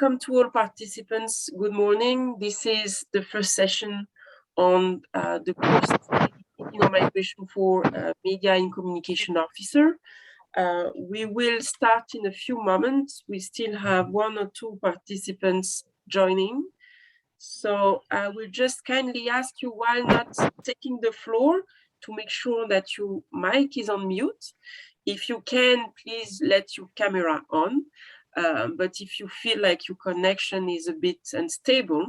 welcome to all participants. Good morning. This is the first session on the course Migration for Media and Communication Officer. We will start in a few moments. We still have 1 or 2 participants joining. So I will just kindly ask you, while not taking the floor, to make sure that your mic is on mute. If you can, please let your camera on. But if you feel like your connection is a bit unstable,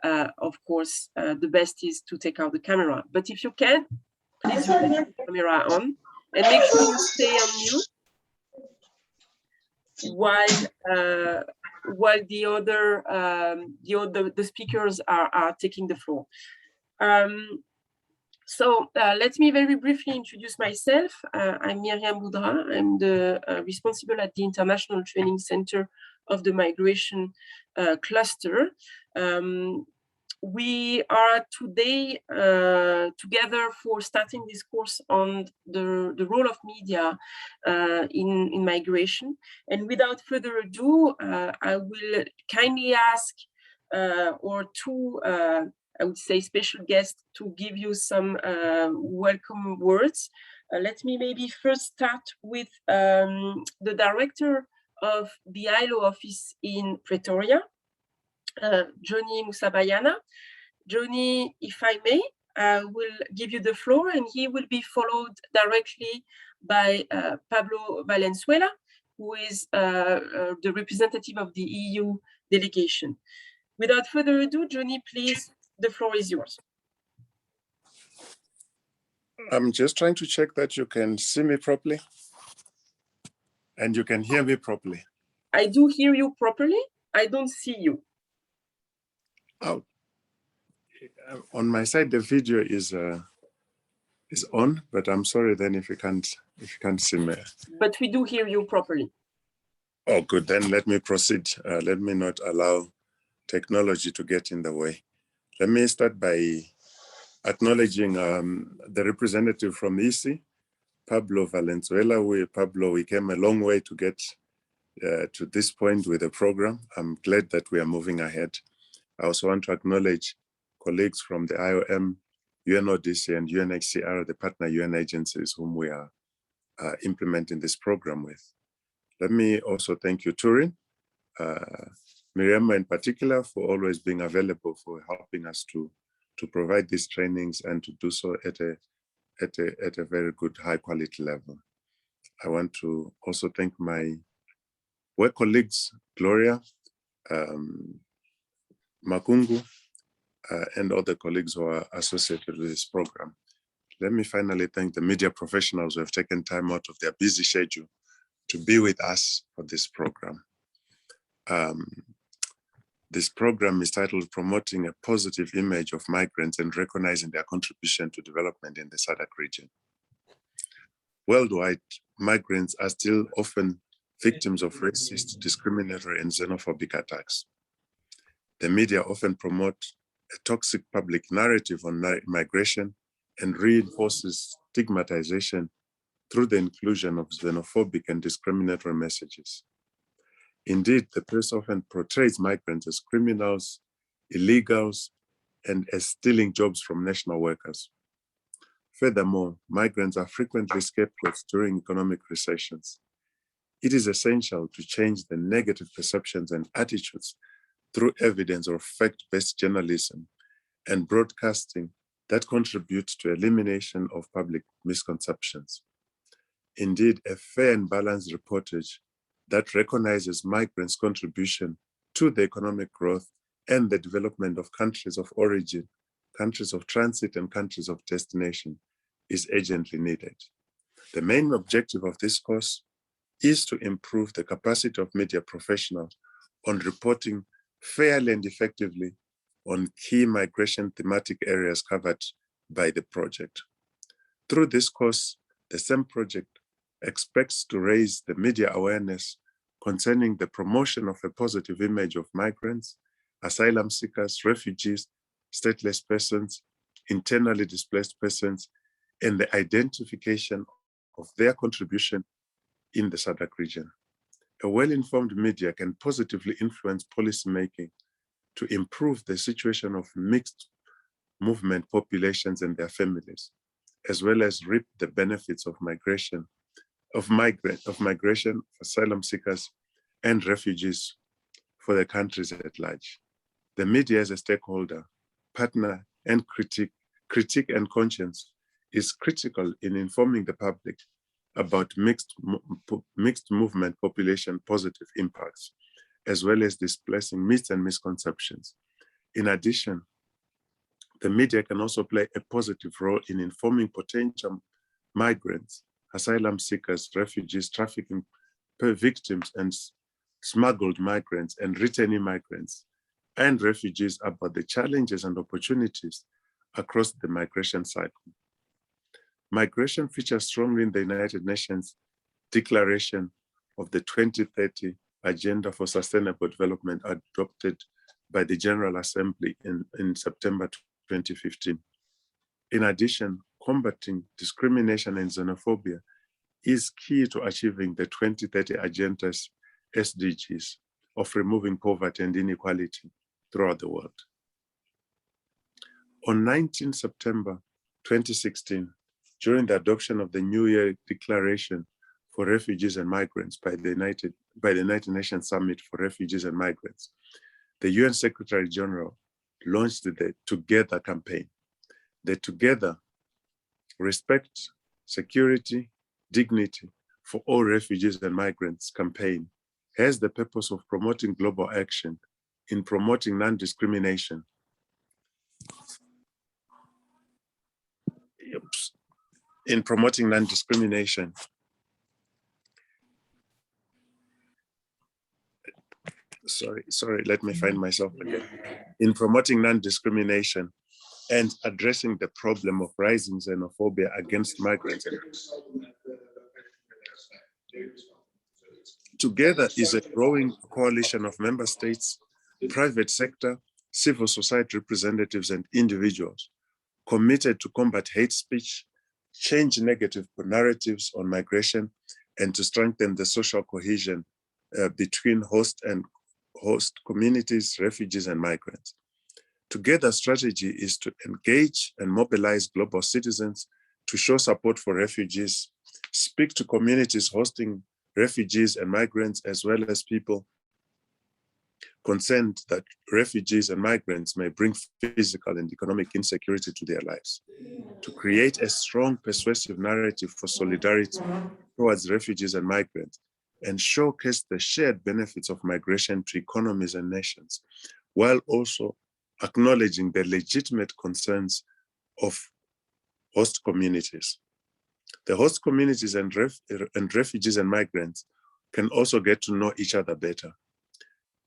of course, the best is to take out the camera. But if you can, please put the camera on and make sure you stay on mute while the speakers are taking the floor. So let me very briefly introduce myself. I'm Myriam Boudra. I'm the responsible at the International Training Center of the Migration Cluster. We are today together for starting this course on the role of media in migration. And without further ado, I will kindly ask our 2 I would say special guest to give you some welcome words. Let me maybe first start with the director of the ILO office in Pretoria, Johnny Musabayana. Johnny, if I may, will give you the floor, and he will be followed directly by Pablo Valenzuela, who is the representative of the EU delegation. Without further ado, Johnny, please, the floor is yours. I'm just trying to check that you can see me properly and you can hear me properly. I do hear you properly. I don't see you. Oh, on my side, the video is on, but I'm sorry then if you can't see me. But we do hear you properly. Oh, good. Then let me proceed. Let me not allow technology to get in the way. Let me start by acknowledging the representative from EC, Pablo Valenzuela. Pablo, we came a long way to get to this point with the program. I'm glad that we are moving ahead. I also want to acknowledge colleagues from the IOM, UNODC, and UNHCR, the partner UN agencies whom we are implementing this program with. Let me also thank you, Turin, Miriam in particular, for always being available for helping us to provide these trainings and to do so at a very good high quality level. I want to also thank my work colleagues, Gloria, Makungu, and other colleagues who are associated with this program. Let me finally thank the media professionals who have taken time out of their busy schedule to be with us for this program. This program is titled Promoting a Positive Image of Migrants and Recognizing Their Contribution to Development in the SADC region. Worldwide, migrants are still often victims of racist, discriminatory, and xenophobic attacks. The media often promote a toxic public narrative on migration and reinforces stigmatization through the inclusion of xenophobic and discriminatory messages. Indeed, the press often portrays migrants as criminals, illegals, and as stealing jobs from national workers. Furthermore, migrants are frequently scapegoats during economic recessions. It is essential to change the negative perceptions and attitudes through evidence or fact-based journalism and broadcasting that contributes to elimination of public misconceptions. Indeed, a fair and balanced reportage that recognizes migrants' contribution to the economic growth and the development of countries of origin, countries of transit, and countries of destination is urgently needed. The main objective of this course is to improve the capacity of media professionals on reporting fairly and effectively on key migration thematic areas covered by the project. Through this course, the SAMM project expects to raise the media awareness concerning the promotion of a positive image of migrants, asylum seekers, refugees, stateless persons, internally displaced persons, and the identification of their contribution in the SADC region. A well-informed media can positively influence policymaking to improve the situation of mixed movement populations and their families, as well as reap the benefits of migration, asylum seekers, and refugees for the countries at large. The media as a stakeholder, partner, and critique and conscience is critical in informing the public about mixed movement population positive impacts, as well as displacing myths and misconceptions. In addition, the media can also play a positive role in informing potential migrants, asylum seekers, refugees, trafficking victims, and smuggled migrants and returning migrants and refugees about the challenges and opportunities across the migration cycle. Migration features strongly in the United Nations Declaration of the 2030 Agenda for Sustainable Development adopted by the General Assembly in September 2015. In addition, combating discrimination and xenophobia is key to achieving the 2030 Agenda's SDGs of removing poverty and inequality throughout the world. On 19 September 2016, during the adoption of the New Year Declaration for Refugees and Migrants by the United Nations Summit for Refugees and Migrants, the UN Secretary General launched the Together campaign. The Together, Respect, Security, Dignity for All Refugees and Migrants campaign has the purpose of promoting global action in promoting non-discrimination. In promoting non-discrimination. Sorry, let me find myself again. In promoting non-discrimination and addressing the problem of rising xenophobia against migrants. Together is a growing coalition of member states, private sector, civil society representatives, and individuals committed to combat hate speech, change negative narratives on migration, and to strengthen the social cohesion between host communities, refugees, and migrants. Together strategy is to engage and mobilize global citizens to show support for refugees, speak to communities hosting refugees and migrants, as well as people concerned that refugees and migrants may bring physical and economic insecurity to their lives. To create a strong, persuasive narrative for solidarity towards refugees and migrants, and showcase the shared benefits of migration to economies and nations, while also acknowledging the legitimate concerns of host communities. The host communities and refugees and migrants can also get to know each other better.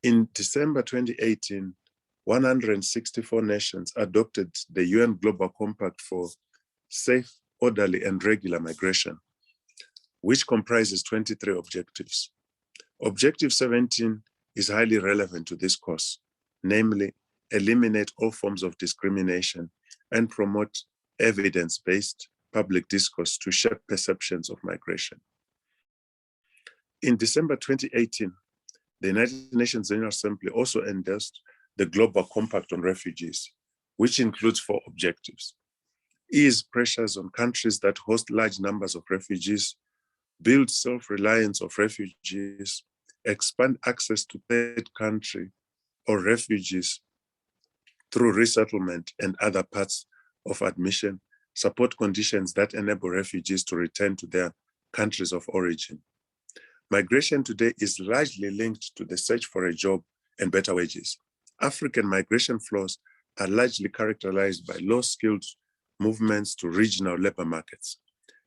In December 2018, 164 nations adopted the UN Global Compact for Safe, Orderly, and Regular Migration, which comprises 23 objectives. Objective 17 is highly relevant to this course, namely, eliminate all forms of discrimination and promote evidence-based public discourse to shape perceptions of migration. In December 2018, the United Nations General Assembly also endorsed the Global Compact on Refugees, which includes 4 objectives: ease pressures on countries that host large numbers of refugees, build self-reliance of refugees, expand access to third country or refugees through resettlement and other parts of admission, support conditions that enable refugees to return to their countries of origin. Migration today is largely linked to the search for a job and better wages. African migration flows are largely characterized by low-skilled movements to regional labor markets.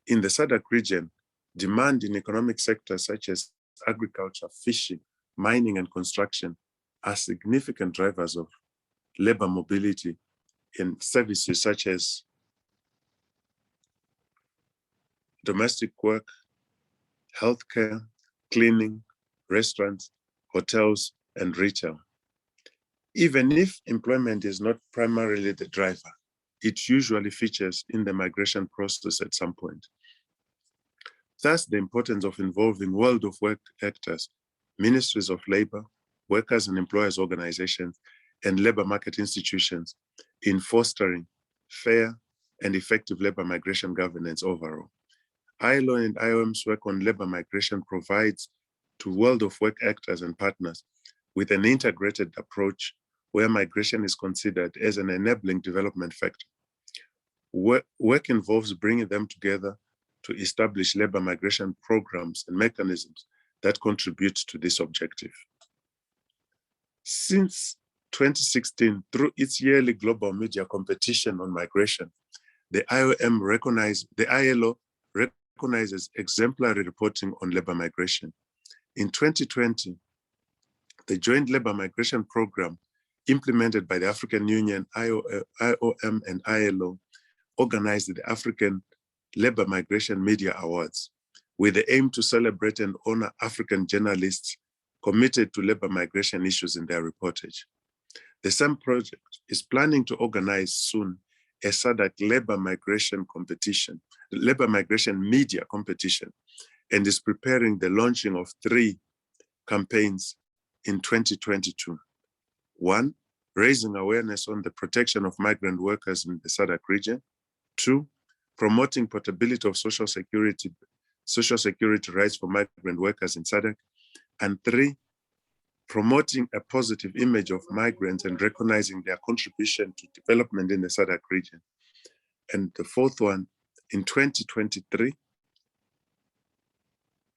In the SADC region, demand in economic sectors such as agriculture, fishing, mining, and construction are significant drivers of labor mobility in services such as domestic work, healthcare, cleaning, restaurants, hotels, and retail. Even if employment is not primarily the driver, it usually features in the migration process at some point. Thus, the importance of involving world of work actors ministries of labor, workers and employers organizations, and labor market institutions in fostering fair and effective labor migration governance overall. ILO and IOM's work on labor migration provides to world of work actors and partners with an integrated approach where migration is considered as an enabling development factor. Work involves bringing them together to establish labor migration programs and mechanisms that contribute to this objective. Since 2016, through its yearly global media competition on migration, the ILO recognizes exemplary reporting on labor migration. In 2020, the Joint Labor Migration Program implemented by the African Union, IOM, and ILO organized the African Labor Migration Media Awards with the aim to celebrate and honor African journalists committed to labor migration issues in their reportage. The SAMM project is planning to organize soon a SADC labor migration media competition, and is preparing the launching of 3 campaigns in 2022. 1, raising awareness on the protection of migrant workers in the SADC region. 2, promoting portability of social security rights for migrant workers in SADC. And 3, promoting a positive image of migrants and recognizing their contribution to development in the SADC region. And the 4th one, in 2023,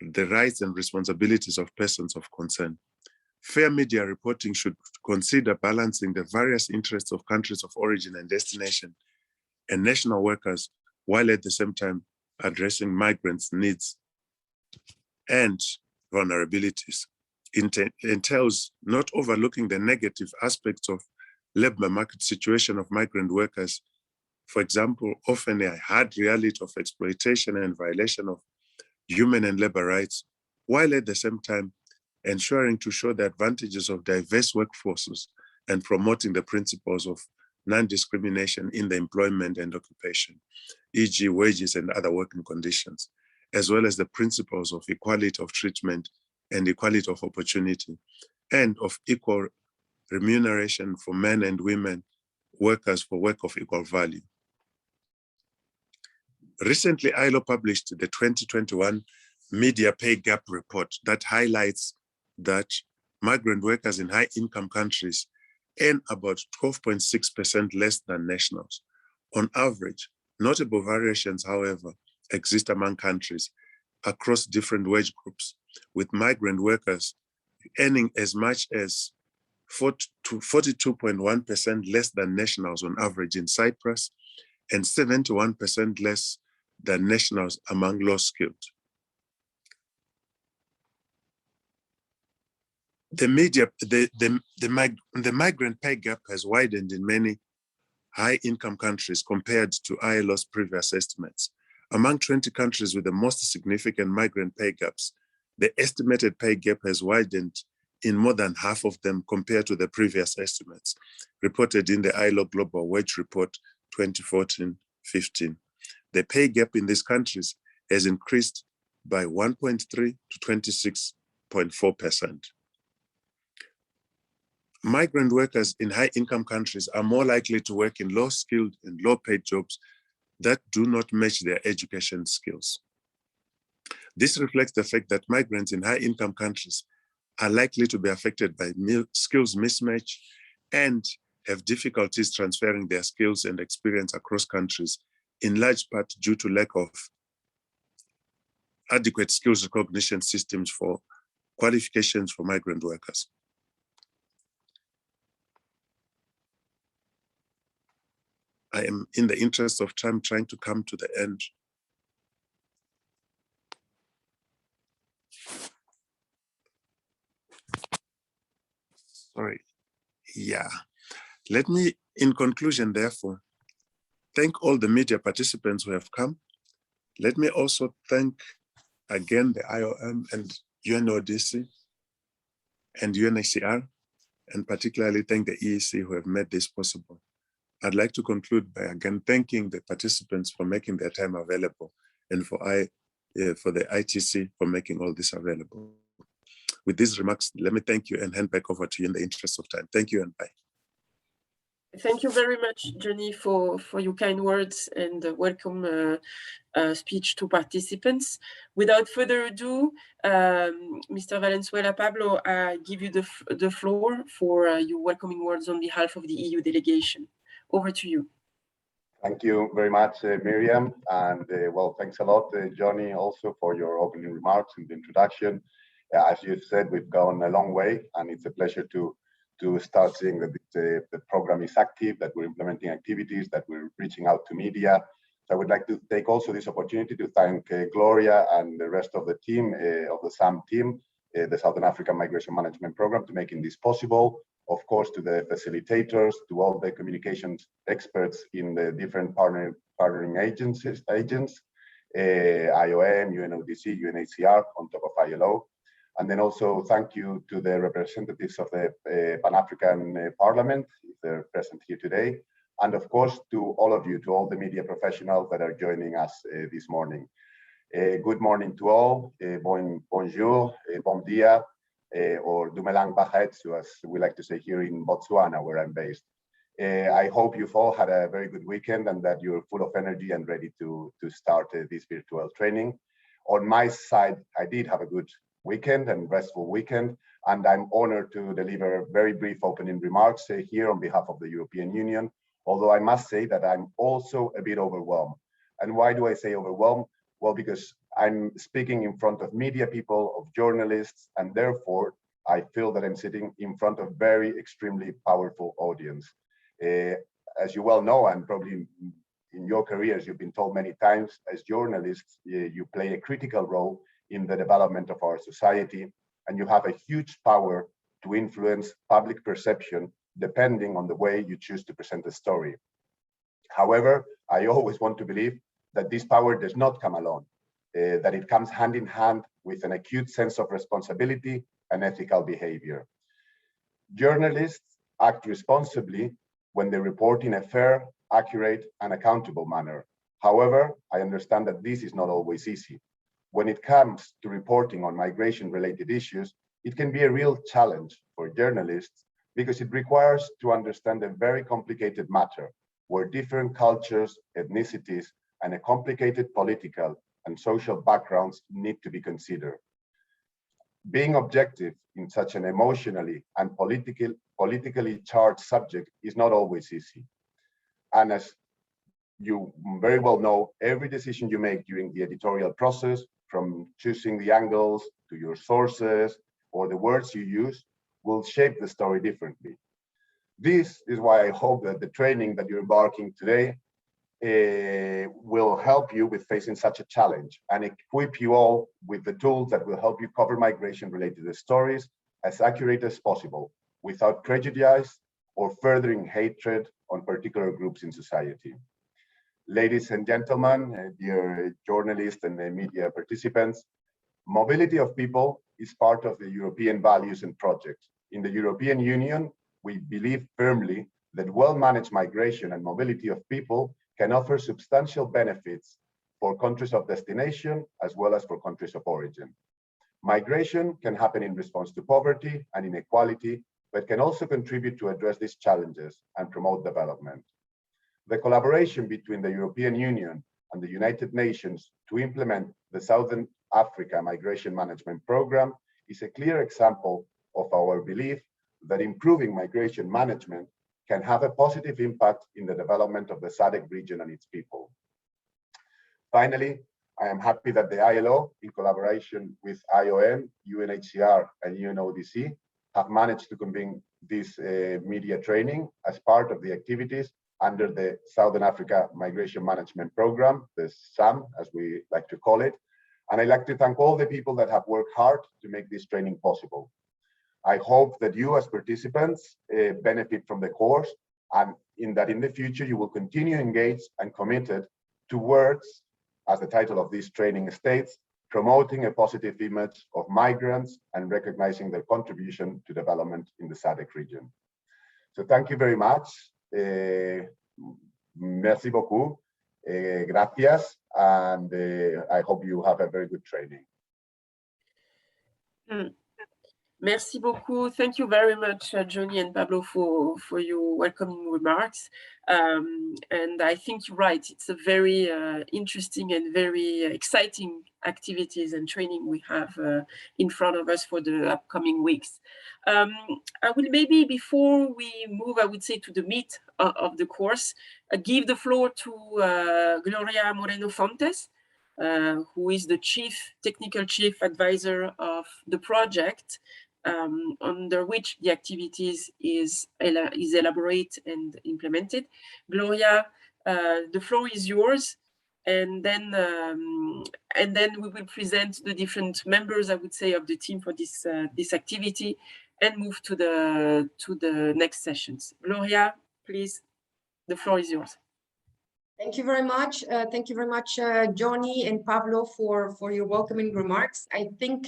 the rights and responsibilities of persons of concern. Fair media reporting should consider balancing the various interests of countries of origin and destination and national workers, while at the same time addressing migrants' needs and vulnerabilities. It entails not overlooking the negative aspects of labor market situation of migrant workers. For example, often a hard reality of exploitation and violation of human and labor rights, while at the same time ensuring to show the advantages of diverse workforces and promoting the principles of non-discrimination in the employment and occupation, e.g. wages and other working conditions, as well as the principles of equality of treatment and equality of opportunity, and of equal remuneration for men and women workers for work of equal value. Recently, ILO published the 2021 Media Pay Gap Report that highlights that migrant workers in high-income countries earn about 12.6% less than nationals. On average, notable variations, however, exist among countries across different wage groups, with migrant workers earning as much as 42.1% less than nationals on average in Cyprus, and 71% less than nationals among low-skilled. The migrant pay gap has widened in many high-income countries compared to ILO's previous estimates. Among 20 countries with the most significant migrant pay gaps, the estimated pay gap has widened in more than half of them compared to the previous estimates, reported in the ILO Global Wage Report 2014-15. The pay gap in these countries has increased by 1.3 to 26.4%. Migrant workers in high-income countries are more likely to work in low-skilled and low-paid jobs that do not match their education skills. This reflects the fact that migrants in high-income countries are likely to be affected by skills mismatch and have difficulties transferring their skills and experience across countries, in large part due to lack of adequate skills recognition systems for qualifications for migrant workers. I am, in the interest of time, trying to come to the end. Sorry. Yeah. Let me, in conclusion, therefore, thank all the media participants who have come. Let me also thank again the IOM and UNODC and UNHCR, and particularly thank the EEC who have made this possible. I'd like to conclude by again thanking the participants for making their time available, and for the ITC for making all this available. with these remarks, let me thank you and hand back over to you in the interest of time. Thank you and bye. Thank you very much, Johnny, for your kind words and welcome speech to participants. Without further ado, Mr. Valenzuela Pablo, I give you the floor for your welcoming words on behalf of the EU delegation. Over to you. Thank you very much, Miriam. And well, thanks a lot, Johnny, also for your opening remarks and the introduction. As you said, we've gone a long way, and it's a pleasure to start seeing that the program is active, that we're implementing activities, that we're reaching out to media. So I would like to take also this opportunity to thank Gloria and the rest of the team, of the SAMM team, the Southern African Migration Management Program, to making this possible. Of course, to the facilitators, to all the communications experts in the different partnering agents, IOM, UNODC, UNHCR, on top of ILO. And then also thank you to the representatives of the Pan-African Parliament, if they're present here today. And of course, to all of you, to all the media professionals that are joining us this morning. Good morning to all, bonjour, bon dia, or dumelang bahetsu, as we like to say here in Botswana, where I'm based. I hope you've all had a very good weekend and that you're full of energy and ready to start this virtual training. On my side, I did have a good weekend and restful weekend, and I'm honored to deliver very brief opening remarks here on behalf of the European Union, although I must say that I'm also a bit overwhelmed. And why do I say overwhelmed? Well, because I'm speaking in front of media people, of journalists, and therefore I feel that I'm sitting in front of very extremely powerful audience. As you well know, and probably in your careers, you've been told many times, as journalists, you play a critical role in the development of our society, and you have a huge power to influence public perception depending on the way you choose to present a story. However, I always want to believe that this power does not come alone, that it comes hand in hand with an acute sense of responsibility and ethical behavior. Journalists act responsibly when they report in a fair, accurate, and accountable manner. However, I understand that this is not always easy. When it comes to reporting on migration-related issues, it can be a real challenge for journalists because it requires to understand a very complicated matter where different cultures, ethnicities, and a complicated political and social backgrounds need to be considered. Being objective in such an emotionally and politically charged subject is not always easy. And as you very well know, every decision you make during the editorial process, from choosing the angles to your sources or the words you use, will shape the story differently. This is why I hope that the training that you're embarking today will help you with facing such a challenge and equip you all with the tools that will help you cover migration-related stories as accurate as possible, without prejudice or furthering hatred on particular groups in society. Ladies and gentlemen, dear journalists and media participants, mobility of people is part of the European values and project. In the European Union, we believe firmly that well-managed migration and mobility of people can offer substantial benefits for countries of destination as well as for countries of origin. Migration can happen in response to poverty and inequality, but can also contribute to address these challenges and promote development. The collaboration between the European Union and the United Nations to implement the Southern Africa Migration Management Program is a clear example of our belief that improving migration management can have a positive impact in the development of the SADC region and its people. Finally, I am happy that the ILO, in collaboration with IOM, UNHCR, and UNODC, have managed to convene this media training as part of the activities under the Southern Africa Migration Management Program, the SAMM, as we like to call it. And I'd like to thank all the people that have worked hard to make this training possible. I hope that you as participants benefit from the course, and in the future you will continue engaged and committed towards, as the title of this training states, promoting a positive image of migrants and recognizing their contribution to development in the SADC region. So thank you very much. Merci beaucoup. Gracias. And I hope you have a very good training. Merci beaucoup. Thank you very much, Johnny and Pablo, for your welcoming remarks. And I think you're right. It's a very interesting and very exciting activities and training we have in front of us for the upcoming weeks. I will maybe, before we move, I would say, to the meat of the course, give the floor to Gloria Moreno-Fontes, who is the technical chief advisor of the project, under which the activities is elaborated and implemented. Gloria, the floor is yours, and then we will present the different members, I would say, of the team for this this activity, and move to the next sessions. Gloria, please, the floor is yours. Thank you very much. Thank you very much, Johnny and Pablo, for your welcoming remarks. I think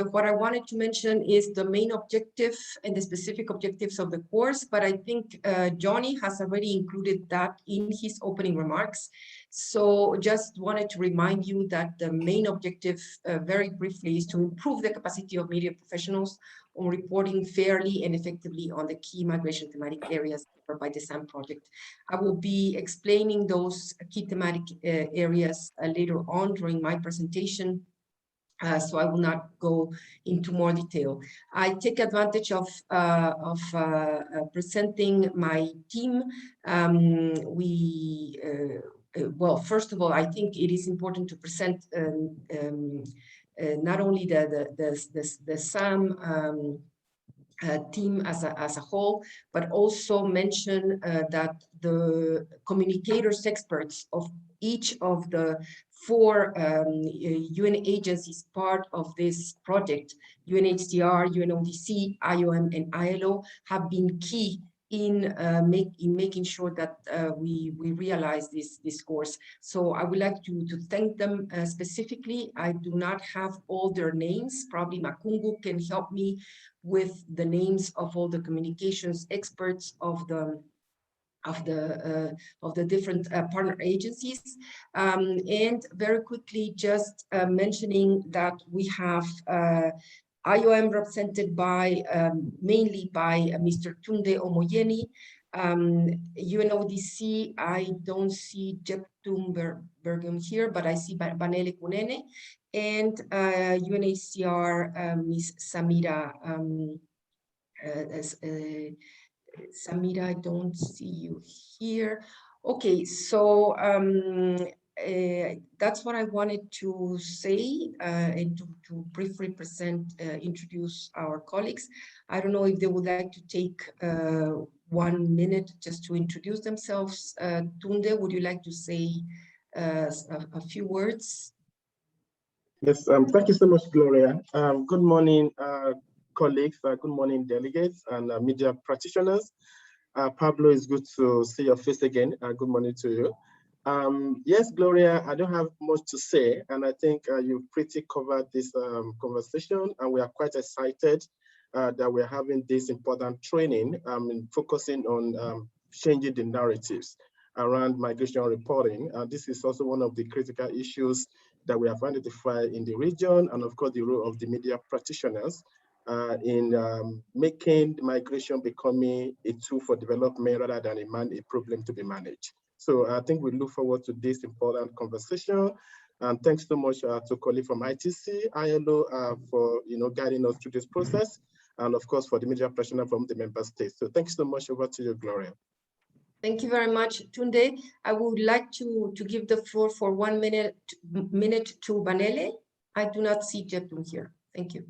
what I wanted to mention is the main objective and the specific objectives of the course, but I think Johnny has already included that in his opening remarks. So just wanted to remind you that the main objective, very briefly, is to improve the capacity of media professionals on reporting fairly and effectively on the key migration thematic areas covered by the SAMM project. I will be explaining those key thematic areas later on during my presentation, so I will not go into more detail. I take advantage of presenting my team. Well, first of all, I think it is important to present not only the SAMM team as a whole, but also mention that the communicators experts of each of the 4 UN agencies part of this project, UNHCR, UNODC, IOM, and ILO, have been key in making sure that we realize this course. So I would like to thank them specifically. I do not have all their names. Probably Makungu can help me with the names of all the communications experts of the different partner agencies. And very quickly, just mentioning that we have IOM represented by mainly by Mr. Tunde Omoyeni. UNODC, I don't see Jeptum Bergum here, but I see Banele Kunene. And UNHCR, Ms. Samira. Samira, I don't see you here. Okay, so that's what I wanted to say and to briefly introduce our colleagues. I don't know if they would like to take 1 minute just to introduce themselves. Tunde, would you like to say a few words? Yes, thank you so much, Gloria. Good morning, colleagues, good morning, delegates and media practitioners. Pablo, it's good to see your face again. Good morning to you. Yes, Gloria, I don't have much to say, and I think you pretty covered this conversation, and we are quite excited that we're having this important training focusing on changing the narratives around migration reporting. This is also one of the critical issues that we have identified in the region, and of course the role of the media practitioners in making migration becoming a tool for development rather than a problem to be managed. So I think we look forward to this important conversation. And thanks so much to colleagues from ITC, ILO for guiding us through this process, and of course for the media practitioner from the member states. So thanks so much. Over to you, Gloria. Thank you very much, Tunde. I would like to give the floor for 1 minute to Banele. I do not see Jeptum here. Thank you.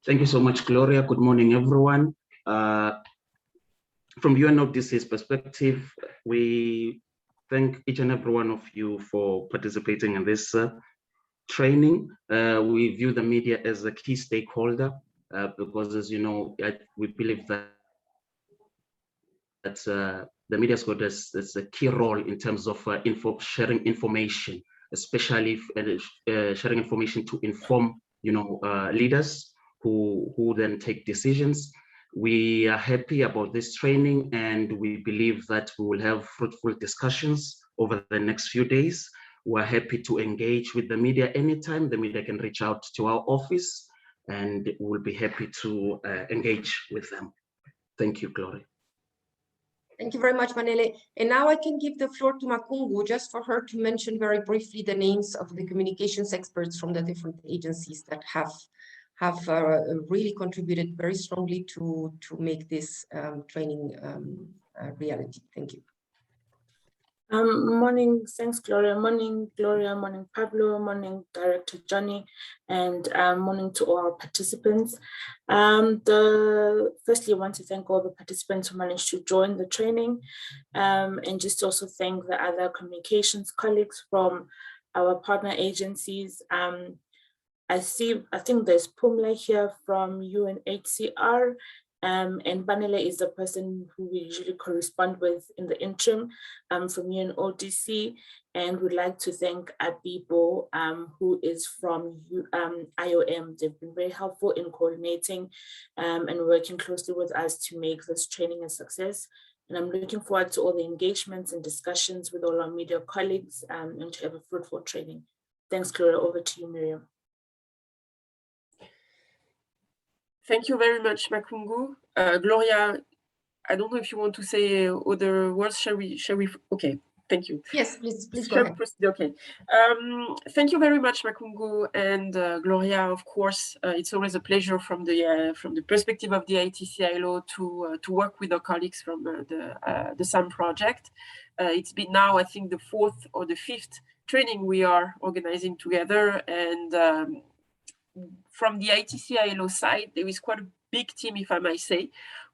Thank you so much, Gloria. Good morning, everyone. From UNODC's perspective, we thank each and every one of you for participating in this training. We view the media as a key stakeholder because, as you know, we believe that the media has got a key role in terms of sharing information, especially sharing information to inform, leaders who then take decisions. We are happy about this training, and we believe that we will have fruitful discussions over the next few days. We're happy to engage with the media anytime. The media can reach out to our office and we'll be happy to engage with them. Thank you, Gloria. Thank you very much, Manele. And now I can give the floor to Makungu, just for her to mention very briefly the names of the communications experts from the different agencies that have really contributed very strongly to make this training reality. Thank you. Morning, thanks, Gloria. Morning, Gloria. Morning, Pablo. Morning, Director Johnny, and morning to all our participants. Firstly, I want to thank all the participants who managed to join the training, and just also thank the other communications colleagues from our partner agencies. I think there's Pumla here from UNHCR. And Banele is the person who we usually correspond with in the interim from UNODC. And we'd like to thank Abibo, who is from IOM. They've been very helpful in coordinating and working closely with us to make this training a success. And I'm looking forward to all the engagements and discussions with all our media colleagues and to have a fruitful training. Thanks, Gloria. Over to you, Miriam. Thank you very much, Makungu. Gloria, I don't know if you want to say other words. Shall we? Okay, thank you. Yes, please go ahead. Okay. Thank you very much, Makungu and Gloria. Of course, it's always a pleasure from the perspective of the ITC-ILO to work with our colleagues from the SAMM project. It's been now, I think, the 4th or the 5th training we are organizing together, and from the ITC-ILO side, there is quite a big team, if I might say,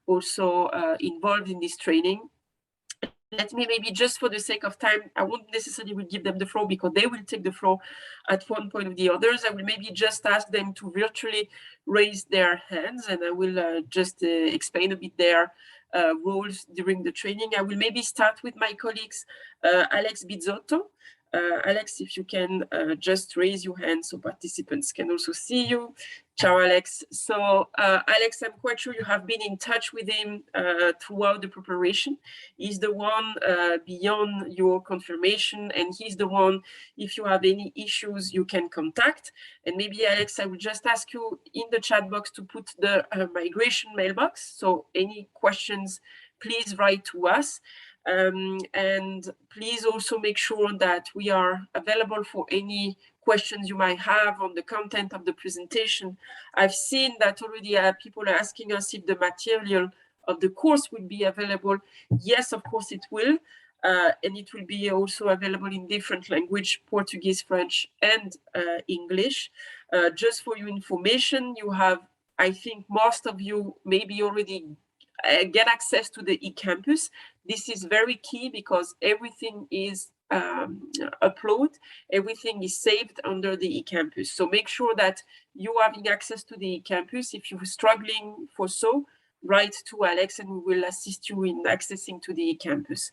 also involved in this training. Let me maybe, just for the sake of time, I won't necessarily give them the floor because they will take the floor at one point or the others. I will maybe just ask them to virtually raise their hands, and I will just explain a bit their roles during the training. I will maybe start with my colleagues, Alex Bizzotto. Alex, if you can just raise your hand so participants can also see you. Ciao, Alex. So, Alex, I'm quite sure you have been in touch with him throughout the preparation. He's the one beyond your confirmation, and he's the one, if you have any issues, you can contact. And maybe, Alex, I will just ask you in the chat box to put the migration mailbox. So any questions, please write to us. And please also make sure that we are available for any questions you might have on the content of the presentation. I've seen that already people are asking us if the material of the course will be available. Yes, of course it will. And it will be also available in different language, Portuguese, French, and English. Just for your information, you have, I think most of you maybe already get access to the eCampus. This is very key because everything is uploaded, everything is saved under the eCampus. So make sure that you are having access to the eCampus. If you're struggling for so, write to Alex and we will assist you in accessing to the eCampus.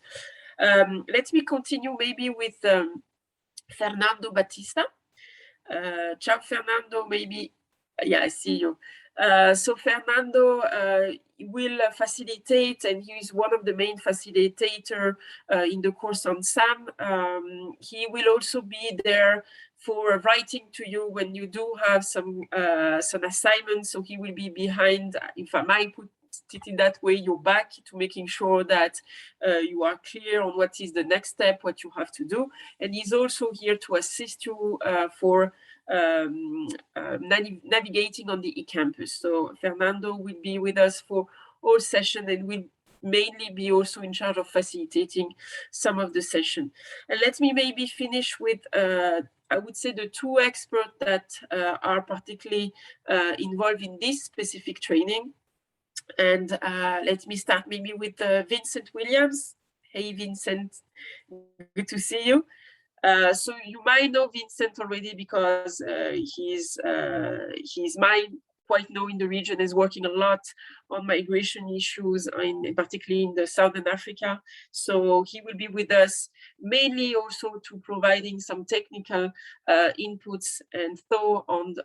Let me continue maybe with Fernando Batista. Ciao, Fernando, maybe, yeah, I see you. So Fernando will facilitate, and he is one of the main facilitators in the course on SAMM. He will also be there for writing to you when you do have some assignments. So he will be behind, if I might put it in that way, your back, to making sure that you are clear on what is the next step, what you have to do. And he's also here to assist you for navigating on the eCampus. So Fernando will be with us for all session and will mainly be also in charge of facilitating some of the session. And let me maybe finish with, I would say, the two experts that are particularly involved in this specific training. And let me start maybe with Vincent Williams. Hey, Vincent, good to see you. So you might know Vincent already because he's quite known in the region, is working a lot on migration issues, particularly in the Southern Africa. So he will be with us mainly also to providing some technical inputs and thought on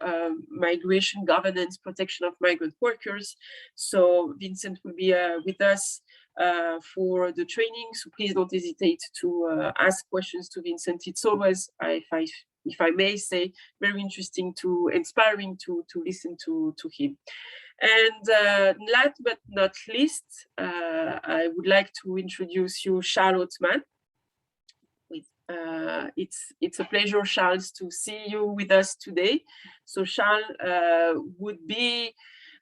migration governance, protection of migrant workers. So Vincent will be with us for the training, so please don't hesitate to ask questions to Vincent. It's always, if I if I may say, very interesting inspiring to listen to him. And last but not least, I would like to introduce you Charles Ottman. It's a pleasure, Charles, to see you with us today. So Charles would be,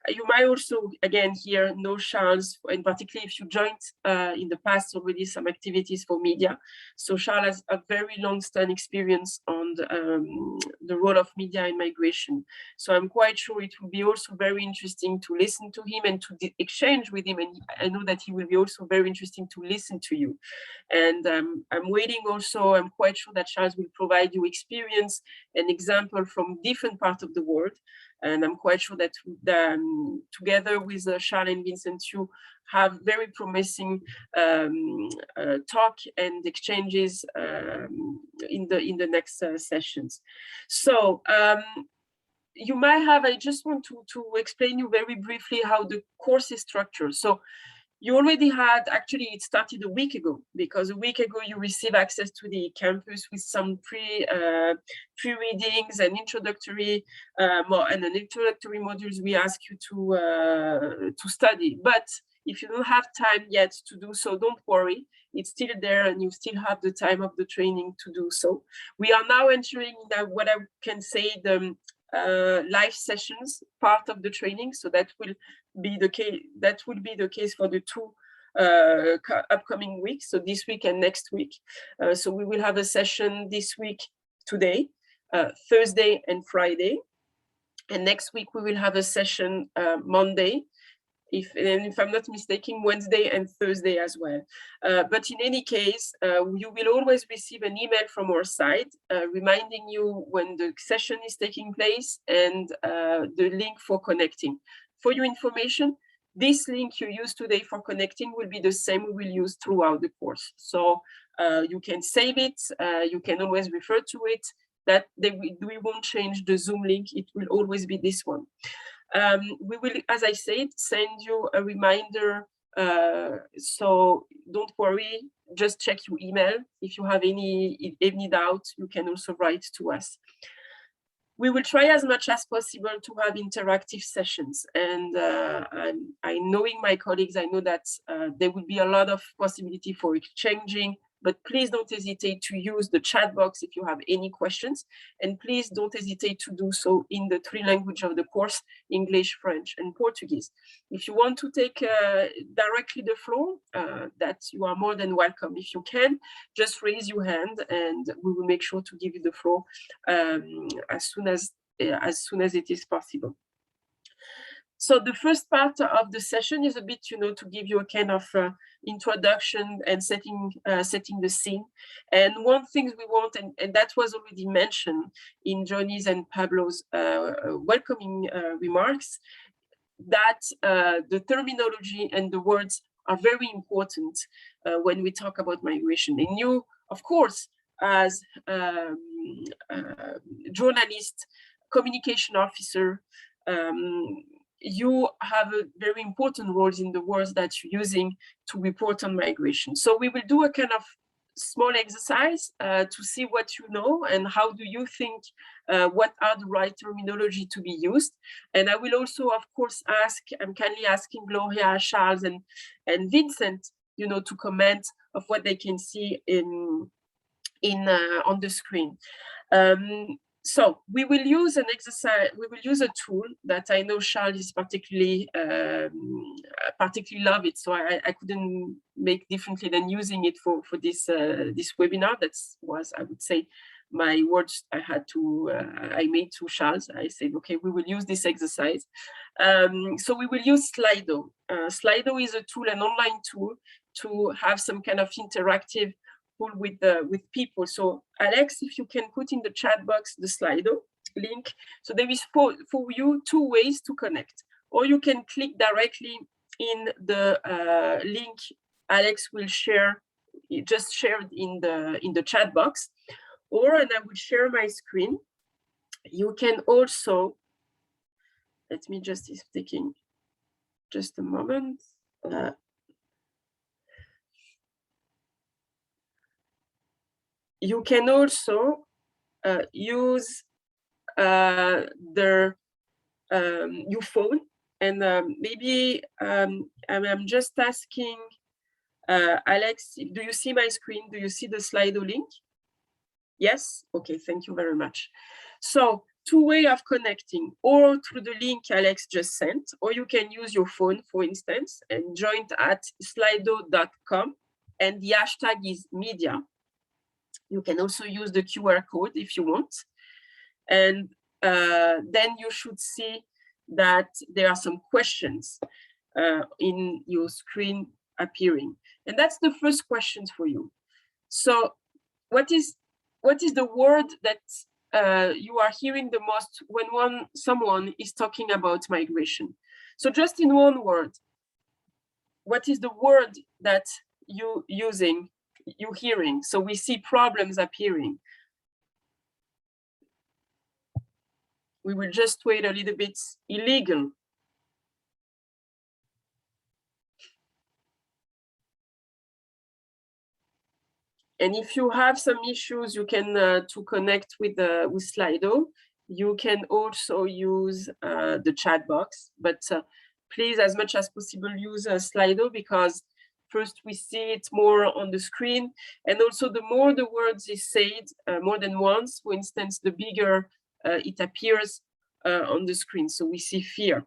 you might also, again, here know Charles, and particularly if you joined in the past already some activities for media. So Charles has a very long-standing experience on the role of media in migration. So I'm quite sure it will be also very interesting to listen to him and to exchange with him. And I know that he will be also very interesting to listen to you. And I'm waiting also, I'm quite sure that Charles will provide you experience and example from different parts of the world. And I'm quite sure that together with Charles and Vincent, you have very promising talk and exchanges in the next sessions. So you might have, I just want to explain you very briefly how the course is structured. So you already had, actually it started a week ago, because a week ago you received access to the campus with some pre-readings and introductory modules we ask you to study. But if you don't have time yet to do so, don't worry, it's still there and you still have the time of the training to do so. We are now entering what I can say the live sessions part of the training, so that will be the case. That will be the case for the two upcoming weeks. So this week and next week. So we will have a session this week, today, Thursday and Friday, and next week we will have a session Monday. If I'm not mistaken, Wednesday and Thursday as well. But in any case, you will always receive an email from our side reminding you when the session is taking place and the link for connecting. For your information, this link you use today for connecting will be the same we will use throughout the course. So you can save it, you can always refer to it, that we won't change the Zoom link, it will always be this one. We will, as I said, send you a reminder, so don't worry, just check your email. If you have any doubt, you can also write to us. We will try as much as possible to have interactive sessions, and I knowing my colleagues, I know that there will be a lot of possibility for exchanging, but please don't hesitate to use the chat box if you have any questions, and please don't hesitate to do so in the 3 languages of the course, English, French, and Portuguese. If you want to take directly the floor, that you are more than welcome. If you can, just raise your hand and we will make sure to give you the floor as soon as it is possible. So the first part of the session is a bit, to give you a kind of introduction and setting the scene. And one thing we want, and that was already mentioned in Johnny's and Pablo's welcoming remarks, that the terminology and the words are very important when we talk about migration. And you, of course, as journalist, communication officer, you have a very important role in the words that you're using to report on migration. So we will do a kind of small exercise to see what you know and how do you think, what are the right terminology to be used. And I will also, of course, I'm kindly asking Gloria, Charles, and Vincent, to comment of what they can see on the screen. So we will use an exercise, we will use a tool that I know Charles is particularly love it. So I couldn't make differently than using it for this webinar. That was, I would say, my words I made to Charles. I said, okay, we will use this exercise. So we will use Slido. Slido is a tool, an online tool, to have some kind of interactive with people. So Alex, if you can put in the chat box the Slido link. So there is for you 2 ways to connect, or you can click directly in the link Alex will share, just shared in the chat box, and I will share my screen. You can also, let me just, it's taking just a moment. You can also use your phone, and maybe I'm just asking Alex, do you see my screen? Do you see the Slido link? Yes? Okay, thank you very much. So two ways of connecting, or through the link Alex just sent, or you can use your phone, for instance, and join at slido.com, and the hashtag is media. You can also use the QR code if you want. And then you should see that there are some questions in your screen appearing. And that's the first question for you. So what is the word that you are hearing the most when someone is talking about migration? So just in one word, what is the word that you're hearing? So we see problems appearing. We will just wait a little bit. Illegal. And if you have some issues, you can to connect with Slido. You can also use the chat box, but please, as much as possible, use Slido, because first we see it more on the screen, and also the more the words is said more than once, for instance, the bigger it appears on the screen. So we see fear.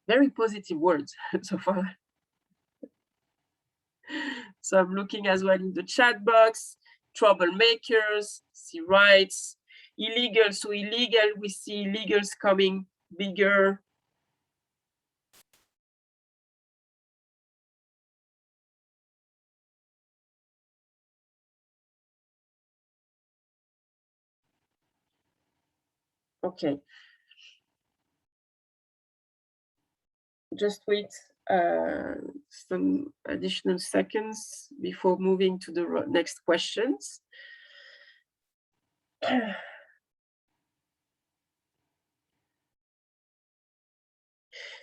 Very positive words so far. So I'm looking as well in the chat box. Troublemakers, see rights, illegal. So illegal, we see illegals coming bigger. Okay. Just wait some additional seconds before moving to the next questions.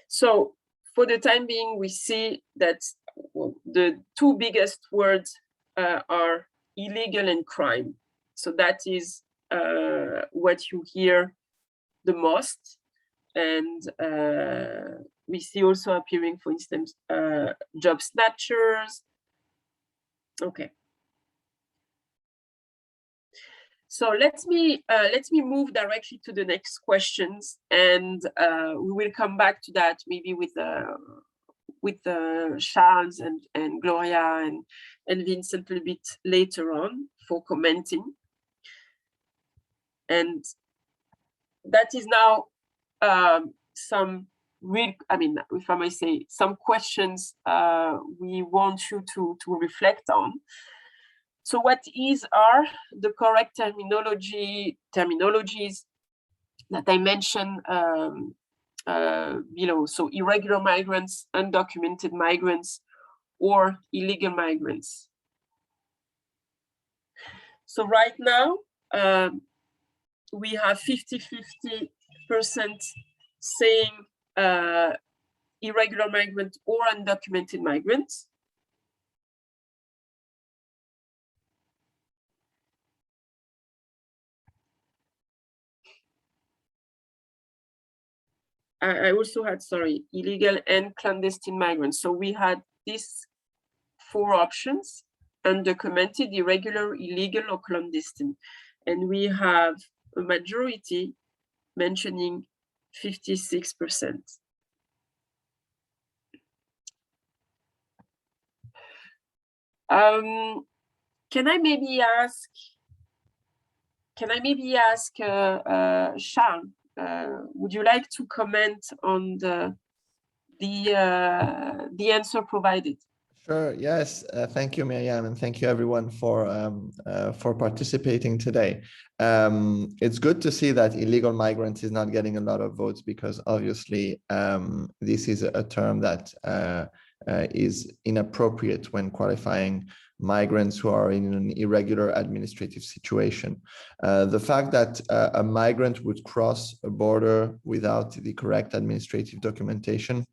So for the time being, we see that the two biggest words are illegal and crime. So that is what you hear the most. And we see also appearing, for instance, job snatchers. Okay. So let me move directly to the next questions, and we will come back to that maybe with Charles and Gloria and Vincent a little bit later on for commenting. And that is now some real, I mean, if I may say, some questions we want you to reflect on. So what are the correct terminologies that I mentioned below? So irregular migrants, undocumented migrants, or illegal migrants. So right now, we have 50-50% saying irregular migrant or undocumented migrants. I also had, sorry, illegal and clandestine migrants. So we had these four options: undocumented, irregular, illegal, or clandestine. And we have a majority mentioning 56%. Can I maybe ask Charles, would you like to comment on the answer provided? Sure. Yes. Thank you, Miriam, and thank you everyone for participating today. It's good to see that illegal migrants is not getting a lot of votes, because obviously this is a term that is inappropriate when qualifying migrants who are in an irregular administrative situation. The fact that a migrant would cross a border without the correct administrative documentation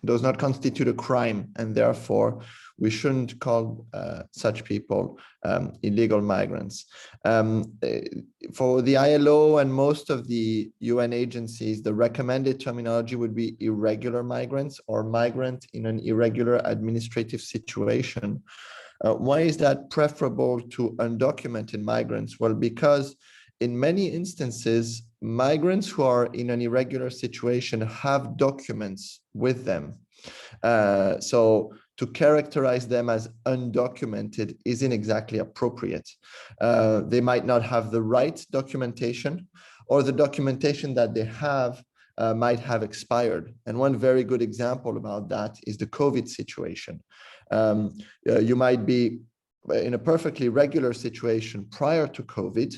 does not constitute a crime, and therefore we shouldn't call such people illegal migrants. For the ILO and most of the UN agencies, the recommended terminology would be irregular migrants or migrant in an irregular administrative situation. Why is that preferable to undocumented migrants? Well, because in many instances, migrants who are in an irregular situation have documents with them. So to characterize them as undocumented isn't exactly appropriate. They might not have the right documentation, or the documentation that they have might have expired. And one very good example about that is the COVID situation. You might be in a perfectly regular situation prior to COVID,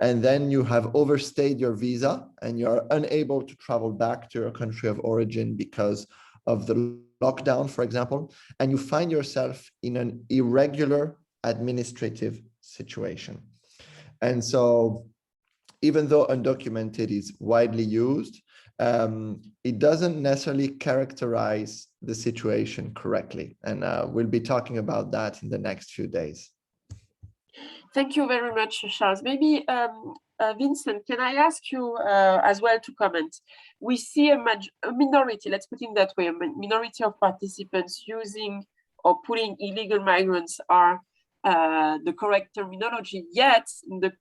and then you have overstayed your visa and you're unable to travel back to your country of origin because of the lockdown, for example, and you find yourself in an irregular administrative situation. And so even though undocumented is widely used, it doesn't necessarily characterize the situation correctly. And we'll be talking about that in the next few days. Thank you very much, Charles. Maybe, Vincent, can I ask you as well to comment? We see a minority, let's put it that way, a minority of participants using or putting illegal migrants are the correct terminology, yet in the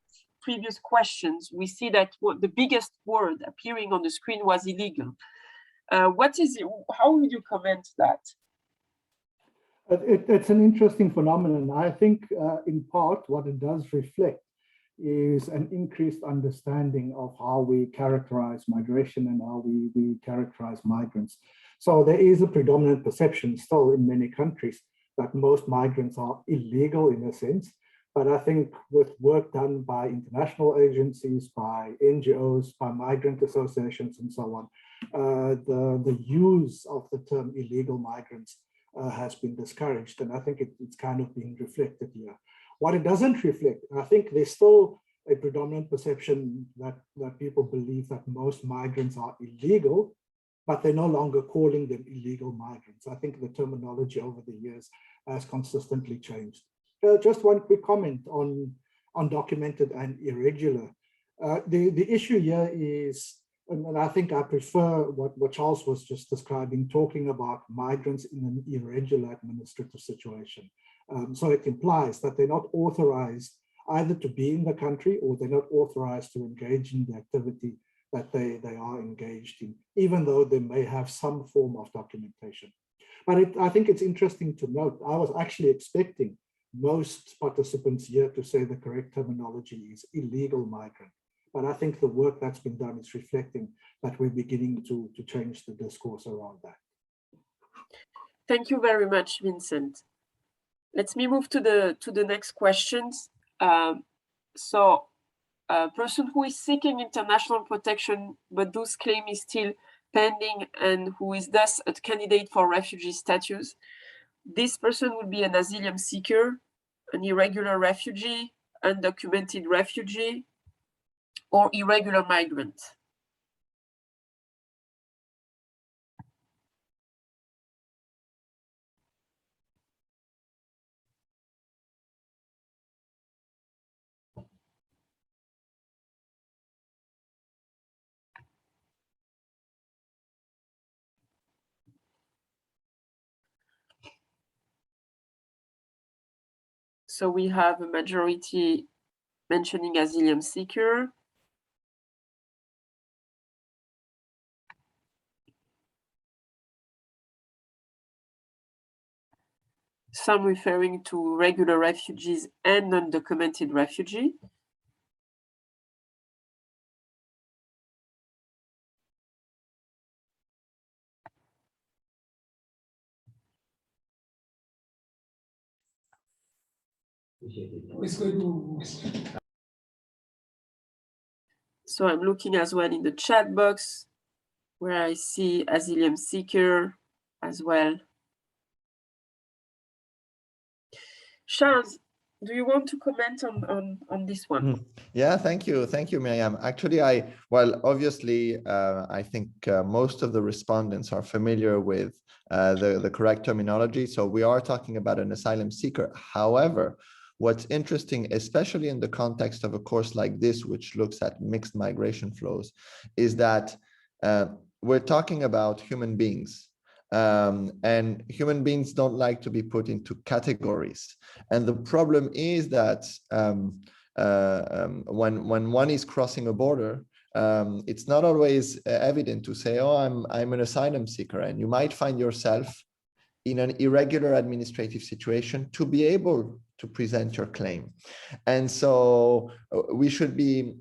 previous questions, we see that the biggest word appearing on the screen was illegal. What is it? How would you comment that? It's an interesting phenomenon. I think in part what it does reflect is an increased understanding of how we characterize migration and how we characterize migrants. So there is a predominant perception still in many countries that most migrants are illegal in a sense. But I think with work done by international agencies, by NGOs, by migrant associations, and so on, the use of the term illegal migrants has been discouraged. And I think it's kind of being reflected here. What it doesn't reflect, I think there's still a predominant perception that people believe that most migrants are illegal, but they're no longer calling them illegal migrants. I think the terminology over the years has consistently changed. Just one quick comment on undocumented and irregular. The issue here is, and I think I prefer what Charles was just describing, talking about migrants in an irregular administrative situation. So it implies that they're not authorized either to be in the country or they're not authorized to engage in the activity that they are engaged in, even though they may have some form of documentation. But I think it's interesting to note, I was actually expecting most participants here to say the correct terminology is illegal migrant. But I think the work that's been done is reflecting that we're beginning to change the discourse around that. Thank you very much, Vincent. Let me move to the next questions. So a person who is seeking international protection, but whose claim is still pending and who is thus a candidate for refugee status, this person would be an asylum seeker, an irregular refugee, undocumented refugee, or irregular migrant. So we have a majority mentioning asylum seeker. Some referring to regular refugees and undocumented refugee. So I'm looking as well in the chat box where I see asylum seeker as well. Charles, do you want to comment on this one? Yeah, thank you, Miriam. Actually, obviously, I think most of the respondents are familiar with the correct terminology. So we are talking about an asylum seeker. However, what's interesting, especially in the context of a course like this, which looks at mixed migration flows, is that we're talking about human beings. And human beings don't like to be put into categories. And the problem is that when one is crossing a border, it's not always evident to say, oh, I'm an asylum seeker. And you might find yourself in an irregular administrative situation to be able to present your claim. And so we should be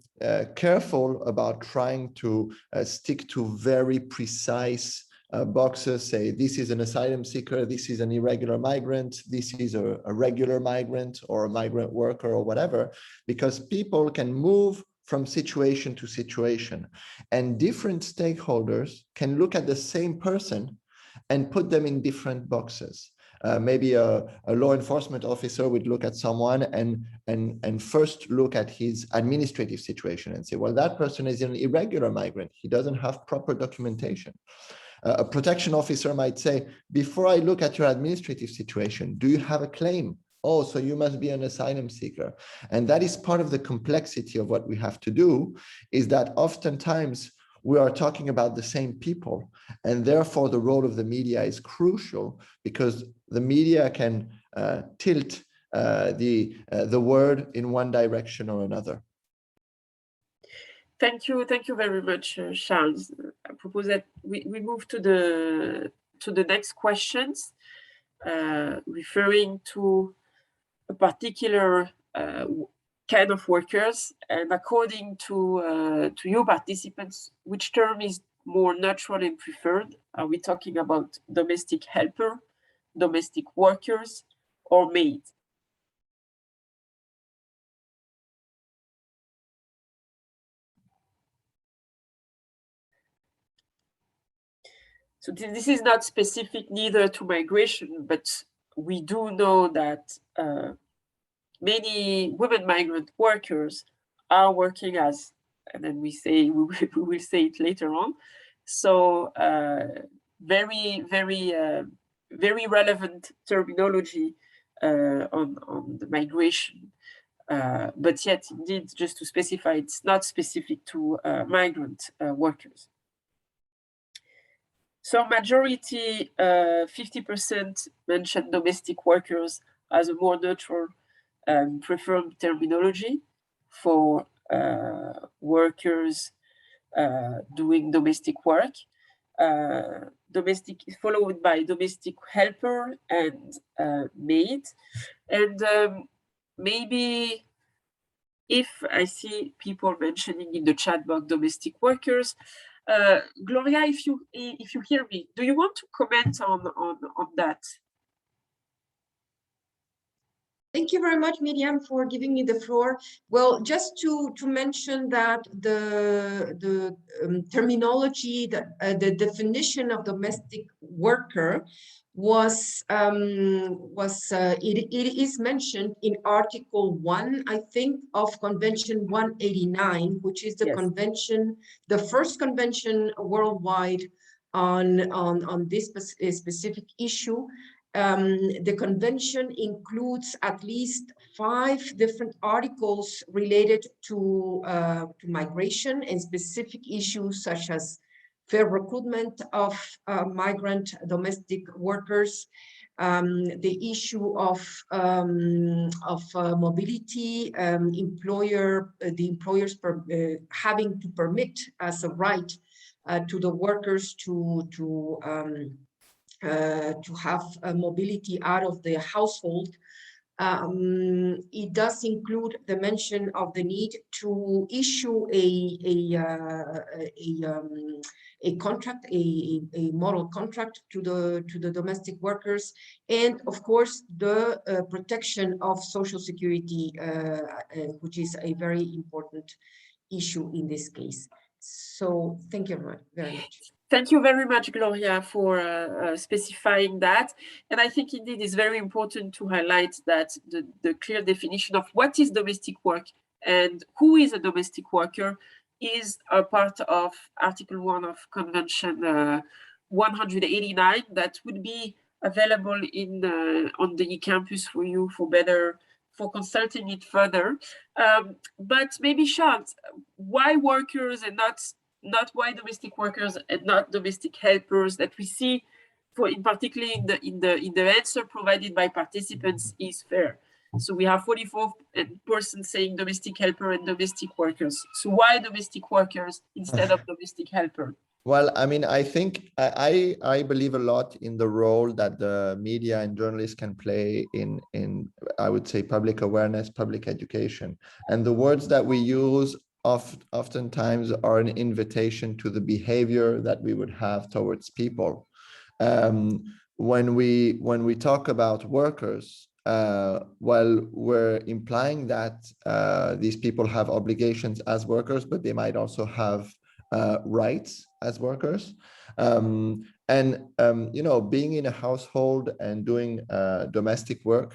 careful about trying to stick to very precise boxes, say this is an asylum seeker, this is an irregular migrant, this is a regular migrant or a migrant worker or whatever, because people can move from situation to situation, and different stakeholders can look at the same person and put them in different boxes. Maybe a law enforcement officer would look at someone and first look at his administrative situation and say, well, that person is an irregular migrant. He doesn't have proper documentation. A protection officer might say, before I look at your administrative situation, do you have a claim? Oh, so you must be an asylum seeker. And that is part of the complexity of what we have to do, is that oftentimes we are talking about the same people. And therefore, the role of the media is crucial, because the media can tilt the word in one direction or another. Thank you very much, Charles. I propose that we move to the next questions, referring to a particular kind of workers, and according to you participants, which term is more natural and preferred? Are we talking about domestic helper, domestic workers, or maid? So this is not specific neither to migration, but we do know that many women migrant workers are working as, and then we will say it later on. So very relevant terminology on the migration. But yet, indeed, just to specify, it's not specific to migrant workers. So majority, 50% mentioned domestic workers as a more neutral and preferred terminology for workers doing domestic work. Domestic is followed by domestic helper and maid. And maybe if I see people mentioning in the chat box domestic workers, Gloria, if you hear me, do you want to comment on that? Thank you very much, Miriam, for giving me the floor. Well, just to mention that the terminology, the definition of domestic worker it is mentioned in Article 1, I think, of Convention 189, which is the Yes. convention, the first convention worldwide on this specific issue. The convention includes at least 5 different articles related to migration and specific issues such as fair recruitment of migrant domestic workers, the issue of mobility, the employers having to permit as a right to the workers to have mobility out of the household. It does include the mention of the need to issue a contract, a model contract to the domestic workers, and of course the protection of Social Security, which is a very important issue in this case. So thank you very much. Thank you very much, Gloria, for specifying that. And I think indeed it's very important to highlight that the clear definition of what is domestic work and who is a domestic worker is a part of Article 1 of Convention 189 that would be available on the eCampus for you for consulting it further. But maybe Sean, why workers and not why domestic workers and not domestic helpers that we see in particular in the answer provided by participants is fair. So we have 44% saying domestic helper and domestic workers. So why domestic workers instead of domestic helper? Well, I mean, I think I believe a lot in the role that the media and journalists can play in I would say public awareness, public education, and the words that we use oftentimes are an invitation to the behavior that we would have towards people. When we talk about workers, well, we're implying that these people have obligations as workers, but they might also have rights as workers. You know, being in a household and doing domestic work,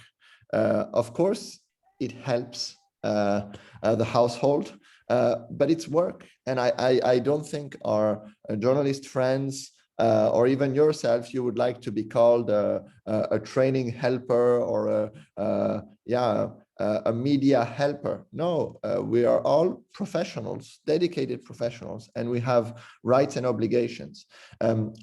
of course, it helps the household, but it's work. And I don't think our journalist friends or even yourself, you would like to be called a training helper or a media helper. No, we are all professionals, dedicated professionals, and we have rights and obligations.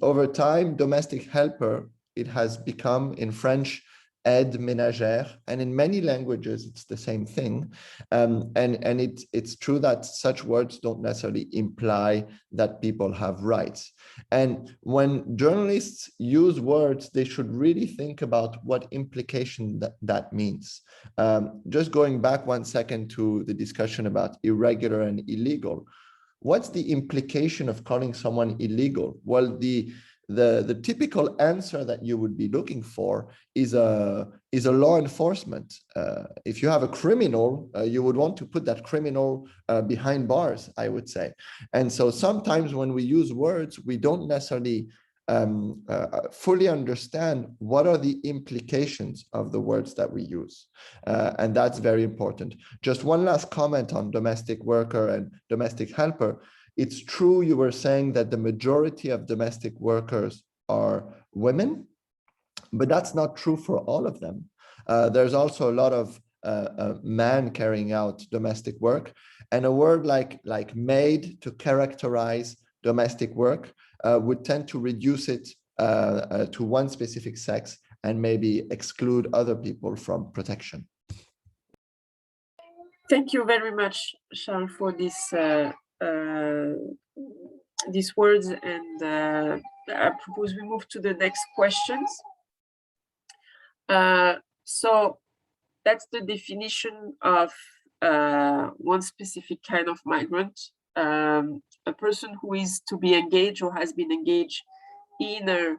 Over time, domestic helper, it has become in French, aide ménagère, and in many languages it's the same thing, and it's true that such words don't necessarily imply that people have rights. And when journalists use words, they should really think about what implication that means. Just going back 1 second to the discussion about irregular and illegal, what's the implication of calling someone illegal? Well, the typical answer that you would be looking for is a law enforcement. If you have a criminal, you would want to put that criminal behind bars, I would say. And so sometimes when we use words, we don't necessarily fully understand what are the implications of the words that we use. And that's very important. Just one last comment on domestic worker and domestic helper. It's true you were saying that the majority of domestic workers are women, but that's not true for all of them. There's also a lot of men carrying out domestic work, and a word like maid to characterize domestic work would tend to reduce it to one specific sex and maybe exclude other people from protection. Thank you very much, Charles, for these words, and I propose we move to the next questions. So that's the definition of one specific kind of migrant, a person who is to be engaged or has been engaged in a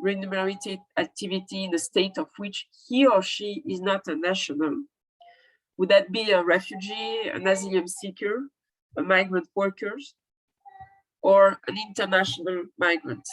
remunerated activity in a state of which he or she is not a national. Would that be a refugee, an asylum seeker, a migrant worker, or an international migrant?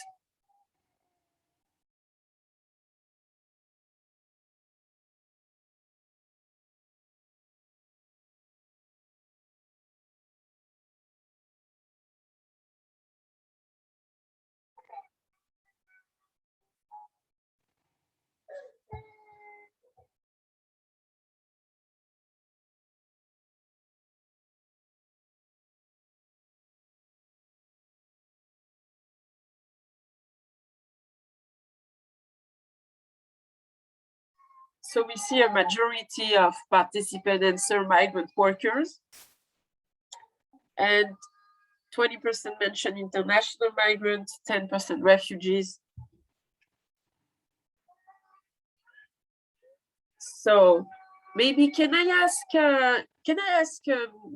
So we see a majority of participant answer migrant workers, and 20% mention international migrants, 10% refugees. So maybe can I ask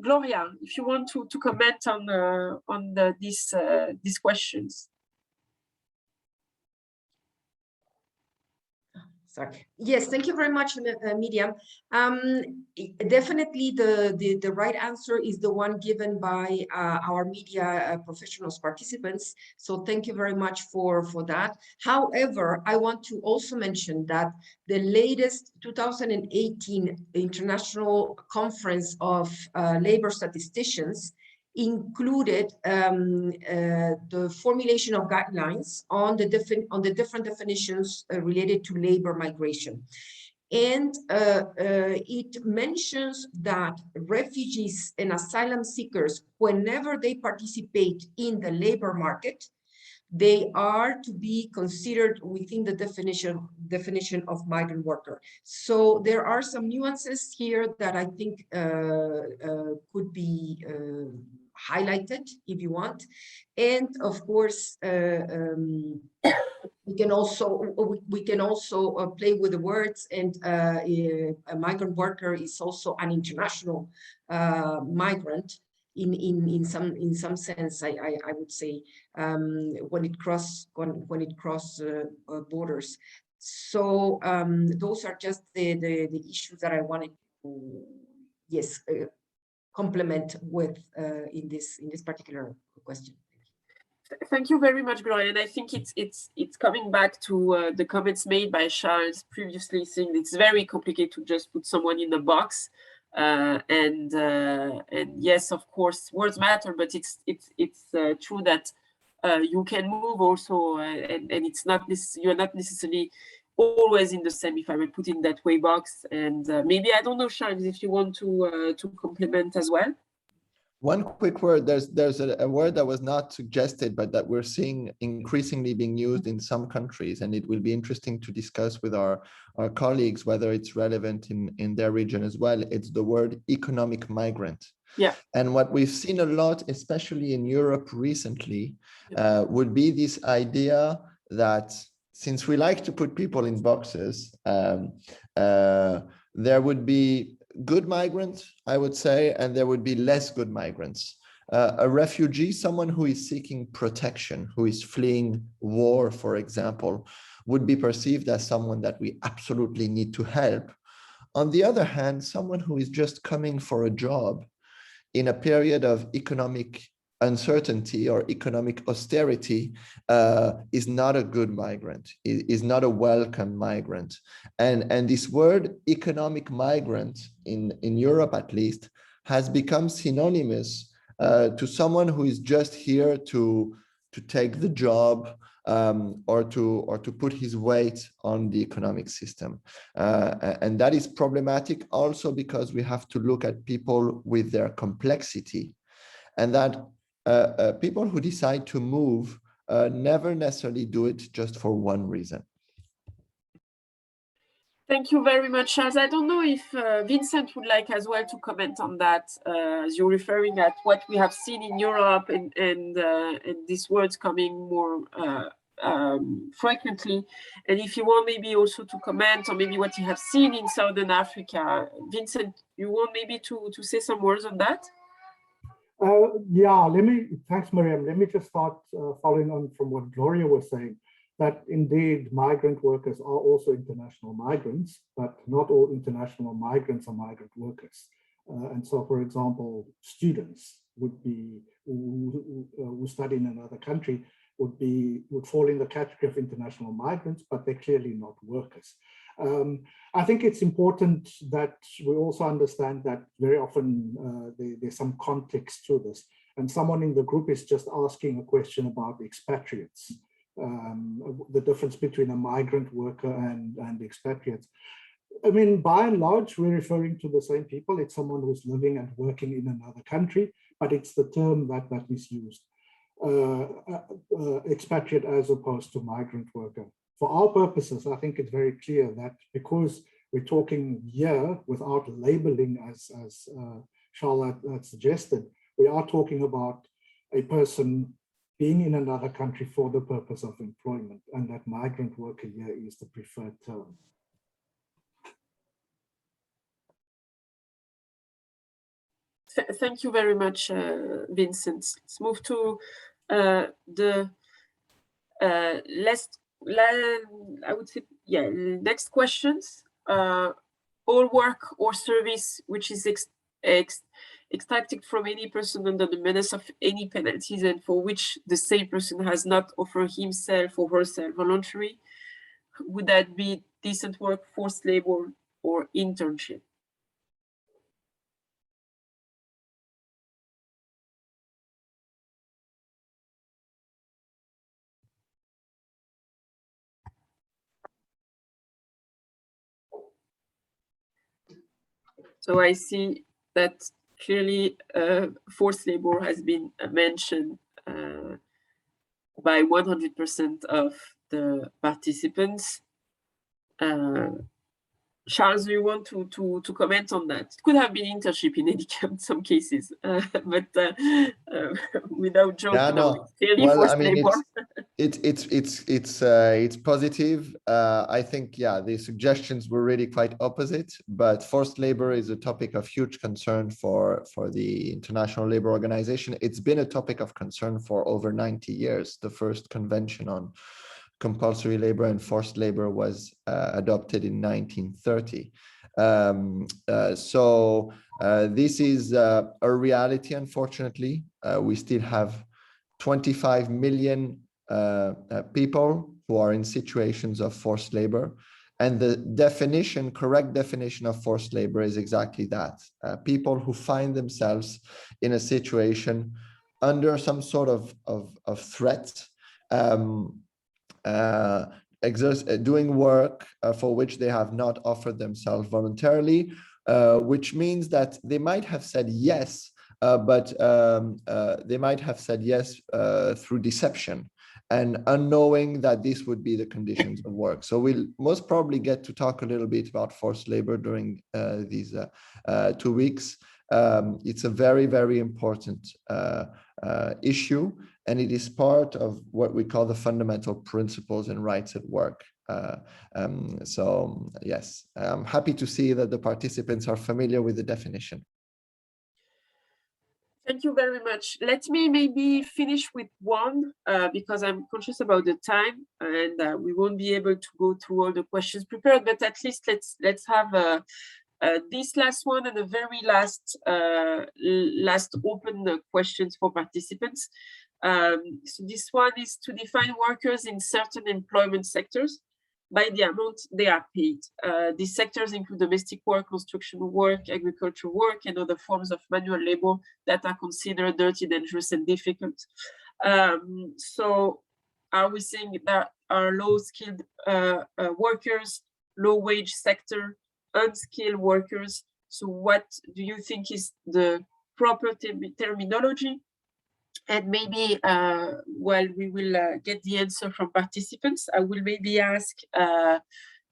Gloria if you want to comment on these questions? Sorry. Yes, thank you very much, Miriam. Definitely the right answer is the one given by our media professionals participants. So thank you very much for that. However, I want to also mention that the latest 2018 International Conference of Labor Statisticians included the formulation of guidelines on the different definitions related to labor migration. And it mentions that refugees and asylum seekers, whenever they participate in the labor market, they are to be considered within the definition of migrant worker. So there are some nuances here that I think could be highlighted if you want. And of course, we can also play with the words, and a migrant worker is also an international migrant in some sense, I would say, when it cross borders. So those are just the issues that I wanted to complement with in this particular question. Thank you very much, Gloria. And I think it's coming back to the comments made by Charles previously, saying it's very complicated to just put someone in the box. And yes, of course, words matter, but it's true that you can move also, and it's not you're not necessarily always in the same, if I may put it in that way, box. And maybe, I don't know, Charles, if you want to complement as well. One quick word, there's a word that was not suggested, but that we're seeing increasingly being used in some countries, and it will be interesting to discuss with our colleagues whether it's relevant in their region as well. It's the word economic migrant. Yeah. And what we've seen a lot, especially in Europe recently, would be this idea that since we like to put people in boxes, there would be good migrants, I would say, and there would be less good migrants. A refugee, someone who is seeking protection, who is fleeing war, for example, would be perceived as someone that we absolutely need to help. On the other hand, someone who is just coming for a job in a period of economic uncertainty or economic austerity is not a good migrant, is not a welcome migrant. And this word economic migrant in Europe, at least, has become synonymous to someone who is just here to take the job or to put his weight on the economic system. And that is problematic also because we have to look at people with their complexity, and that people who decide to move never necessarily do it just for one reason. Thank you very much, Charles. I don't know if Vincent would like as well to comment on that, as you're referring at what we have seen in Europe and these words coming more frequently. And if you want maybe also to comment on maybe what you have seen in Southern Africa. Vincent, you want maybe to say some words on that? Yeah, thanks, Miriam. Let me just start following on from what Gloria was saying, that indeed migrant workers are also international migrants, but not all international migrants are migrant workers. And so, for example, students would be, who study in another country would fall in the category of international migrants, but they're clearly not workers. I think it's important that we also understand that very often there's some context to this, and someone in the group is just asking a question about expatriates, the difference between a migrant worker and expatriates. I mean, by and large, we're referring to the same people. It's someone who's living and working in another country, but it's the term that is used, expatriate as opposed to migrant worker. For our purposes, I think it's very clear that because we're talking here without labeling, as Charlotte suggested, we are talking about a person being in another country for the purpose of employment, and that migrant worker here is the preferred term. Thank you very much, Vincent. Let's move to the last, I would say, Yeah, next questions. All work or service which is extracted from any person under the menace of any penalties and for which the same person has not offered himself or herself voluntary, would that be decent work, forced labor, or internship? So I see that clearly forced labor has been mentioned by 100% of the participants. Charles, do you want to comment on that? It could have been internship in some cases, but without joking, Yeah, no. clearly Well, forced I mean, labor. it's positive. I think, yeah, the suggestions were really quite opposite, but forced labor is a topic of huge concern for the International Labour Organization. It's been a topic of concern for over 90 years. The first convention on compulsory labor and forced labor was adopted in 1930. So this is a reality, unfortunately. We still have 25 million people who are in situations of forced labor. And the correct definition of forced labor is exactly that. People who find themselves in a situation under some sort of threat, doing work for which they have not offered themselves voluntarily, which means that they might have said yes, but they might have said yes through deception and unknowing that this would be the conditions of work. So we'll most probably get to talk a little bit about forced labor during these 2 weeks. It's a very, very important issue, and it is part of what we call the fundamental principles and rights at work. So yes, I'm happy to see that the participants are familiar with the definition. Thank you very much. Let me maybe finish with one, because I'm conscious about the time and we won't be able to go through all the questions prepared, but at least let's have this last one and the very last open questions for participants. So this one is to define workers in certain employment sectors by the amount they are paid. These sectors include domestic work, construction work, agricultural work, and other forms of manual labor that are considered dirty, dangerous, and difficult. So are we saying that our low-skilled workers, low-wage sector, unskilled workers? So what do you think is the proper terminology? And maybe while we will get the answer from participants, I will maybe ask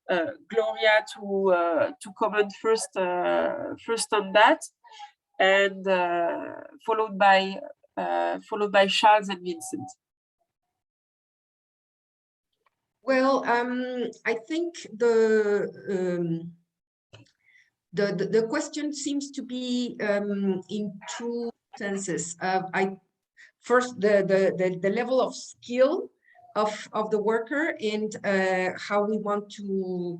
Gloria to comment first on that, and followed by Charles and Vincent. Well, I think the question seems to be in two senses. First, the level of skill of the worker and how we want to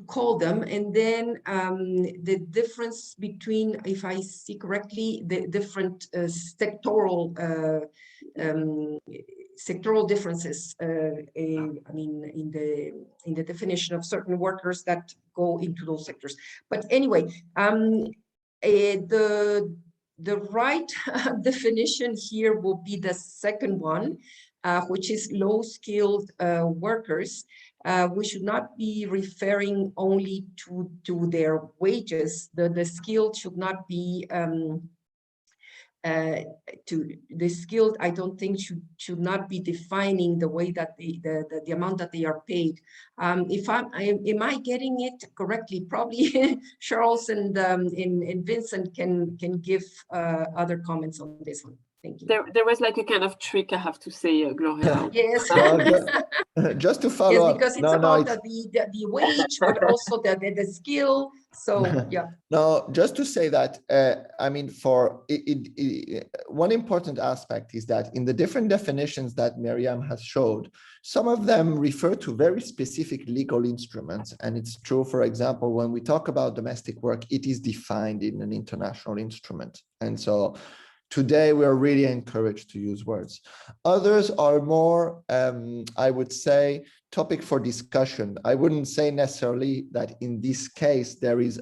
call them, and then the difference between, if I see correctly, the different sectoral differences. I mean, in the definition of certain workers that go into those sectors. But anyway, the right definition here will be the second one, which is low-skilled workers. We should not be referring only to their wages. The skill should not be the skilled. I don't think should not be defining the way that the amount that they are paid. If am I getting it correctly? Probably Charles and Vincent can give other comments on this one. Thank you. Thank you. There was like a kind of trick, I have to say, Gloria. Yes. Just to follow yes, up. because it's about the wage, but also the skill. So yeah. No, just to say that, I mean, one important aspect is that in the different definitions that Miriam has showed, some of them refer to very specific legal instruments. And it's true, for example, when we talk about domestic work, it is defined in an international instrument. And so today, we're really encouraged to use words. Others are more, I would say, topic for discussion. I wouldn't say necessarily that in this case, there is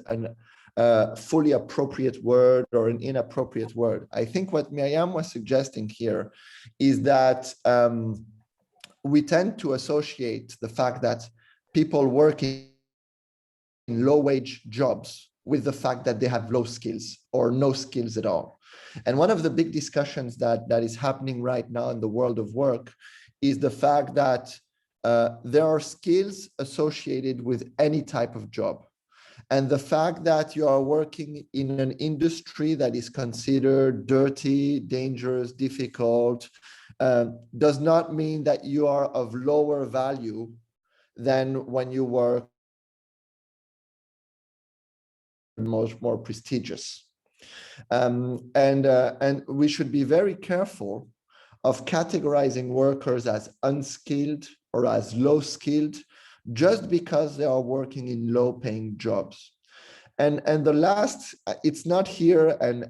a fully appropriate word or an inappropriate word. I think what Miriam was suggesting here is that we tend to associate the fact that people working in low-wage jobs with the fact that they have low skills or no skills at all. And one of the big discussions that is happening right now in the world of work is the fact that there are skills associated with any type of job. And the fact that you are working in an industry that is considered dirty, dangerous, difficult, does not mean that you are of lower value than when you work much more prestigious. And we should be very careful of categorizing workers as unskilled or as low skilled just because they are working in low paying jobs. And the last, it's not here, and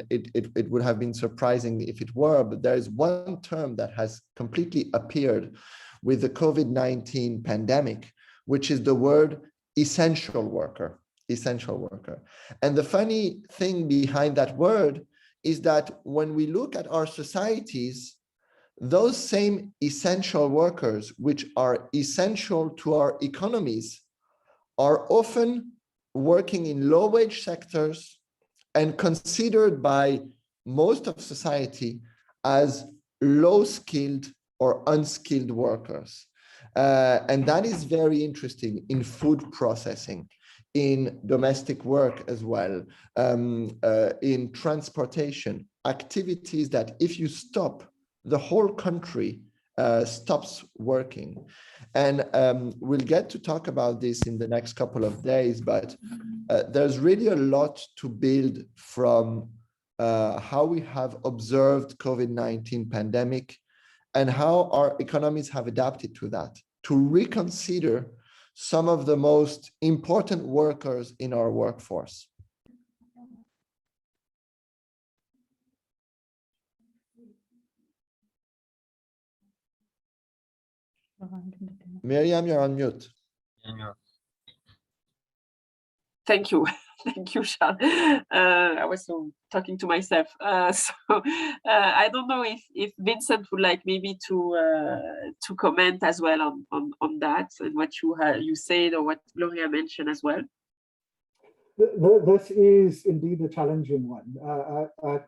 it would have been surprising if it were, but there is one term that has completely appeared with the COVID-19 pandemic, which is the word essential worker. Essential worker. And the funny thing behind that word is that when we look at our societies, those same essential workers, which are essential to our economies, are often working in low-wage sectors and considered by most of society as low-skilled or unskilled workers. And that is very interesting in food processing, in domestic work as well, in transportation, activities that if you stop, the whole country stops working. And we'll get to talk about this in the next couple of days, but there's really a lot to build from how we have observed COVID-19 pandemic and how our economies have adapted to that, to reconsider some of the most important workers in our workforce. Miriam, you're on mute. Thank you. Thank you, Charles. I was talking to myself. I don't know if Vincent would like maybe to comment as well on that and what you said or what Gloria mentioned as well. This is indeed a challenging one. I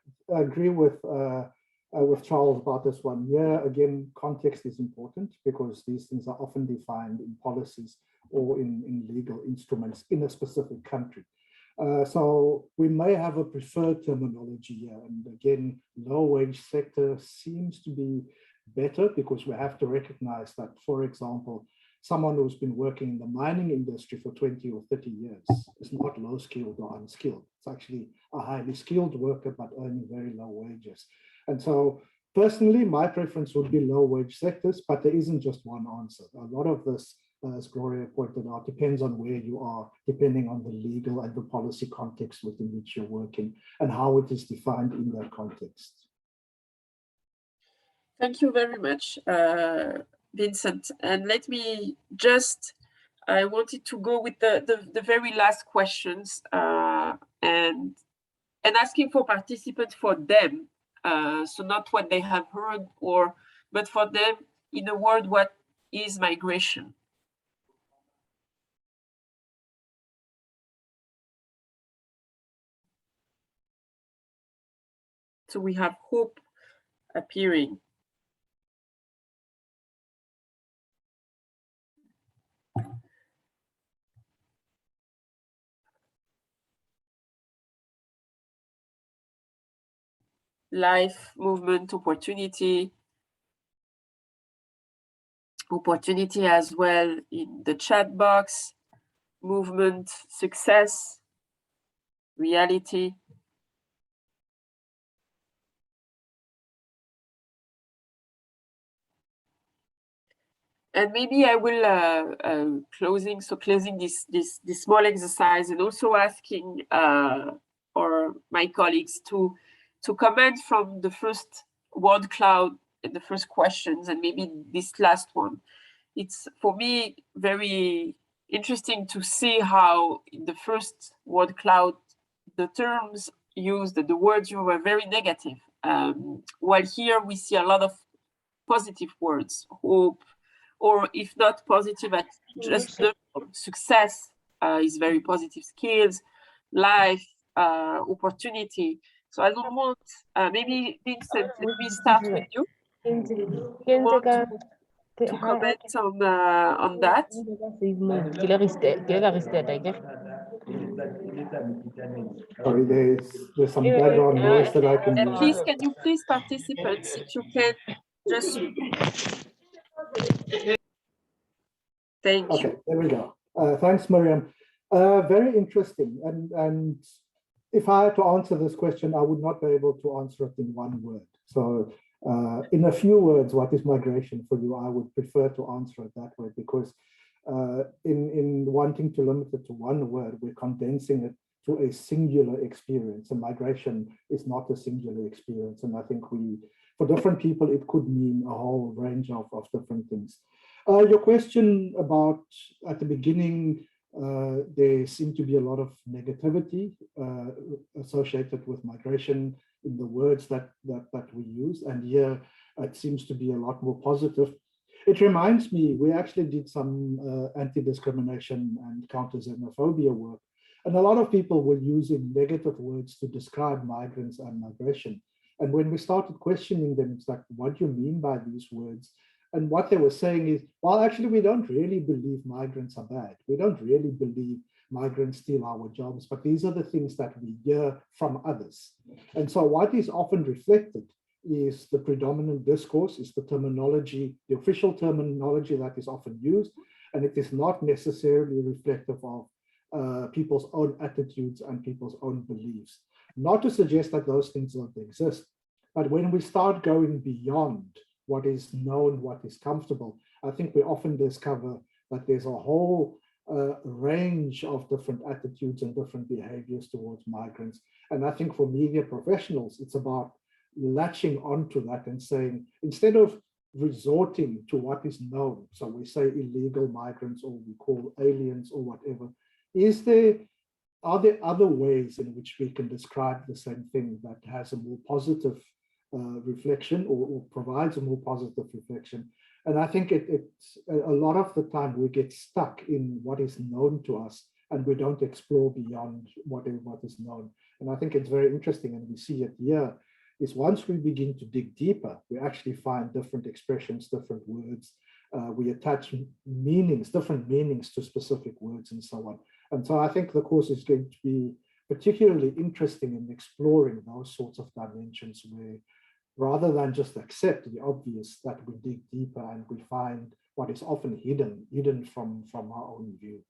agree with Charles about this one. Yeah, again, context is important because these things are often defined in policies or in legal instruments in a specific country. So we may have a preferred terminology here. And again, low wage sector seems to be better because we have to recognize that, for example, someone who's been working in the mining industry for 20 or 30 years is not low skilled or unskilled. It's actually a highly skilled worker, but earning very low wages. And so personally, my preference would be low wage sectors, but there isn't just one answer. A lot of this, as Gloria pointed out, depends on where you are, depending on the legal and the policy context within which you're working and how it is defined in that context. Thank you very much, Vincent. And let me just, I wanted to go with the very last questions and asking for participants for them. So not what they have heard but for them, in a word, what is migration? So we have Hope appearing. life, movement, opportunity as well in the chat box, movement, success, reality. And maybe I will closing this small exercise, and also asking or my colleagues to comment from the first word cloud and the first questions, and maybe this last one. It's for me very interesting to see how in the first word cloud the terms used, the words used were very negative, while here we see a lot of positive words, hope, or if not positive, at just the success is very positive, skills, life, opportunity. So I don't want, maybe Vincent, let me start with you. You want to comment on that? Sorry, there's some background noise that I can. And please, can you please, participants, if you can just. Thank you. Okay, there we go. Thanks, Miriam. Very interesting. And if I had to answer this question, I would not be able to answer it in one word. So in a few words, what is migration for you? I would prefer to answer it that way, because in wanting to limit it to one word, we're condensing it to a singular experience. And migration is not a singular experience. And I think for different people, it could mean a whole range of different things. Your question about, at the beginning, there seemed to be a lot of negativity associated with migration in the words that we use, and here it seems to be a lot more positive. It reminds me, we actually did some anti-discrimination and counter-xenophobia work, and a lot of people were using negative words to describe migrants and migration. And when we started questioning them, it's like, what do you mean by these words? And what they were saying is, well, actually, we don't really believe migrants are bad. We don't really believe migrants steal our jobs, but these are the things that we hear from others. And so what is often reflected is the predominant discourse, is the terminology, the official terminology that is often used, and it is not necessarily reflective of people's own attitudes and people's own beliefs. Not to suggest that those things don't exist, but when we start going beyond what is known, what is comfortable, I think we often discover that there's a whole range of different attitudes and different behaviors towards migrants. And I think for media professionals, it's about latching onto that and saying, instead of resorting to what is known, so we say illegal migrants, or we call aliens or whatever, are there other ways in which we can describe the same thing that has a more positive reflection, or provides a more positive reflection? And I think it's a lot of the time we get stuck in what is known to us, and we don't explore beyond what is known. And I think it's very interesting, and we see it here, is once we begin to dig deeper, we actually find different expressions, different words. We attach meanings, different meanings to specific words and so on. And so I think the course is going to be particularly interesting in exploring those sorts of dimensions, where rather than just accept the obvious, that we dig deeper and we find what is often hidden from our own view.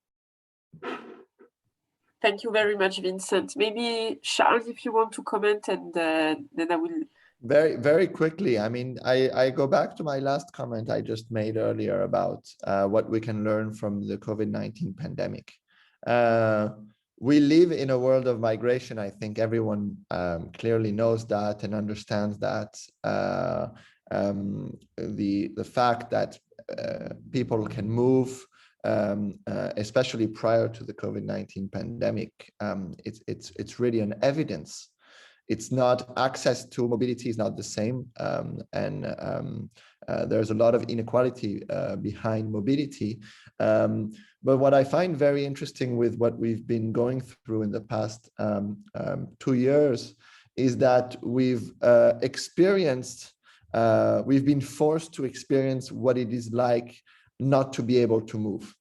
Thank you very much, Vincent. Maybe Charles, if you want to comment, and then I will. Very, very quickly. I mean, I go back to my last comment I just made earlier about what we can learn from the COVID-19 pandemic. We live in a world of migration. I think everyone clearly knows that and understands that. The fact that people can move, especially prior to the COVID-19 pandemic, it's really an evidence. It's not, access to mobility is not the same, and there's a lot of inequality behind mobility. But what I find very interesting with what we've been going through in the past 2 years is that we've been forced to experience what it is like not to be able to move,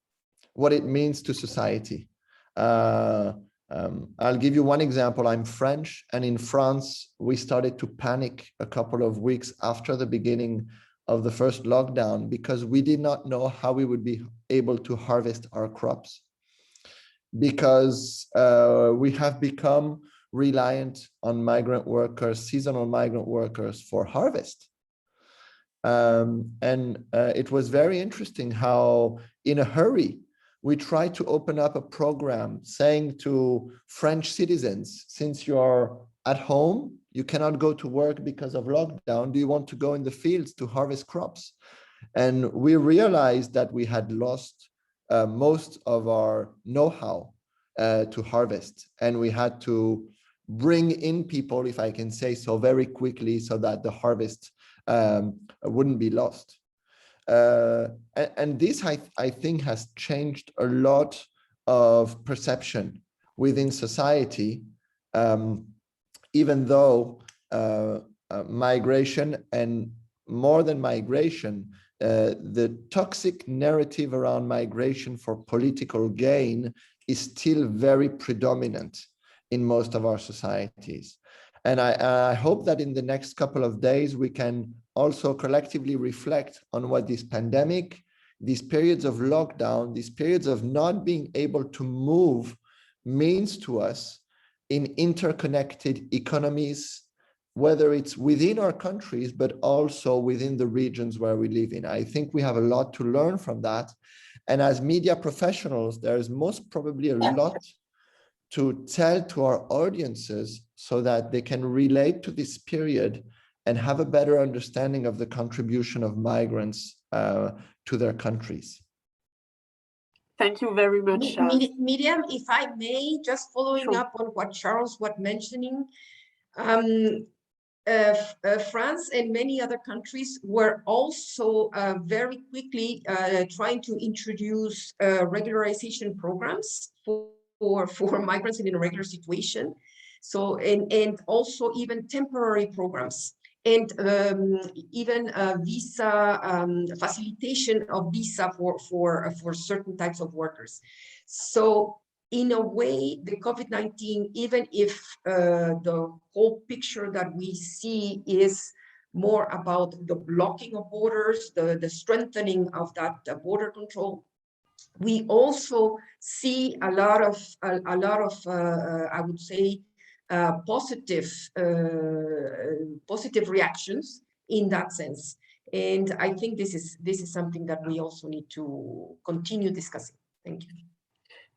what it means to society. I'll give you one example. I'm French, and in France, we started to panic a couple of weeks after the beginning of the first lockdown because we did not know how we would be able to harvest our crops, because we have become reliant on migrant workers, seasonal migrant workers for harvest. It was very interesting how, in a hurry, we tried to open up a program saying to French citizens, since you're at home, you cannot go to work because of lockdown, do you want to go in the fields to harvest crops? And we realized that we had lost most of our know-how to harvest, and we had to bring in people, if I can say so, very quickly so that the harvest wouldn't be lost. And this, I think, has changed a lot of perception within society, even though migration, and more than migration, the toxic narrative around migration for political gain is still very predominant in most of our societies. And I hope that in the next couple of days, we can also collectively reflect on what this pandemic, these periods of lockdown, these periods of not being able to move means to us in interconnected economies, whether it's within our countries, but also within the regions where we live in. I think we have a lot to learn from that. And as media professionals, there is most probably a lot to tell to our audiences so that they can relate to this period and have a better understanding of the contribution of migrants to their countries. Thank you very much. Miriam, if I may, just following up on what Charles was mentioning, France and many other countries were also very quickly trying to introduce regularization programs for migrants in an irregular situation. So, and also even temporary programs, and even visa facilitation of visa for certain types of workers. So in a way, the COVID-19, even if the whole picture that we see is more about the blocking of borders, the strengthening of that border control, we also see a lot of I would say positive reactions in that sense. And I think this is something that we also need to continue discussing. Thank you.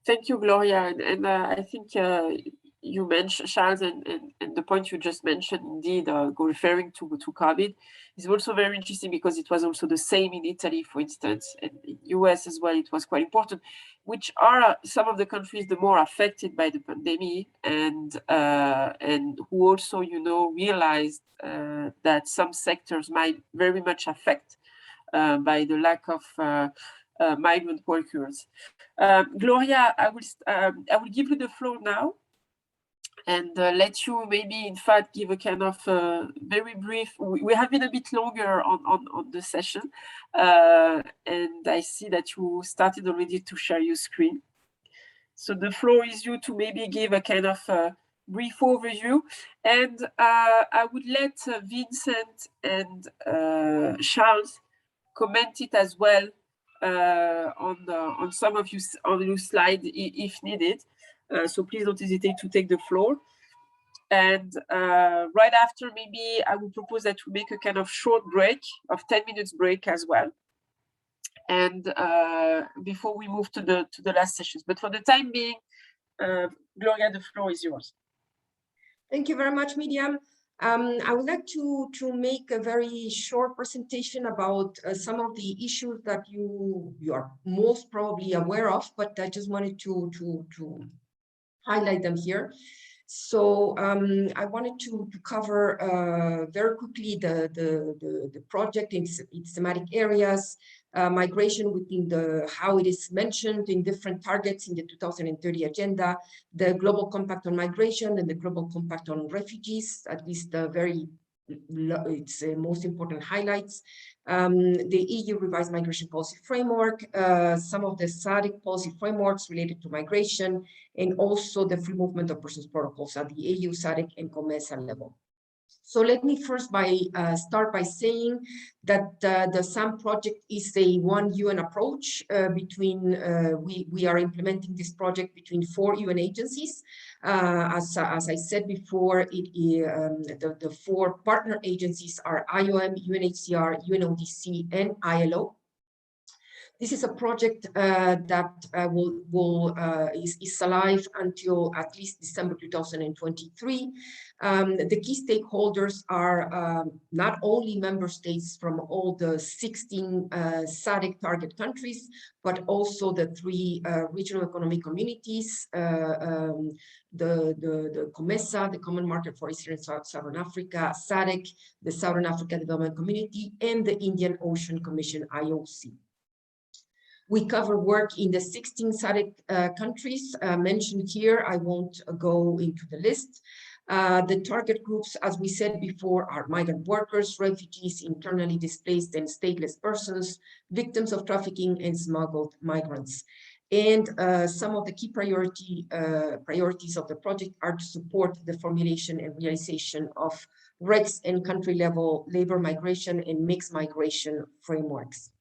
Thank you, Gloria. And I think you mentioned, Charles, and the point you just mentioned, indeed, referring to COVID, is also very interesting because it was also the same in Italy, for instance, and in US as well. It was quite important, which are some of the countries the more affected by the pandemic, and who also, realized that some sectors might very much affect by the lack of migrant workers. Gloria, I will give you the floor now, and let you maybe, in fact, give a kind of very brief. We have been a bit longer on the session, and I see that you started already to share your screen. So the floor is you to maybe give a kind of brief overview, and I would let Vincent and Charles comment it as well on some of your slide if needed. So please don't hesitate to take the floor. And right after, maybe I would propose that we make a kind of short break of 10 minutes break as well. And before we move to the last sessions. But for the time being, Gloria, the floor is yours. Thank you very much, Miriam. I would like to make a very short presentation about some of the issues that you are most probably aware of, but I just wanted to highlight them here. So I wanted to cover very quickly the project in its thematic areas, migration within how it is mentioned in different targets in the 2030 agenda, the global compact on migration and the global compact on refugees, at least very its most important highlights. The EU revised migration policy framework, some of the SADC policy frameworks related to migration, and also the free movement of persons protocols at the EU, SADC, and COMESA level. So let me first start by saying that the SAMM project is a one UN approach between, we are implementing this project between 4 UN agencies. As I said before, the 4 partner agencies are IOM, UNHCR, UNODC, and ILO. This is a project that is alive until at least December 2023. The key stakeholders are not only member states from all the 16 SADC target countries, but also the 3 regional economic communities, the COMESA, the Common Market for Eastern and Southern Africa, SADC, the Southern Africa Development Community, and the Indian Ocean Commission, IOC. We cover work in the 16 SADC countries mentioned here. I won't go into the list. The target groups, as we said before, are migrant workers, refugees, internally displaced and stateless persons, victims of trafficking, and smuggled migrants. And some of the key priorities of the project are to support the formulation and realization of RECs and country-level labor migration and mixed migration frameworks.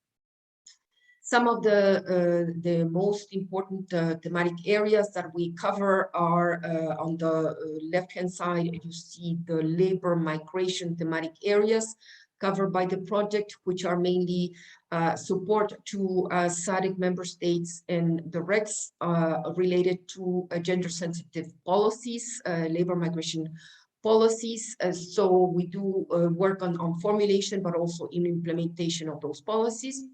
Some of the most important thematic areas that we cover are on the left-hand side. You see the labor migration thematic areas covered by the project, which are mainly support to SADC member states and the RECs related to gender-sensitive policies, labor migration policies. So we do work on formulation, but also in implementation of those policies.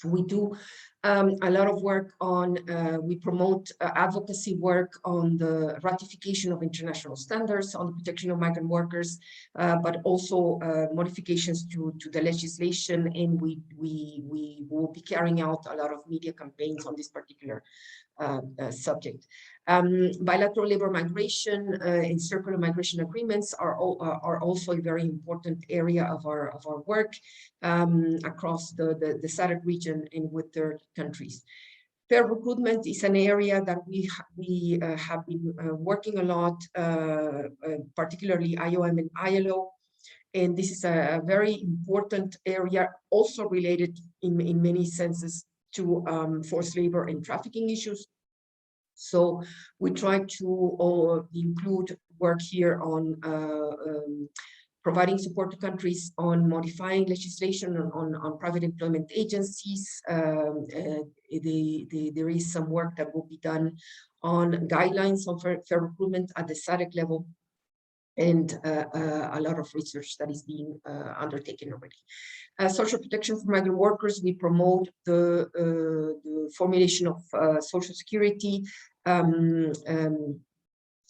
We do a lot of work on, we promote advocacy work on the ratification of international standards on the protection of migrant workers, but also modifications to the legislation, and we will be carrying out a lot of media campaigns on this particular subject. Bilateral labor migration and circular migration agreements are also a very important area of our work across the SADC region and with third countries. Fair recruitment is an area that we have been working a lot, particularly IOM and ILO. And this is a very important area, also related in many senses to forced labor and trafficking issues. So we try to include work here on providing support to countries on modifying legislation on private employment agencies. There is some work that will be done on guidelines on fair recruitment at the SADC level, and a lot of research that is being undertaken already. Social protection for migrant workers, we promote the formulation of social security,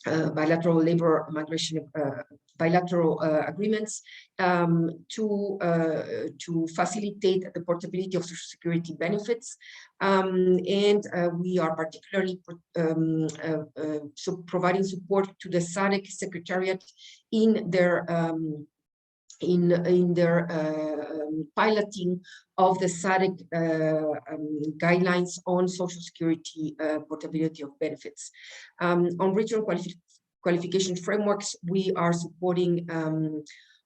bilateral labor migration, bilateral agreements to facilitate the portability of social security benefits. And we are particularly providing support to the SADC Secretariat in their piloting of the SADC guidelines on social security portability of benefits. On regional qualification frameworks, we are supporting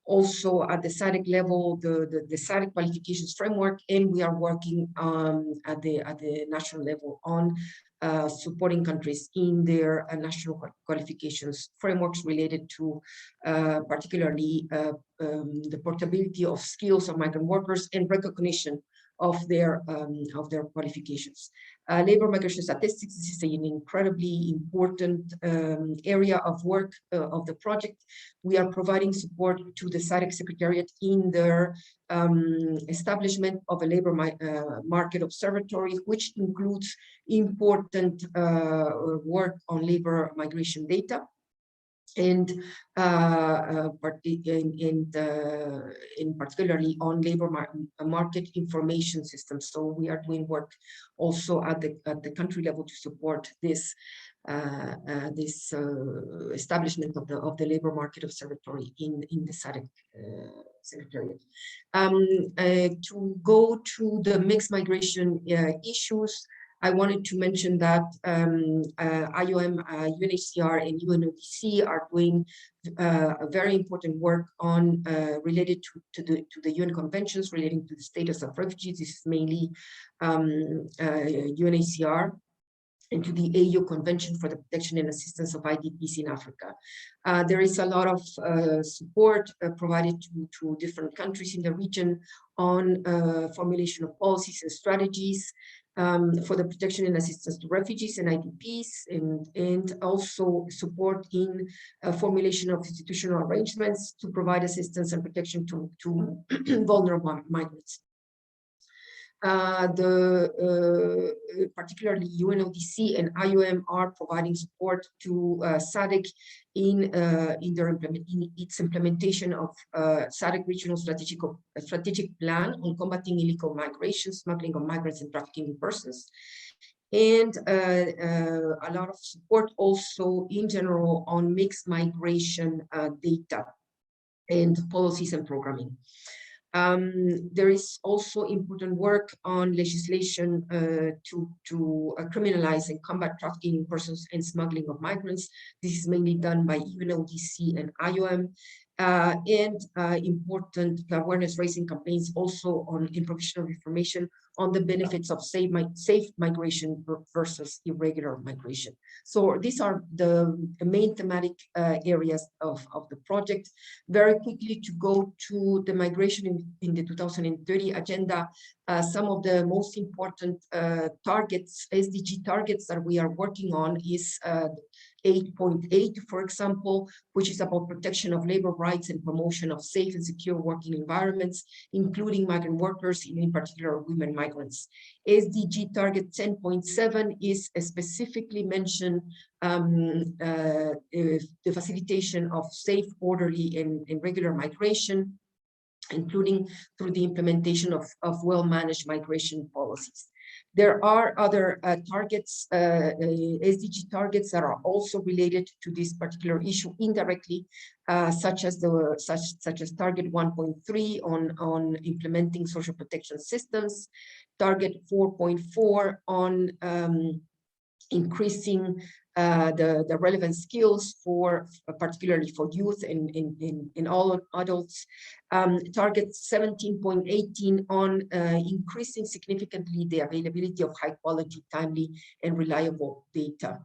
also at the SADC level the SADC qualifications framework, and we are working at the national level on supporting countries in their national qualifications frameworks related to particularly the portability of skills of migrant workers and recognition of their qualifications. Labor migration statistics, this is an incredibly important area of work of the project. We are providing support to the SADC Secretariat in their establishment of a labor market observatory, which includes important work on labor migration data. and in particularly on labor market information systems. So we are doing work also at the country level to support this establishment of the labor market observatory in the SADC Secretariat. To go to the mixed migration issues, I wanted to mention that IOM, UNHCR, and UNODC are doing a very important work on related to the UN conventions relating to the status of refugees. This is mainly UNHCR, and to the AU Convention for the Protection and Assistance of IDPs in Africa. There is a lot of support provided to different countries in the region on formulation of policies and strategies for the protection and assistance to refugees and IDPs, and also support in formulation of institutional arrangements to provide assistance and protection to vulnerable migrants. Particularly UNODC and IOM are providing support to SADC in its implementation of SADC Regional Strategic Plan on combating illegal migration, smuggling of migrants, and trafficking in persons. And a lot of support also in general on mixed migration data and policies and programming. There is also important work on legislation to criminalize and combat trafficking in persons and smuggling of migrants. This is mainly done by UNODC and IOM, and important awareness raising campaigns also on provision of information on the benefits of safe migration versus irregular migration. So these are the main thematic areas of the project. Very quickly to go to the migration in the 2030 agenda, some of the most important targets, SDG targets that we are working on is 8.8, for example, which is about protection of labor rights and promotion of safe and secure working environments, including migrant workers, in particular women migrants. SDG target 10.7 is specifically mentioned the facilitation of safe, orderly, and regular migration, including through the implementation of well-managed migration policies. There are other targets, SDG targets, that are also related to this particular issue indirectly, such as target 1.3 on implementing social protection systems, target 4.4 on increasing the relevant skills for particularly for youth and all adults. Target 17.18 on increasing significantly the availability of high quality, timely, and reliable data.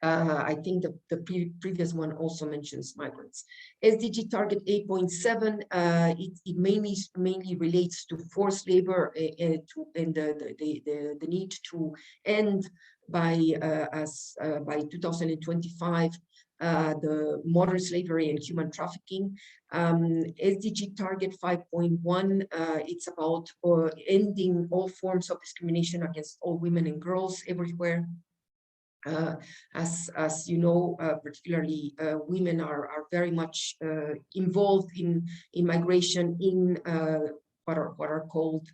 I think the previous one also mentions migrants. SDG target 8.7, it mainly relates to forced labor and the need to end by 2025 the modern slavery and human trafficking. SDG target 5.1, it's about ending all forms of discrimination against all women and girls everywhere. As you know, particularly women are very much involved in migration in what are called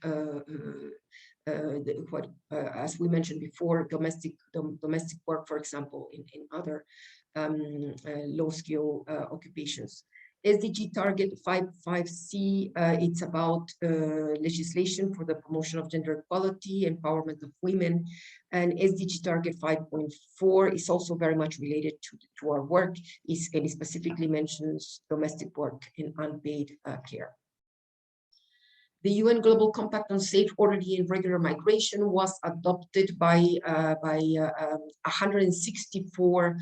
as we mentioned before, domestic work, for example, in other low-skill occupations. SDG target 5.5c, it's about legislation for the promotion of gender equality, empowerment of women, and SDG target 5.4 is also very much related to our work, and it specifically mentions domestic work and unpaid care. The UN Global Compact on Safe, Orderly, and Regular Migration was adopted by 164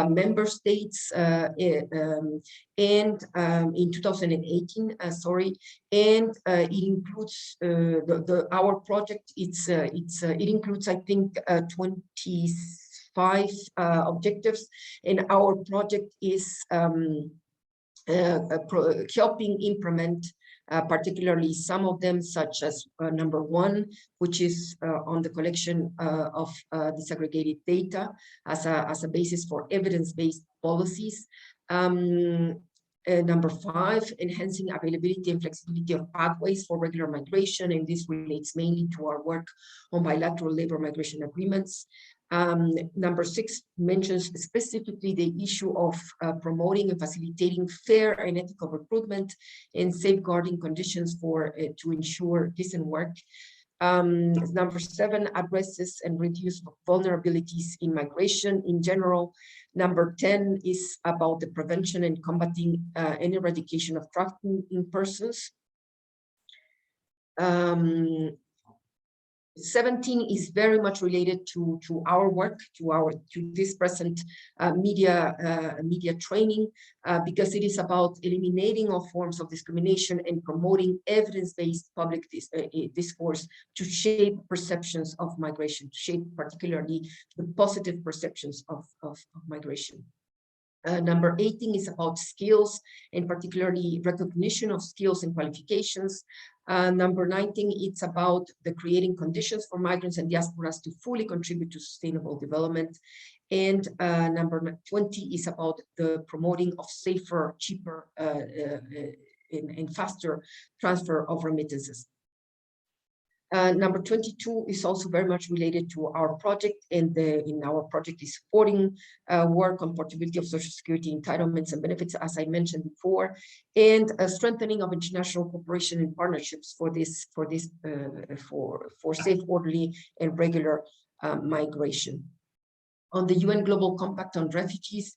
member states in 2018. And it includes our project. It includes, I think, 25 objectives, and our project is helping implement particularly some of them, such as number 1, which is on the collection of disaggregated data as a basis for evidence-based policies. Number 5, enhancing availability and flexibility of pathways for regular migration, and this relates mainly to our work on bilateral labor migration agreements. Number 6 mentions specifically the issue of promoting and facilitating fair and ethical recruitment and safeguarding conditions for to ensure decent work. Number 7 addresses and reduce vulnerabilities in migration in general. Number 10 is about the prevention and combating and eradication of trafficking in persons. 17 is very much related to our work, to this present media training, because it is about eliminating all forms of discrimination and promoting evidence-based public discourse to shape perceptions of migration, to shape particularly the positive perceptions of migration. Number 18 is about skills, and particularly recognition of skills and qualifications. Number 19, it's about the creating conditions for migrants and diasporas to fully contribute to sustainable development. And number 20 is about the promoting of safer, cheaper, and faster transfer of remittances. Number 22 is also very much related to our project, and in our project is supporting work on portability of Social Security entitlements and benefits, as I mentioned before, and a strengthening of international cooperation and partnerships for safe, orderly, and regular migration. On the UN Global Compact on Refugees,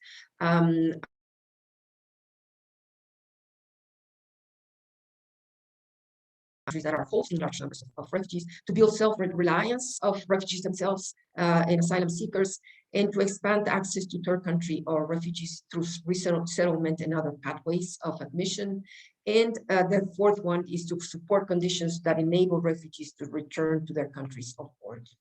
that are hosting large numbers of refugees, to build self-reliance of refugees themselves and asylum seekers, and to expand access to third country or refugees through resettlement and other pathways of admission. And the fourth one is to support conditions that enable refugees to return to their countries of origin.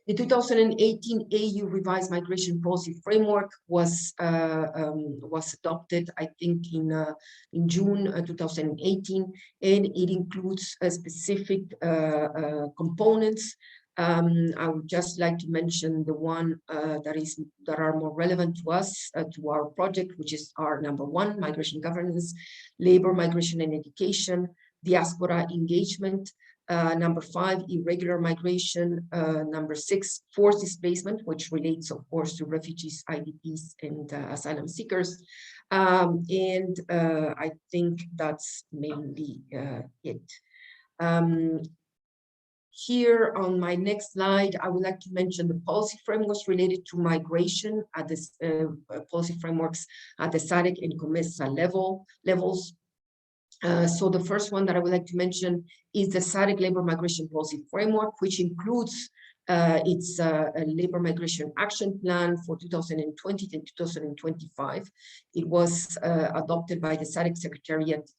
The 2018 AU revised migration policy framework was adopted, I think, in June 2018, and it includes specific components. I would just like to mention the one that are more relevant to us, to our project, which is our number 1, migration governance, labor, migration and education, diaspora engagement. Number 5, irregular migration. Number 6, forced displacement, which relates, of course, to refugees, IDPs, and asylum seekers. And I think that's mainly it. Here on my next slide, I would like to mention the policy frameworks related to migration at this policy frameworks at the SADC and COMESA levels. So the first one that I would like to mention is the SADC Labor Migration Policy Framework, which includes its Labor Migration Action Plan for 2020 and 2025. It was adopted by the SADC Secretariat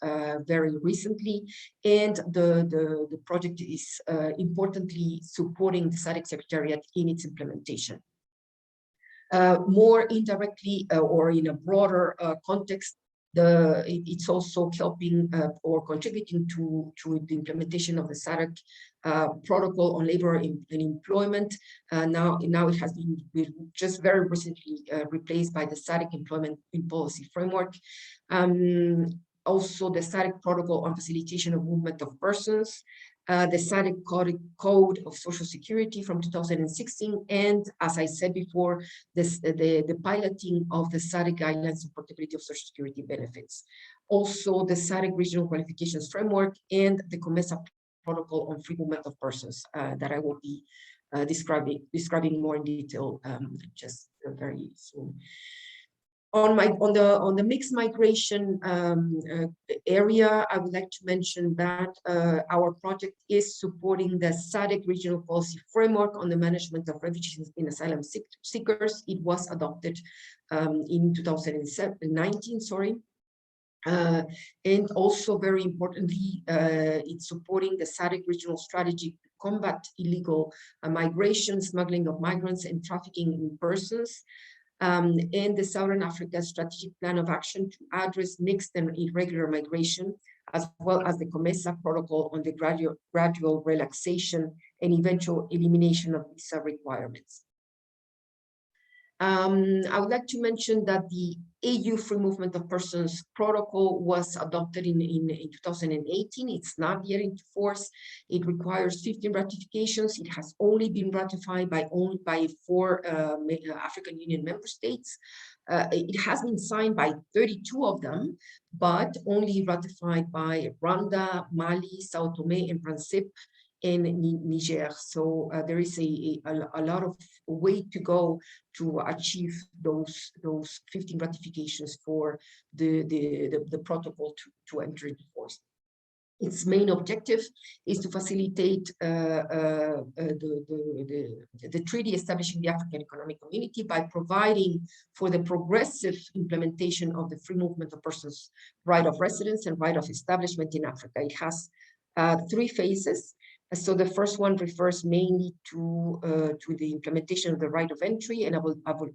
very recently, and the project is importantly supporting the SADC Secretariat in its implementation. More indirectly, or in a broader context, it's also helping or contributing to the implementation of the SADC protocol on labor and employment. Now it has been just very recently replaced by the SADC Employment and Policy Framework. Also the SADC protocol on facilitation of movement of persons, the SADC Code of Social Security from 2016, and as I said before, the piloting of the SADC guidelines on portability of Social Security benefits. Also the SADC Regional Qualifications Framework and the COMESA protocol on free movement of persons that I will be describing more in detail just very soon. On the mixed migration area, I would like to mention that our project is supporting the SADC Regional Policy Framework on the management of refugees and asylum seekers. It was adopted in 2019, sorry. And also very importantly, it's supporting the SADC Regional Strategy to combat illegal migration, smuggling of migrants, and trafficking in persons. and the Southern Africa Strategic Plan of Action to address mixed and irregular migration, as well as the COMESA protocol on the gradual relaxation and eventual elimination of visa requirements. I would like to mention that the AU Free Movement of Persons Protocol was adopted in 2018. It's not yet into force. It requires 15 ratifications. It has only been ratified by 4 African Union member states. It has been signed by 32 of them, but only ratified by Rwanda, Mali, Sao Tome and Principe, in Niger. So there is a lot of way to go to achieve those 15 ratifications for the protocol to enter into force. Its main objective is to facilitate the treaty establishing the African Economic Community by providing for the progressive implementation of the free movement of persons, right of residence and right of establishment in Africa. It has 3 phases. So the first one refers mainly to the implementation of the right of entry and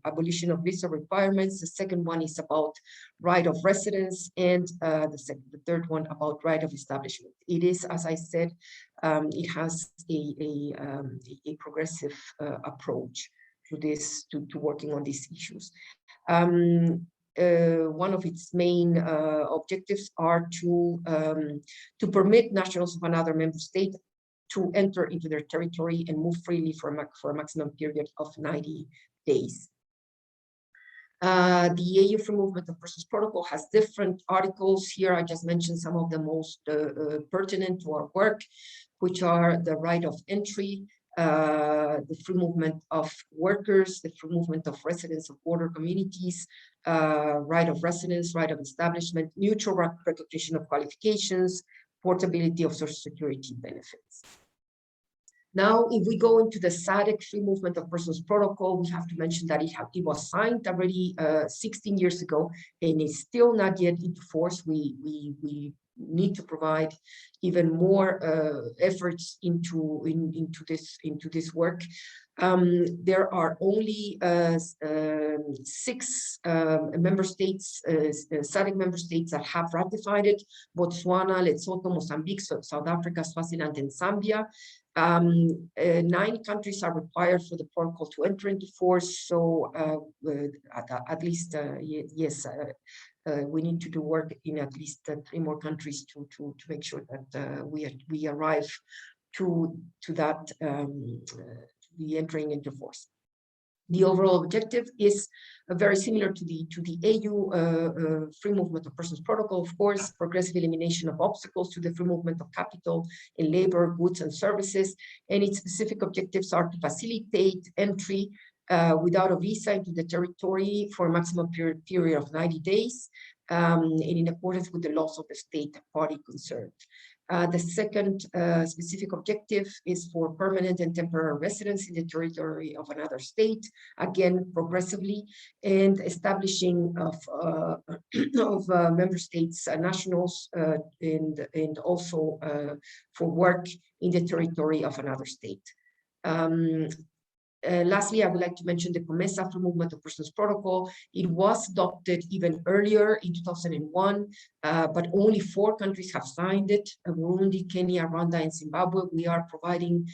abolition of visa requirements. The second one is about right of residence, and the third one about right of establishment. It is, as I said, it has a progressive approach to this, to working on these issues. One of its main objectives are to permit nationals of another member state to enter into their territory and move freely for a maximum period of 90 days. The AU Free Movement of Persons Protocol has different articles. Here I just mentioned some of the most pertinent to our work, which are the right of entry, the free movement of workers, the free movement of residents of border communities, right of residence, right of establishment, mutual recognition of qualifications, portability of Social Security benefits. Now, if we go into the SADC Free Movement of Persons Protocol, we have to mention that it was signed already 16 years ago, and it's still not yet into force. We need to provide even more efforts into this work. There are only 6 member states, SADC member states that have ratified it: Botswana, Lesotho, Mozambique, South Africa, Swaziland, and Zambia. 9 countries are required for the protocol to enter into force. So at least, yes, we need to do work in at least 3 more countries to make sure that we arrive to that the entering into force. The overall objective is very similar to the AU Free Movement of Persons Protocol, of course: progressive elimination of obstacles to the free movement of capital and labor, goods and services. And its specific objectives are to facilitate entry without a visa into the territory for a maximum period of 90 days, and in accordance with the laws of the state party concerned. The second specific objective is for permanent and temporary residence in the territory of another state, again progressively, and establishing of member states nationals, and also for work in the territory of another state. Lastly, I would like to mention the COMESA Free Movement of Persons Protocol. It was adopted even earlier in 2001, but only 4 countries have signed it: Burundi, Kenya, Rwanda, and Zimbabwe. We are providing,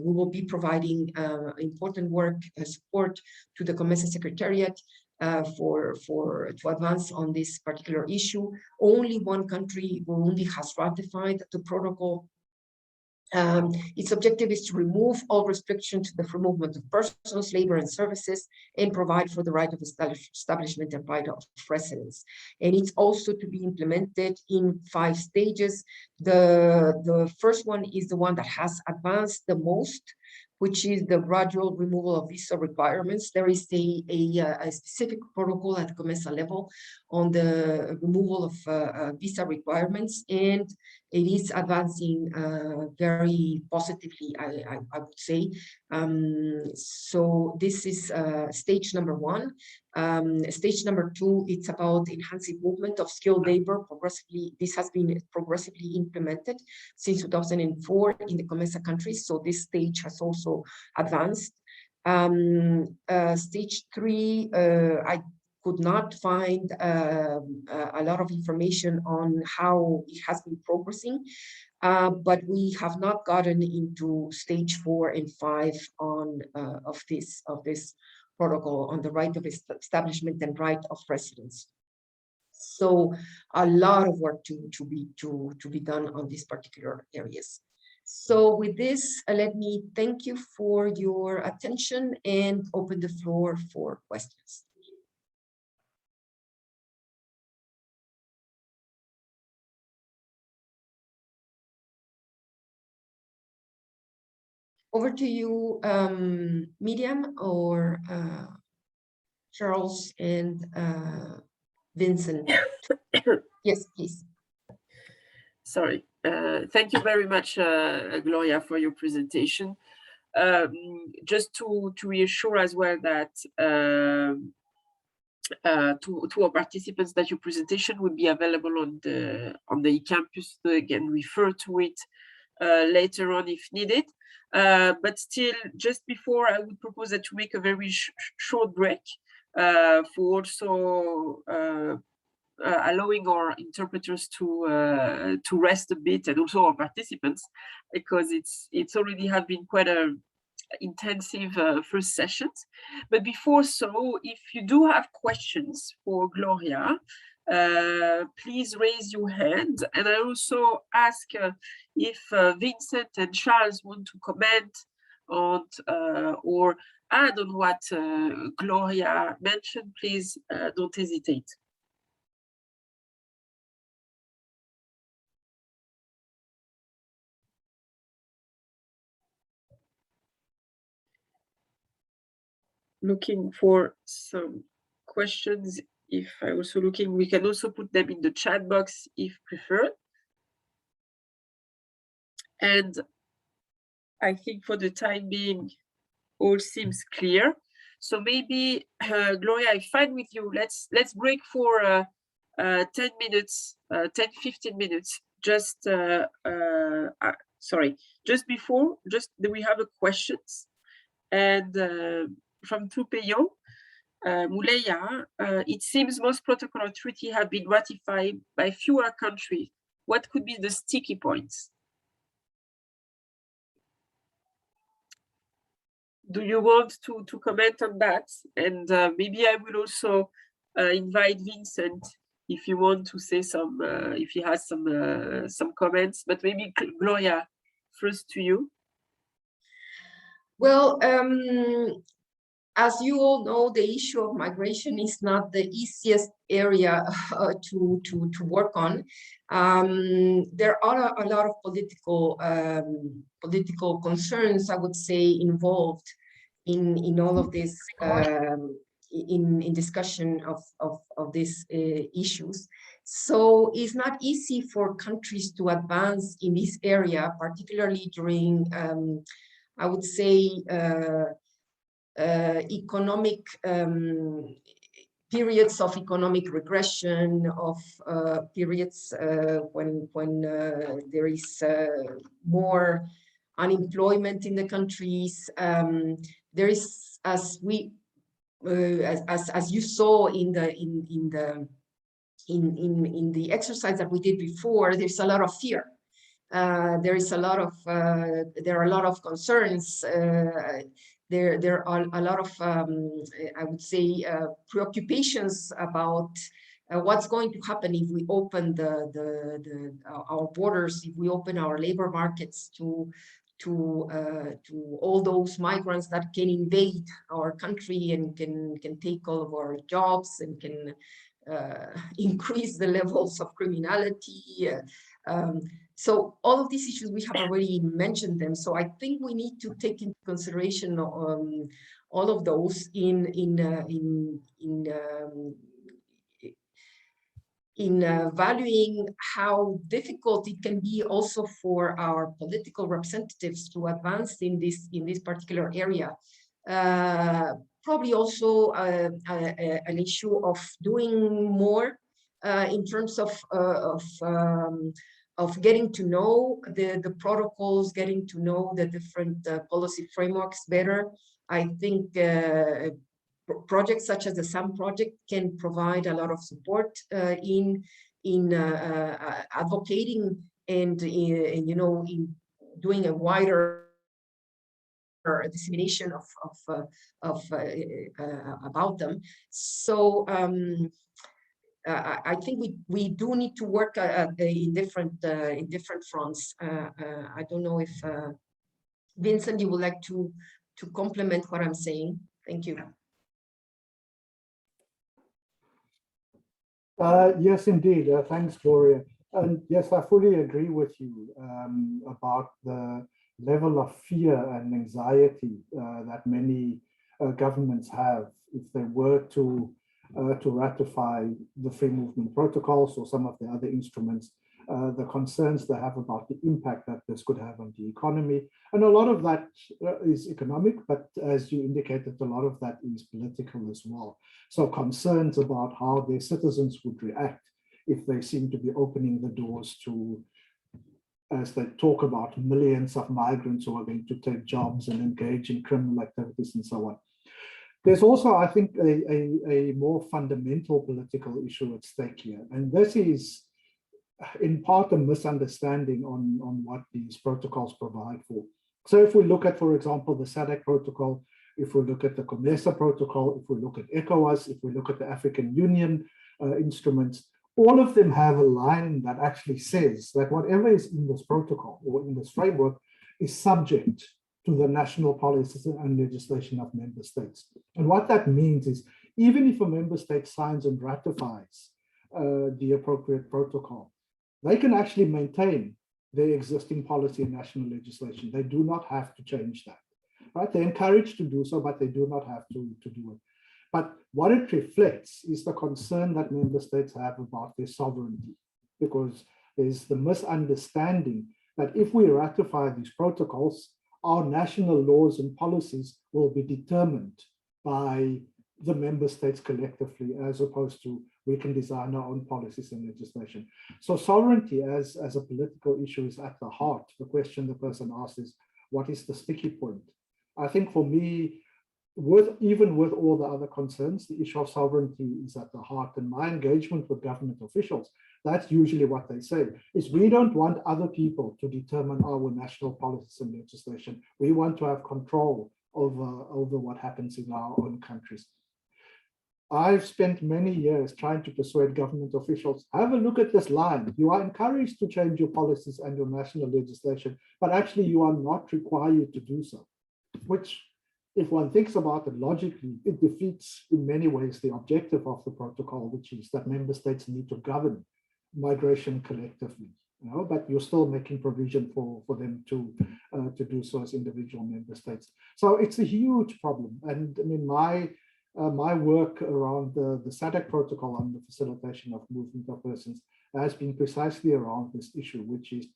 we will be providing important work support to the COMESA Secretariat to advance on this particular issue. Only 1 country, Burundi, has ratified the protocol. Its objective is to remove all restrictions to the free movement of persons, labor, and services, and provide for the right of establishment and right of residence. And it's also to be implemented in 5 stages. The first one is the one that has advanced the most, which is the gradual removal of visa requirements. There is a specific protocol at the COMESA level on the removal of visa requirements, and it is advancing very positively, I would say. So this is stage number 1. Stage number 2, it's about enhancing movement of skilled labor progressively. This has been progressively implemented since 2004 in the COMESA countries. So this stage has also advanced. Stage 3, I could not find a lot of information on how it has been progressing, but we have not gotten into stage 4 and 5 on of this protocol on the right of establishment and right of residence. So a lot of work to be done on these particular areas. So with this, let me thank you for your attention and open the floor for questions. Over to you, Miriam or Charles and Vincent. Yes, please. Sorry. Thank you very much, Gloria, for your presentation. Just to reassure as well that to our participants that your presentation will be available on the eCampus. So again, refer to it later on if needed. But still, just before, I would propose that to make a very short break for also allowing our interpreters to rest a bit, and also our participants, because it's already have been quite a intensive first sessions. But before so, if you do have questions for Gloria, please raise your hand. And I also ask if Vincent and Charles want to comment on or add on what Gloria mentioned, please don't hesitate. Looking for some questions. If I also looking, we can also put them in the chat box if preferred. And I think for the time being, all seems clear. So maybe, Gloria, I'm fine with you. Let's break for 10 minutes, 10-15 minutes. Just, sorry, just before, we have a questions. And from Tupeyo, Muleya, it seems most protocol or treaty have been ratified by fewer countries. What could be the sticky points? Do you want to comment on that? And maybe I will also invite Vincent if you want to say some, if he has some comments, but maybe Gloria, first to you. Well, as you all know, the issue of migration is not the easiest area to work on. There are a lot of political concerns, I would say, involved in all of this, in discussion of these issues. So it's not easy for countries to advance in this area, particularly during, I would say, economic periods of economic regression, of periods when there is more unemployment in the countries. There is, as you saw in the exercise that we did before, there's a lot of fear. There are a lot of concerns. There are a lot of, I would say, preoccupations about what's going to happen if we open our borders, if we open our labor markets to all those migrants that can invade our country and can take all of our jobs and can increase the levels of criminality. So all of these issues, we have already mentioned them. So I think we need to take into consideration all of those in valuing how difficult it can be also for our political representatives to advance in this particular area. Probably also an issue of doing more in terms of getting to know the protocols, getting to know the different policy frameworks better. I think projects such as the SAMM project can provide a lot of support in advocating and in doing a wider dissemination about them. So I think we do need to work in different fronts. I don't know if Vincent, you would like to complement what I'm saying. Thank you. Yes, indeed. Thanks, Gloria. And yes, I fully agree with you about the level of fear and anxiety that many governments have if they were to ratify the free movement protocols or some of the other instruments, the concerns they have about the impact that this could have on the economy. And a lot of that is economic, but as you indicated, a lot of that is political as well. So concerns about how their citizens would react if they seem to be opening the doors to, as they talk about, millions of migrants who are going to take jobs and engage in criminal activities and so on. There's also, I think, a more fundamental political issue at stake here. And this is, in part, a misunderstanding on what these protocols provide for. So if we look at, for example, the SADC protocol, if we look at the COMESA protocol, if we look at ECOWAS, if we look at the African Union instruments, all of them have a line that actually says that whatever is in this protocol or in this framework is subject to the national policies and legislation of member states. And what that means is, even if a member state signs and ratifies the appropriate protocol, they can actually maintain their existing policy and national legislation. They do not have to change that, right? They're encouraged to do so, but they do not have to do it. But what it reflects is the concern that member states have about their sovereignty, because there's the misunderstanding that if we ratify these protocols, our national laws and policies will be determined by the member states collectively, as opposed to we can design our own policies and legislation. So sovereignty as a political issue is at the heart. The question the person asks is, what is the sticky point? I think for me, even with all the other concerns, the issue of sovereignty is at the heart. And my engagement with government officials, that's usually what they say, is we don't want other people to determine our national policies and legislation. We want to have control over what happens in our own countries. I've spent many years trying to persuade government officials, have a look at this line. You are encouraged to change your policies and your national legislation, but actually you are not required to do so, which, if one thinks about it logically, it defeats in many ways the objective of the protocol, which is that member states need to govern migration collectively, but you're still making provision for them to do so as individual member states. So it's a huge problem. And I mean, my work around the SADC protocol on the facilitation of movement of persons has been precisely around this issue, which is,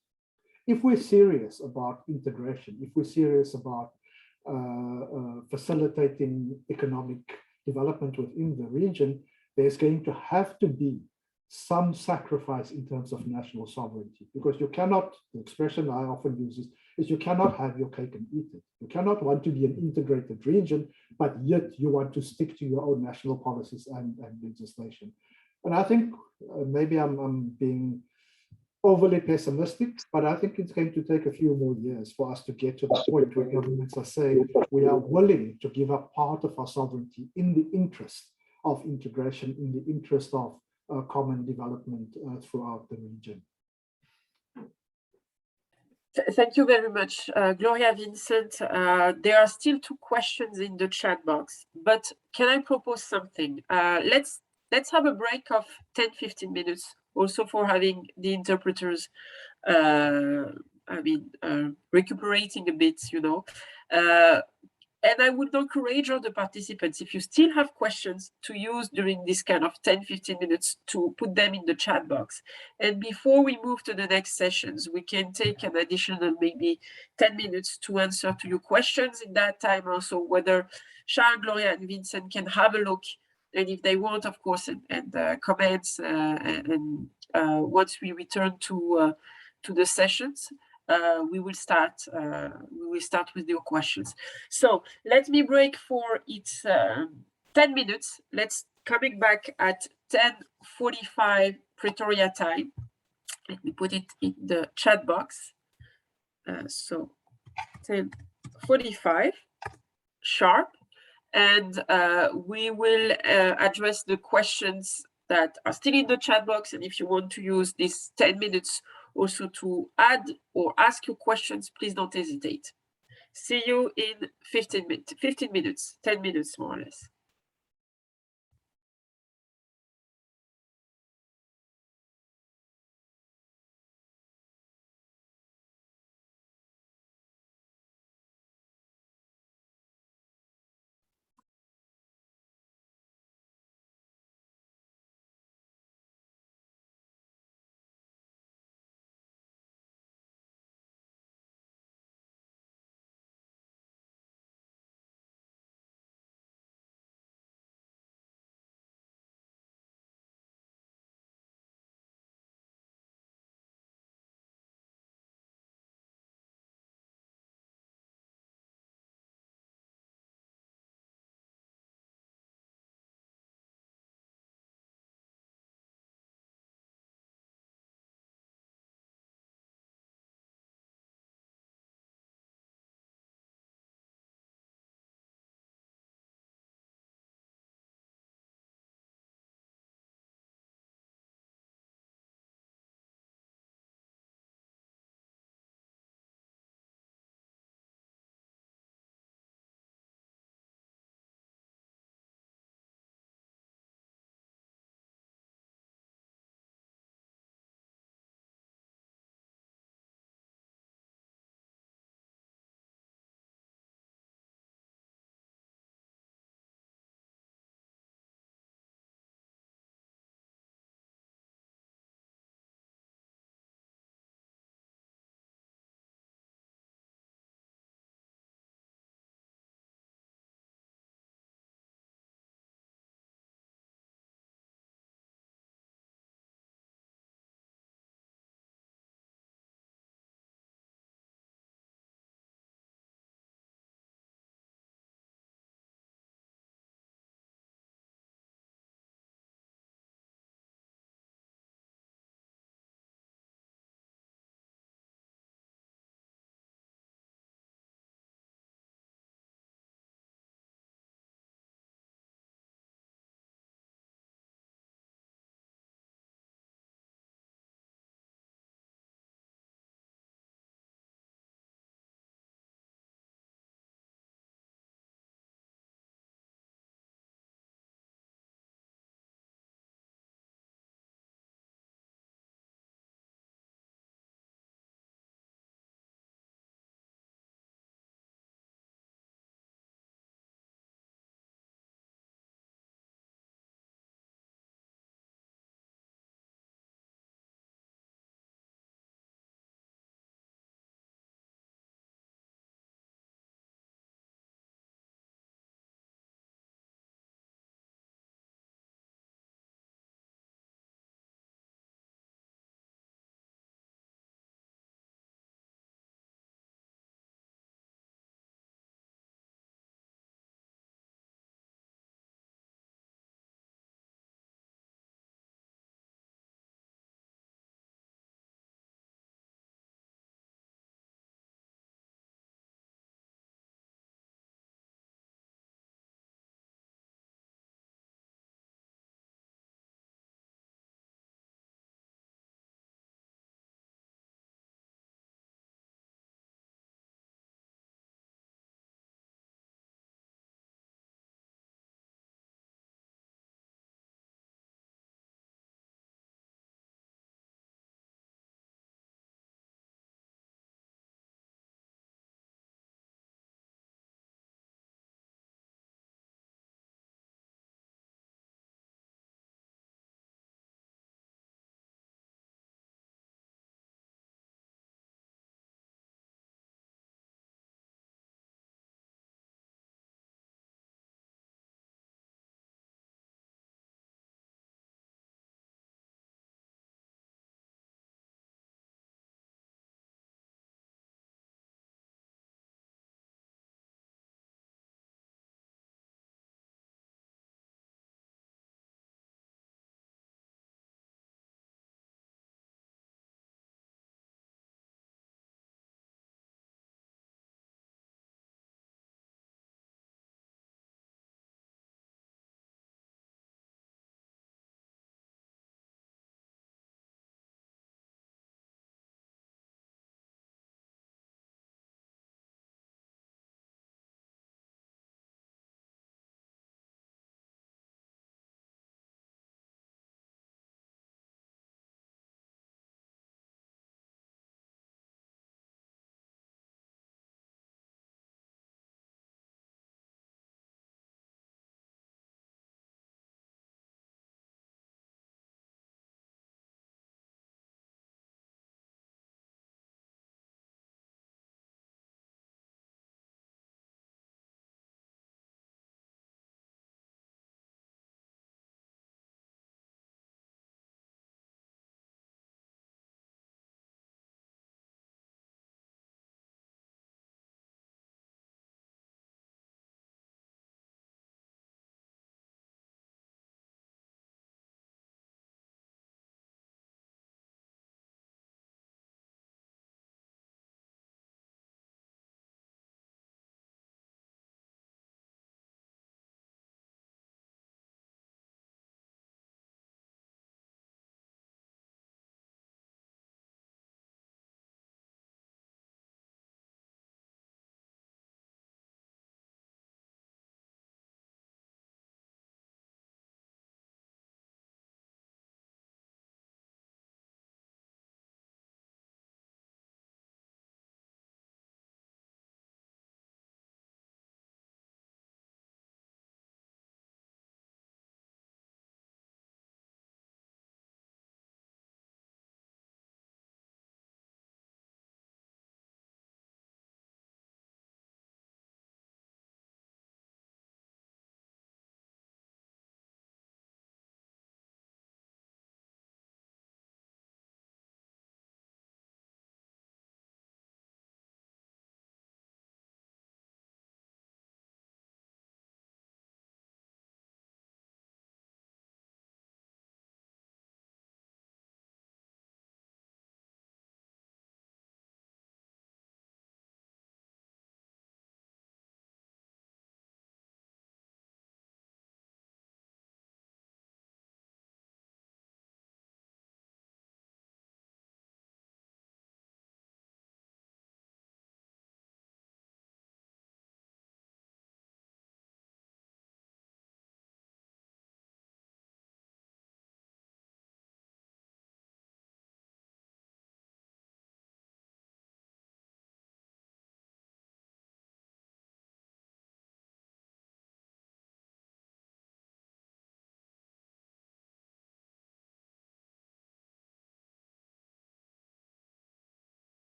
if we're serious about integration, if we're serious about facilitating economic development within the region, there's going to have to be some sacrifice in terms of national sovereignty, because you cannot, the expression I often use is you cannot have your cake and eat it. You cannot want to be an integrated region, but yet you want to stick to your own national policies and legislation. And I think maybe I'm being overly pessimistic, but I think it's going to take a few more years for us to get to the point where governments are saying we are willing to give up part of our sovereignty in the interest of integration, in the interest of common development throughout the region. Thank you very much, Gloria, Vincent. There are still 2 questions in the chat box, but can I propose something? Let's have a break of 10-15 minutes, also for having the interpreters, recuperating a bit, And I would encourage all the participants, if you still have questions, to use during this kind of 10-15 minutes to put them in the chat box. And before we move to the next sessions, we can take an additional maybe 10 minutes to answer to your questions in that time, also whether Charles, Gloria, and Vincent can have a look, and if they want, of course, and comments, once we return to the sessions. we will start with your questions. So let me break for 10 minutes. Let's coming back at 10:45 Pretoria time. Let me put it in the chat box. So 10:45 sharp, and we will address the questions that are still in the chat box. And if you want to use these 10 minutes also to add or ask your questions, please don't hesitate. See you in 15 minutes, 10 minutes more or less.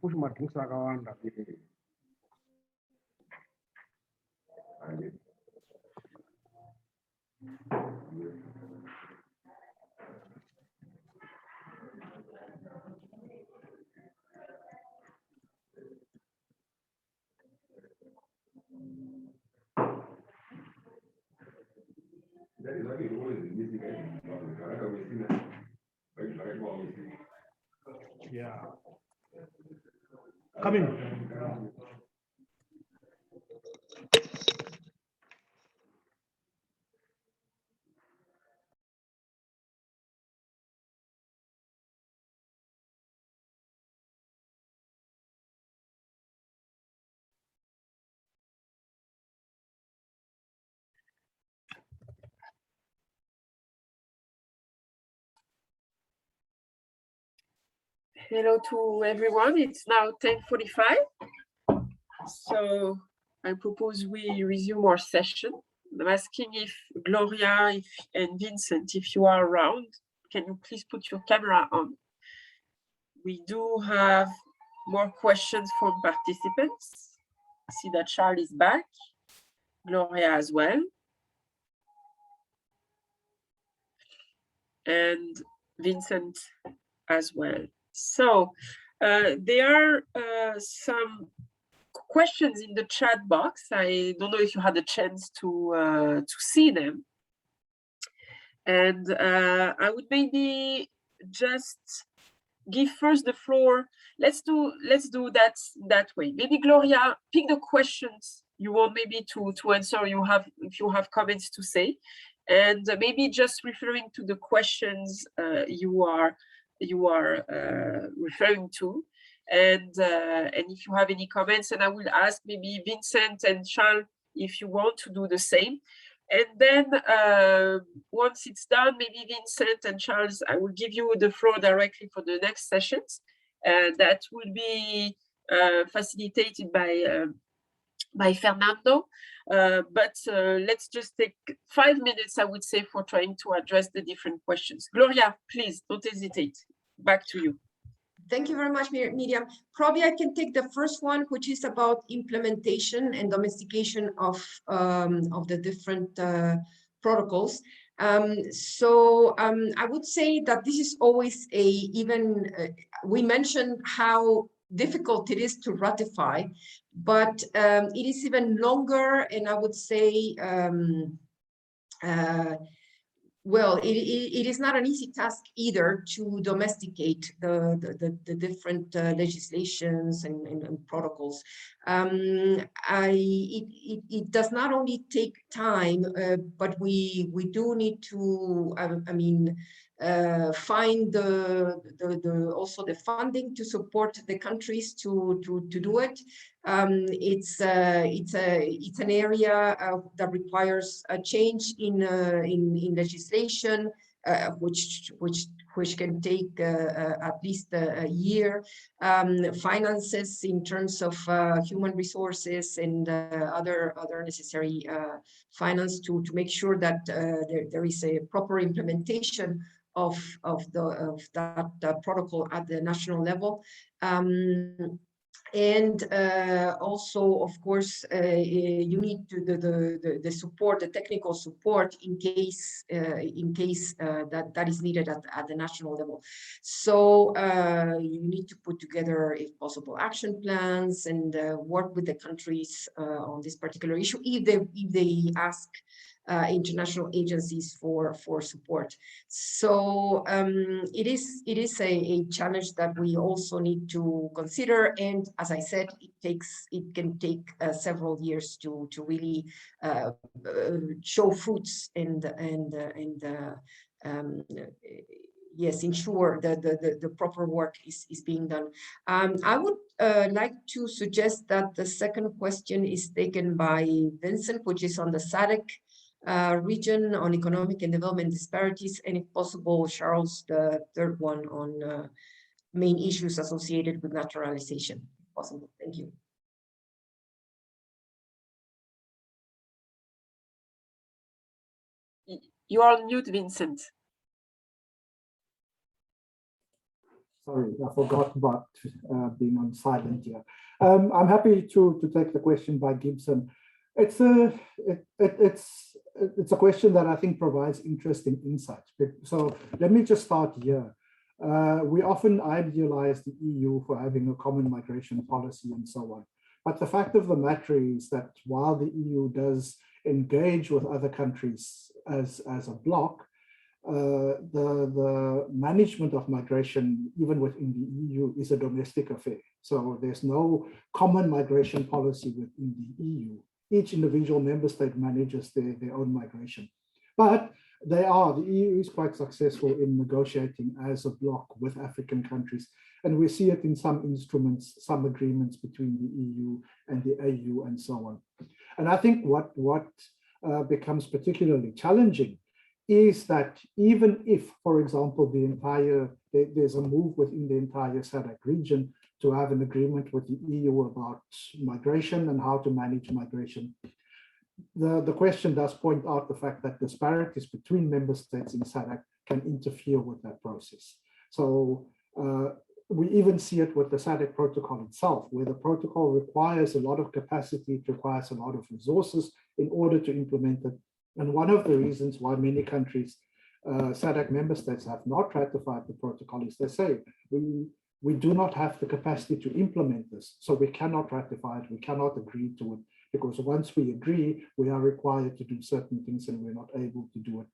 push marking sakawanda. Yeah. Come in. Hello to everyone. It's now 10:45. So I propose we resume our session. I'm asking if Gloria and Vincent, if you are around, can you please put your camera on? We do have more questions from participants. I see that Charles is back, Gloria as well. And Vincent as well. So there are some questions in the chat box. I don't know if you had a chance to see them. And I would maybe just give first the floor. Let's do that way. Maybe Gloria, pick the questions you want maybe to answer. If you have comments to say, and maybe just referring to the questions you are referring to, and if you have any comments, and I will ask maybe Vincent and Charles if you want to do the same. And then once it's done, maybe Vincent and Charles, I will give you the floor directly for the next sessions. That will be facilitated by Fernando. But let's just take 5 minutes, I would say, for trying to address the different questions. Gloria, please, don't hesitate. Back to you. Thank you very much, Miriam. Probably I can take the first one, which is about implementation and domestication of the different protocols. I would say that this is always we mentioned how difficult it is to ratify, but it is even longer, and I would say well, it is not an easy task either to domesticate the different legislations and protocols. It does not only take time, but we do need to, find also the funding to support the countries to do it. It's an area that requires a change in legislation, which can take at least a year. Finances in terms of human resources and other necessary finance to make sure that there is a proper implementation of that protocol at the national level. And also, of course, you need the support, the technical support in case that is needed at the national level. So you need to put together, if possible, action plans and work with the countries on this particular issue if they ask international agencies for support. So it is a challenge that we also need to consider, and as I said, it can take several years to really show fruits and yes, ensure that the proper work is being done. I would like to suggest that the second question is taken by Vincent, which is on the SADC region on economic and development disparities, and if possible, Charles, the third one on main issues associated with naturalization, if possible. Thank you. You are on mute, Vincent. Sorry, I forgot about being on silent here. I'm happy to take the question by Gibson. It's a question that I think provides interesting insights. So let me just start here. We often idealize the EU for having a common migration policy and so on. But the fact of the matter is that while the EU does engage with other countries as a bloc, the management of migration, even within the EU, is a domestic affair. So there's no common migration policy within the EU. Each individual member state manages their own migration. But the EU is quite successful in negotiating as a bloc with African countries. And we see it in some instruments, some agreements between the EU and the AU and so on. And I think what becomes particularly challenging is that even if, for example, there's a move within the entire SADC region to have an agreement with the EU about migration and how to manage migration, the question does point out the fact that disparities between member states in SADC can interfere with that process. So we even see it with the SADC protocol itself, where the protocol requires a lot of capacity, it requires a lot of resources in order to implement it. And one of the reasons why many countries, SADC member states, have not ratified the protocol is they say, we do not have the capacity to implement this, so we cannot ratify it, we cannot agree to it, because once we agree, we are required to do certain things and we're not able to do it.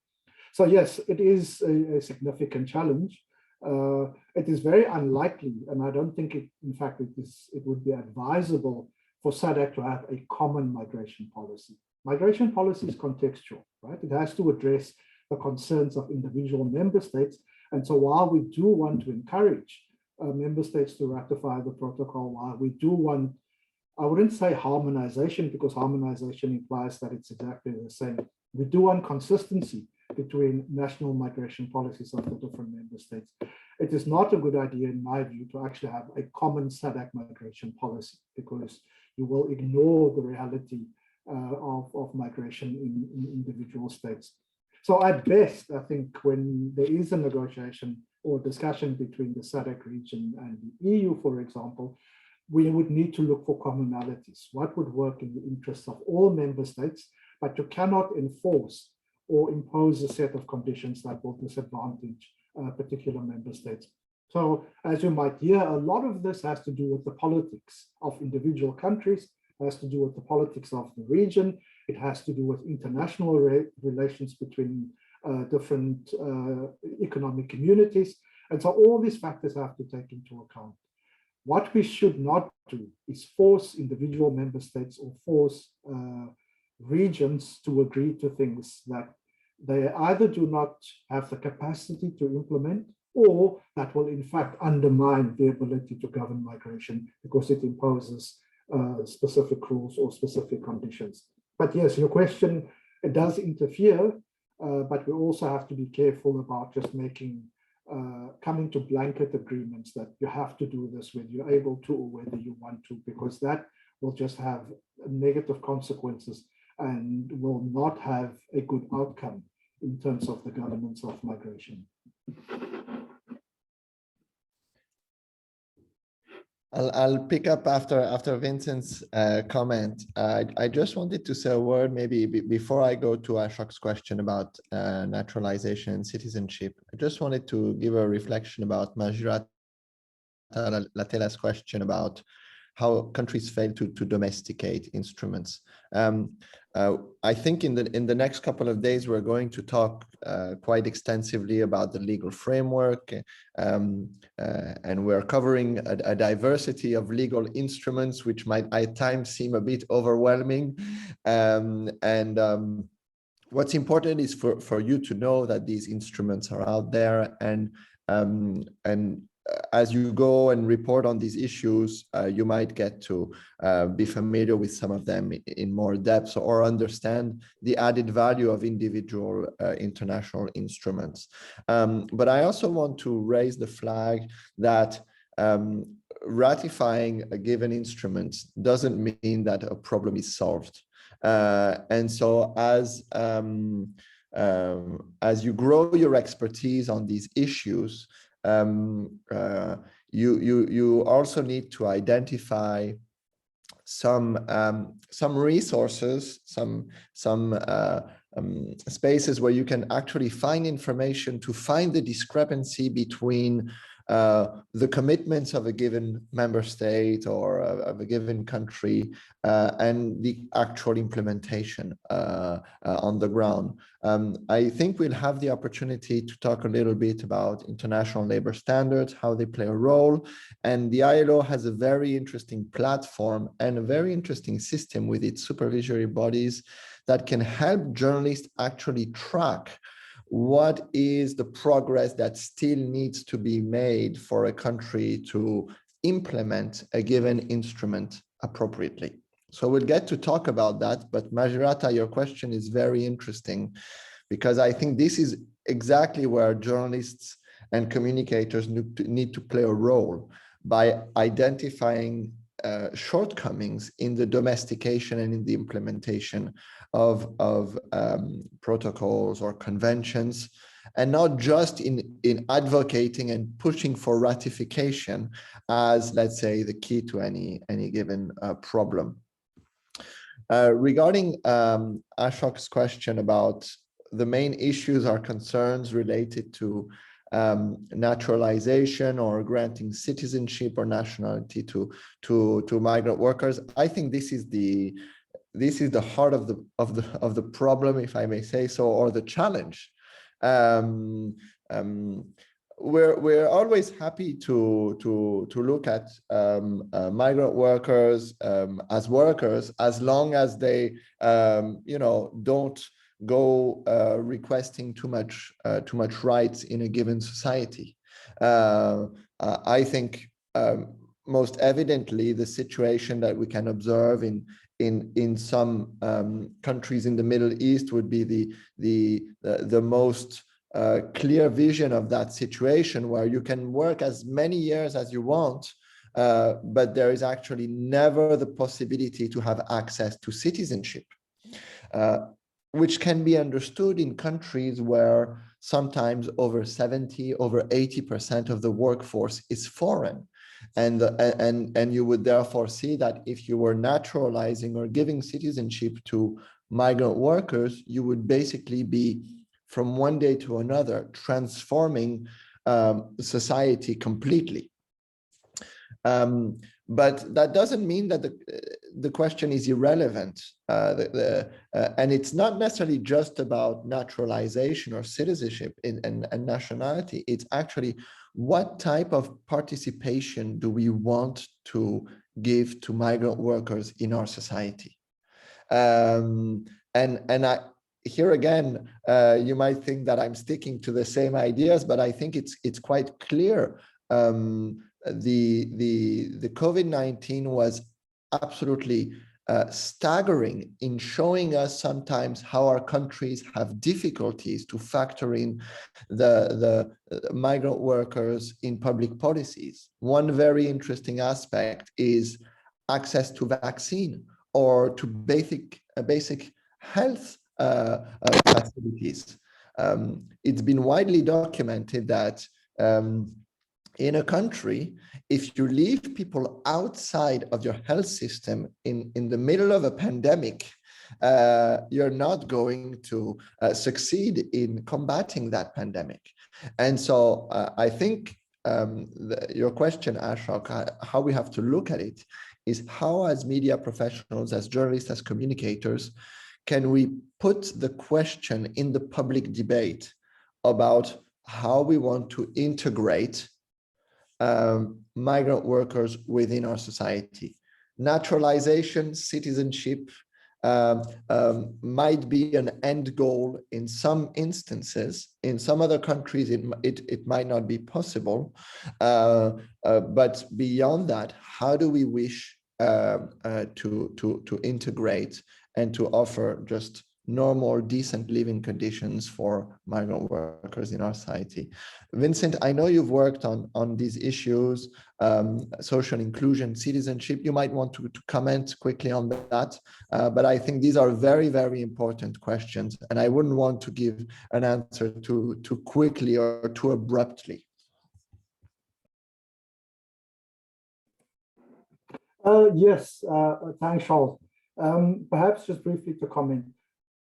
So yes, it is a significant challenge. It is very unlikely, and I don't think it would be advisable for SADC to have a common migration policy. Migration policy is contextual, right? It has to address the concerns of individual member states. And so while we do want to encourage member states to ratify the protocol, while we do want, I wouldn't say harmonization, because harmonization implies that it's exactly the same. We do want consistency between national migration policies of the different member states. It is not a good idea, in my view, to actually have a common SADC migration policy, because you will ignore the reality of migration in individual states. So at best, I think when there is a negotiation or discussion between the SADC region and the EU, for example, we would need to look for commonalities. What would work in the interests of all member states, but you cannot enforce or impose a set of conditions that will disadvantage particular member states. So as you might hear, a lot of this has to do with the politics of individual countries, has to do with the politics of the region. It has to do with international relations between different economic communities. And so all these factors have to take into account. What we should not do is force individual member states or force regions to agree to things that they either do not have the capacity to implement, or that will in fact undermine the ability to govern migration because it imposes specific rules or specific conditions. But yes, your question, it does interfere, but we also have to be careful about just coming to blanket agreements that you have to do this whether you're able to or whether you want to, because that will just have negative consequences and will not have a good outcome in terms of the governance of migration. I'll pick up after Vincent's comment. I just wanted to say a word maybe before I go to Ashok's question about naturalization and citizenship. I just wanted to give a reflection about Majirata Latela's question about how countries fail to domesticate instruments. I think in the next couple of days, we're going to talk quite extensively about the legal framework, and we're covering a diversity of legal instruments, which might at times seem a bit overwhelming. What's important is for you to know that these instruments are out there, and as you go and report on these issues, you might get to be familiar with some of them in more depth or understand the added value of individual international instruments. But I also want to raise the flag that ratifying a given instrument doesn't mean that a problem is solved. And so as you grow your expertise on these issues, you also need to identify some resources, some spaces where you can actually find information to find the discrepancy between the commitments of a given member state or of a given country and the actual implementation on the ground. I think we'll have the opportunity to talk a little bit about international labor standards, how they play a role. And the ILO has a very interesting platform and a very interesting system with its supervisory bodies that can help journalists actually track what is the progress that still needs to be made for a country to implement a given instrument appropriately. So we'll get to talk about that, but Majirata, your question is very interesting because I think this is exactly where journalists and communicators need to play a role by identifying shortcomings in the domestication and in the implementation of protocols or conventions, and not just in advocating and pushing for ratification as, let's say, the key to any given problem. Regarding Ashok's question about the main issues or concerns related to naturalization or granting citizenship or nationality to migrant workers, I think this is the heart of the problem, if I may say so, or the challenge. We're always happy to look at migrant workers as workers, as long as they don't go requesting too much rights in a given society. I think most evidently the situation that we can observe in some countries in the Middle East would be the most clear vision of that situation, where you can work as many years as you want, but there is actually never the possibility to have access to citizenship, which can be understood in countries where sometimes over 70, over 80% of the workforce is foreign. And you would therefore see that if you were naturalizing or giving citizenship to migrant workers, you would basically be, from one day to another, transforming society completely. But that doesn't mean that the question is irrelevant. And it's not necessarily just about naturalization or citizenship and nationality. It's actually what type of participation do we want to give to migrant workers in our society? Here again, you might think that I'm sticking to the same ideas, but I think it's quite clear. The COVID-19 was absolutely staggering in showing us sometimes how our countries have difficulties to factor in the migrant workers in public policies. One very interesting aspect is access to vaccine or to basic health facilities. It's been widely documented that in a country, if you leave people outside of your health system in the middle of a pandemic, you're not going to succeed in combating that pandemic. And so I think your question, Ashok, how we have to look at it is how, as media professionals, as journalists, as communicators, can we put the question in the public debate about how we want to integrate migrant workers within our society. Naturalization, citizenship might be an end goal in some instances. In some other countries, it might not be possible. But beyond that, how do we wish to integrate and to offer just normal, decent living conditions for migrant workers in our society? Vincent, I know you've worked on these issues, social inclusion, citizenship. You might want to comment quickly on that, but I think these are very, very important questions, and I wouldn't want to give an answer too quickly or too abruptly. Yes, thanks, Charles. Perhaps just briefly to comment.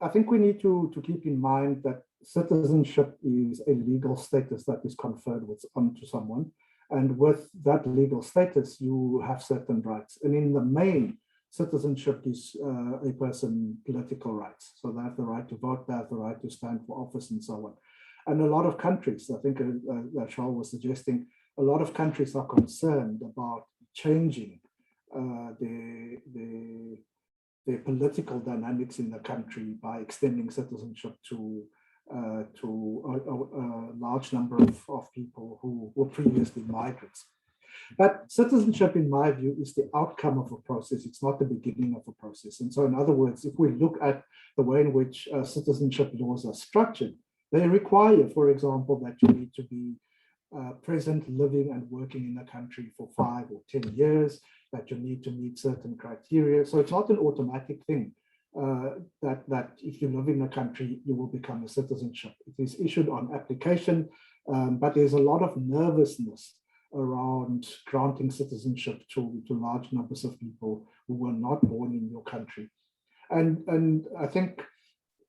I think we need to keep in mind that citizenship is a legal status that is conferred onto someone. And with that legal status, you have certain rights. And in the main, citizenship is a person's political rights. So they have the right to vote, they have the right to stand for office and so on. And a lot of countries, I think Charles was suggesting, a lot of countries are concerned about changing the political dynamics in the country by extending citizenship to a large number of people who were previously migrants. But citizenship, in my view, is the outcome of a process. It's not the beginning of a process. And so, in other words, if we look at the way in which citizenship laws are structured, they require, for example, that you need to be present, living and working in the country for 5 or 10 years, that you need to meet certain criteria. So it's not an automatic thing that if you live in the country, you will become a citizenship. It is issued on application, but there's a lot of nervousness around granting citizenship to large numbers of people who were not born in your country. And I think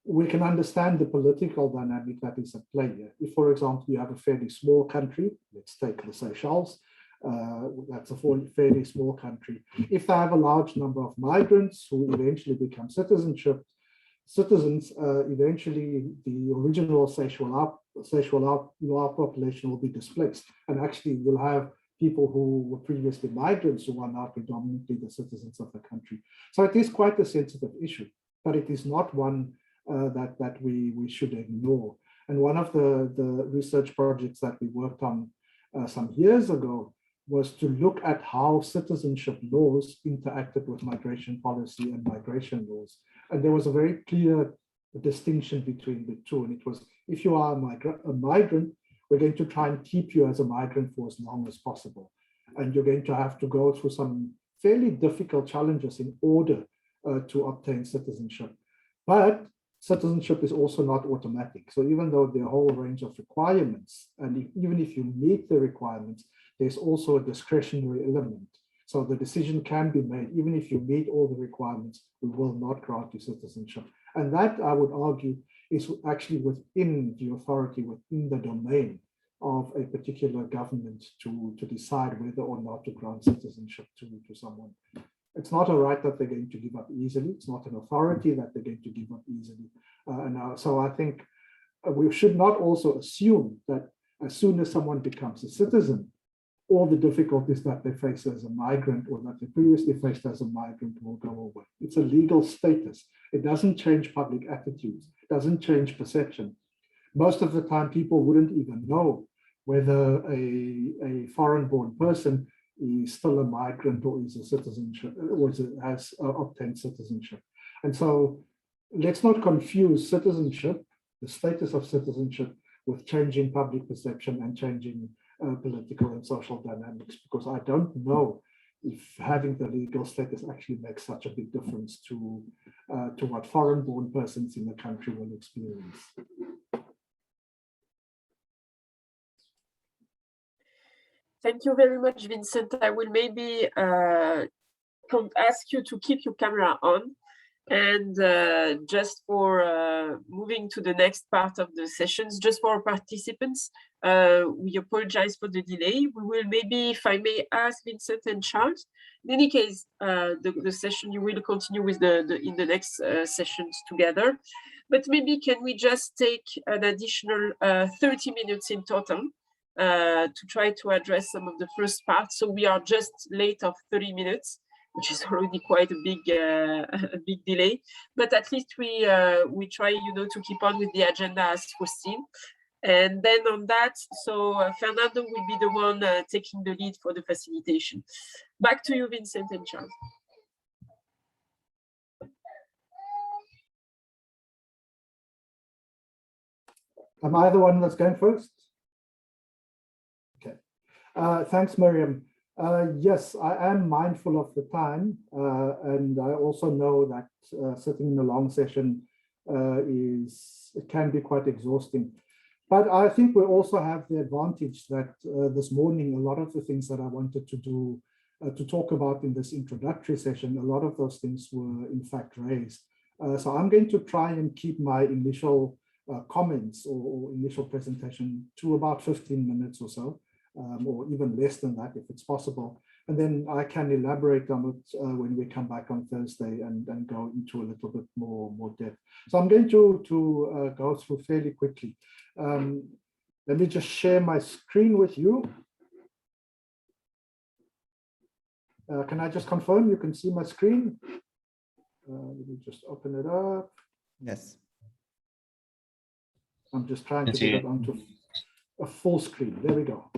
we can understand the political dynamic that is at play here. If, for example, you have a fairly small country, let's take the Seychelles, that's a fairly small country. If they have a large number of migrants who eventually become citizens, eventually the original Seychelles population will be displaced. And actually you'll have people who were previously migrants who are now predominantly the citizens of the country. So it is quite a sensitive issue, but it is not one that we should ignore. And one of the research projects that we worked on some years ago was to look at how citizenship laws interacted with migration policy and migration laws. And there was a very clear distinction between the two. And it was, if you are a migrant, we're going to try and keep you as a migrant for as long as possible. And you're going to have to go through some fairly difficult challenges in order to obtain citizenship. But citizenship is also not automatic. So even though there are a whole range of requirements, and even if you meet the requirements, there's also a discretionary element. So the decision can be made, even if you meet all the requirements, we will not grant you citizenship. And that, I would argue, is actually within the authority, within the domain of a particular government to decide whether or not to grant citizenship to someone. It's not a right that they're going to give up easily. It's not an authority that they're going to give up easily. So I think we should not also assume that as soon as someone becomes a citizen, all the difficulties that they face as a migrant or that they previously faced as a migrant will go away. It's a legal status. It doesn't change public attitudes. It doesn't change perception. Most of the time, people wouldn't even know whether a foreign-born person is still a migrant or is a citizenship or has obtained citizenship. And so let's not confuse citizenship, the status of citizenship, with changing public perception and changing political and social dynamics, because I don't know if having the legal status actually makes such a big difference to what foreign-born persons in the country will experience. Thank you very much, Vincent. I will maybe ask you to keep your camera on. And just for moving to the next part of the sessions, just for our participants, we apologize for the delay. We will maybe, if I may ask Vincent and Charles, in any case, the session you will continue with in the next sessions together. But maybe can we just take an additional 30 minutes in total to try to address some of the first parts. So we are just late of 30 minutes. Which is already quite a big delay, but at least we try, to keep on with the agenda as foreseen. And then on that, so Fernando will be the one taking the lead for the facilitation. Back to you, Vincent and Charles. Am I the one that's going first? Okay. Thanks, Miriam. Yes, I am mindful of the time, and I also know that sitting in a long session can be quite exhausting. But I think we also have the advantage that this morning, a lot of the things that I wanted to do to talk about in this introductory session, a lot of those things were in fact raised. So I'm going to try and keep my initial comments or initial presentation to about 15 minutes or so, or even less than that if it's possible. And then I can elaborate on it when we come back on Thursday and go into a little bit more depth. So I'm going to go through fairly quickly. Let me just share my screen with you. Can I just confirm you can see my screen? Let me just open it up. Yes. I'm just trying to get it onto a full screen. There we go.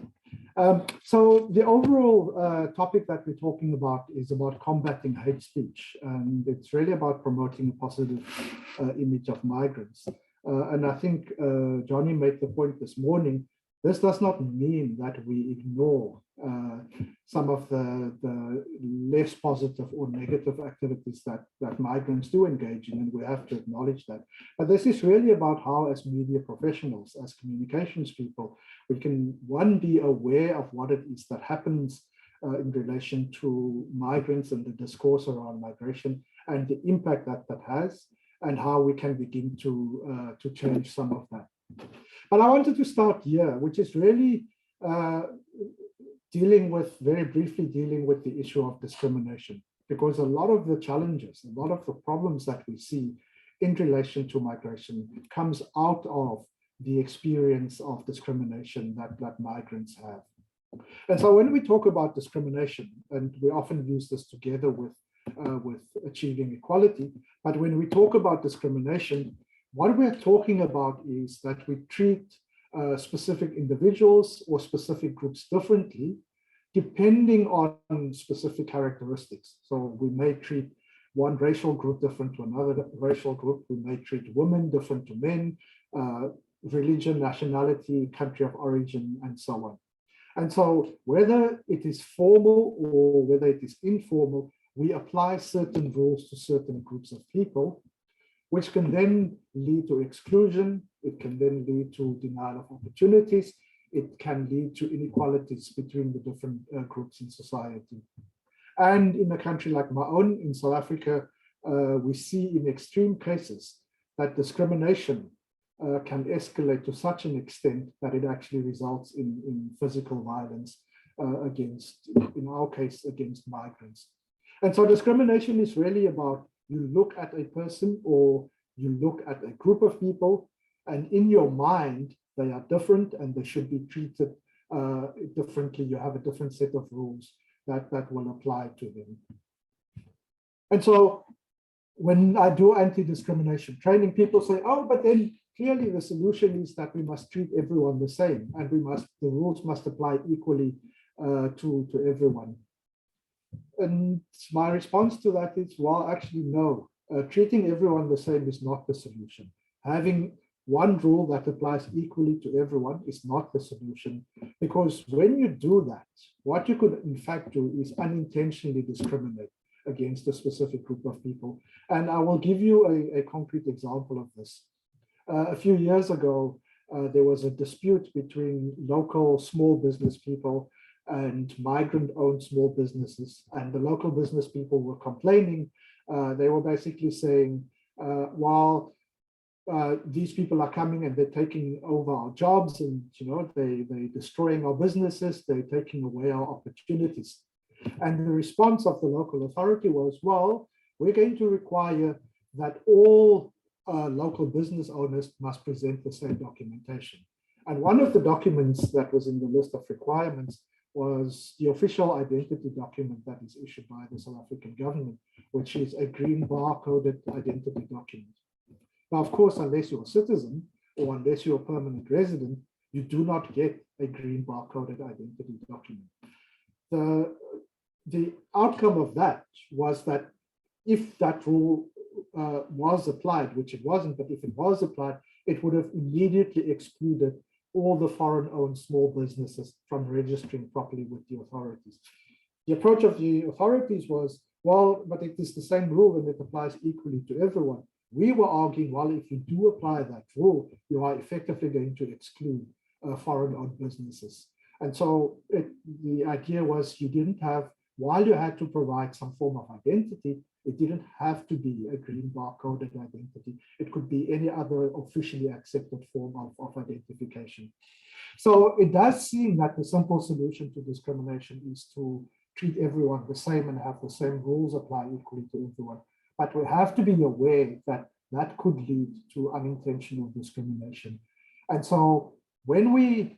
So the overall topic that we're talking about is about combating hate speech. And it's really about promoting a positive image of migrants. And I think Johnny made the point this morning, this does not mean that we ignore some of the less positive or negative activities that migrants do engage in, and we have to acknowledge that. But this is really about how, as media professionals, as communications people, we can, one, be aware of what it is that happens in relation to migrants and the discourse around migration and the impact that that has, and how we can begin to change some of that. But I wanted to start here, which is really very briefly dealing with the issue of discrimination, because a lot of the challenges, a lot of the problems that we see in relation to migration comes out of the experience of discrimination that migrants have. And so when we talk about discrimination, and we often use this together with achieving equality, but when we talk about discrimination, what we're talking about is that we treat specific individuals or specific groups differently, depending on specific characteristics. So we may treat one racial group different to another racial group. We may treat women different to men, religion, nationality, country of origin, and so on. And so whether it is formal or whether it is informal, we apply certain rules to certain groups of people, which can then lead to exclusion. It can then lead to denial of opportunities. It can lead to inequalities between the different groups in society. And in a country like my own, in South Africa, we see in extreme cases that discrimination can escalate to such an extent that it actually results in physical violence against, in our case, against migrants. And so discrimination is really about, you look at a person or you look at a group of people, and in your mind, they are different and they should be treated differently. You have a different set of rules that will apply to them. And so when I do anti-discrimination training, people say, oh, but then clearly the solution is that we must treat everyone the same, and the rules must apply equally to everyone. And my response to that is, well, actually, no. Treating everyone the same is not the solution. Having one rule that applies equally to everyone is not the solution, because when you do that, what you could in fact do is unintentionally discriminate against a specific group of people. And I will give you a concrete example of this. A few years ago, there was a dispute between local small business people and migrant-owned small businesses. And the local business people were complaining. They were basically saying, while these people are coming and they're taking over our jobs, and they're destroying our businesses, they're taking away our opportunities. And the response of the local authority was, well, we're going to require that all local business owners must present the same documentation. And one of the documents that was in the list of requirements was the official identity document that is issued by the South African government, which is a green barcoded identity document. Now, of course, unless you're a citizen or unless you're a permanent resident, you do not get a green barcoded identity document. The outcome of that was that if that rule was applied, which it wasn't, but if it was applied, it would have immediately excluded all the foreign-owned small businesses from registering properly with the authorities. The approach of the authorities was, well, but it is the same rule and it applies equally to everyone. We were arguing, well, if you do apply that rule, you are effectively going to exclude foreign-owned businesses. And so the idea was you didn't have while you had to provide some form of identity, it didn't have to be a green barcoded identity. It could be any other officially accepted form of identification. So it does seem that the simple solution to discrimination is to treat everyone the same and have the same rules apply equally to everyone. But we have to be aware that that could lead to unintentional discrimination. And so when we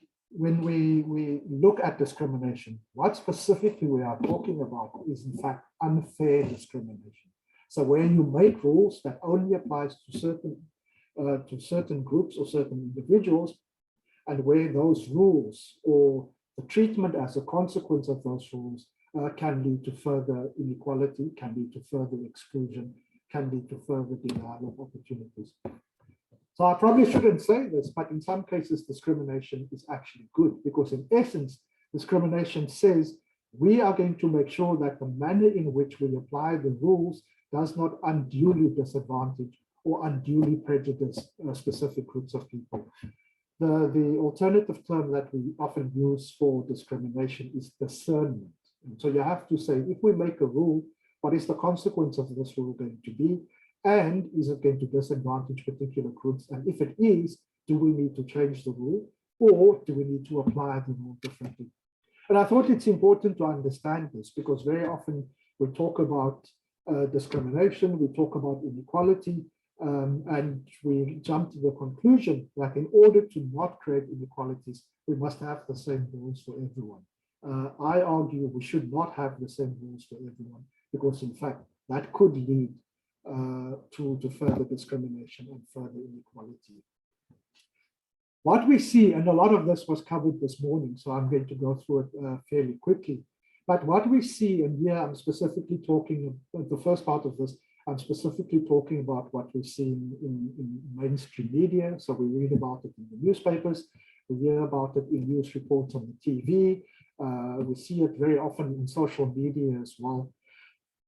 look at discrimination, what specifically we are talking about is in fact unfair discrimination. So where you make rules that only applies to certain groups or certain individuals, and where those rules or the treatment as a consequence of those rules can lead to further inequality, can lead to further exclusion, can lead to further denial of opportunities. So I probably shouldn't say this, but in some cases, discrimination is actually good, because in essence, discrimination says we are going to make sure that the manner in which we apply the rules does not unduly disadvantage or unduly prejudice specific groups of people. The alternative term that we often use for discrimination is discernment. And so you have to say, if we make a rule, what is the consequence of this rule going to be? And is it going to disadvantage particular groups? And if it is, do we need to change the rule, or do we need to apply the rule differently? And I thought it's important to understand this, because very often we talk about discrimination, we talk about inequality, and we jump to the conclusion that in order to not create inequalities, we must have the same rules for everyone. I argue we should not have the same rules for everyone, because in fact, that could lead to further discrimination and further inequality. What we see, and a lot of this was covered this morning, so I'm going to go through it fairly quickly. But what we see, and here I'm specifically talking about the first part of this, I'm specifically talking about what we see in mainstream media. So we read about it in the newspapers, we hear about it in news reports on the TV, we see it very often in social media as well.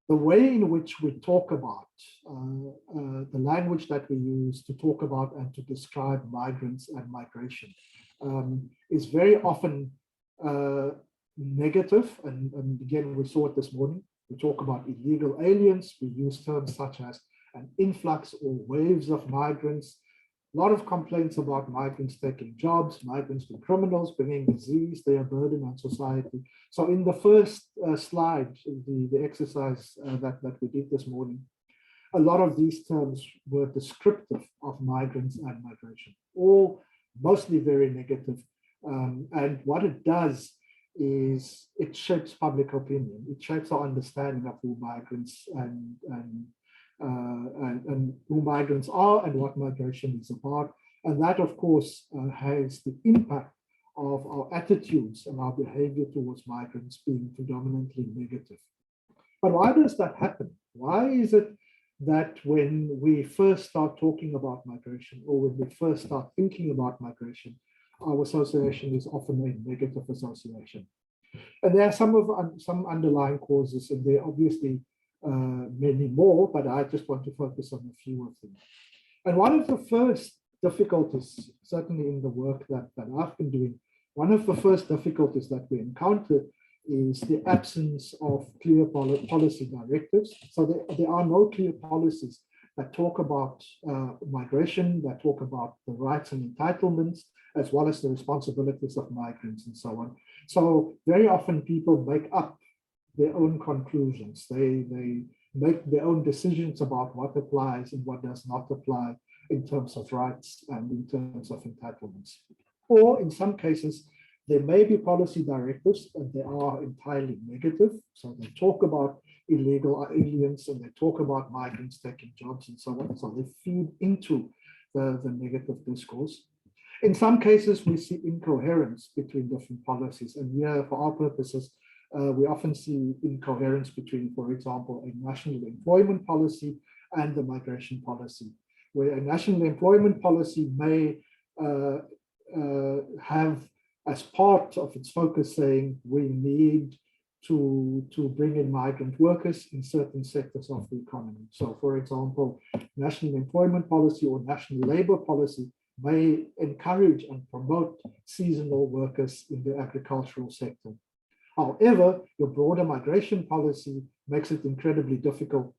The way in which we talk about, the language that we use to talk about and to describe migrants and migration is very often negative. And again, we saw it this morning. We talk about illegal aliens. We use terms such as an influx or waves of migrants. A lot of complaints about migrants taking jobs, migrants being criminals, bringing disease, they are a burden on society. So in the first slide, the exercise that we did this morning, a lot of these terms were descriptive of migrants and migration, all mostly very negative. And what it does is it shapes public opinion. It shapes our understanding of who migrants and who migrants are and what migration is about. And that, of course, has the impact of our attitudes and our behavior towards migrants being predominantly negative. But why does that happen? Why is it that when we first start talking about migration, or when we first start thinking about migration, our association is often a negative association? And there are some underlying causes, and there are obviously many more, but I just want to focus on a few of them. And one of the first difficulties, certainly in the work that I've been doing, one of the first difficulties that we encounter is the absence of clear policy directives. So there are no clear policies that talk about migration, that talk about the rights and entitlements, as well as the responsibilities of migrants and so on. So very often people make up their own conclusions. They make their own decisions about what applies and what does not apply in terms of rights and in terms of entitlements. Or in some cases, there may be policy directives and they are entirely negative. So they talk about illegal aliens and they talk about migrants taking jobs and so on. So they feed into the negative discourse. In some cases, we see incoherence between different policies. And here, for our purposes, we often see incoherence between, for example, a national employment policy and the migration policy, where a national employment policy may have as part of its focus saying we need to bring in migrant workers in certain sectors of the economy. So, for example, national employment policy or national labor policy may encourage and promote seasonal workers in the agricultural sector. However, your broader migration policy makes it incredibly difficult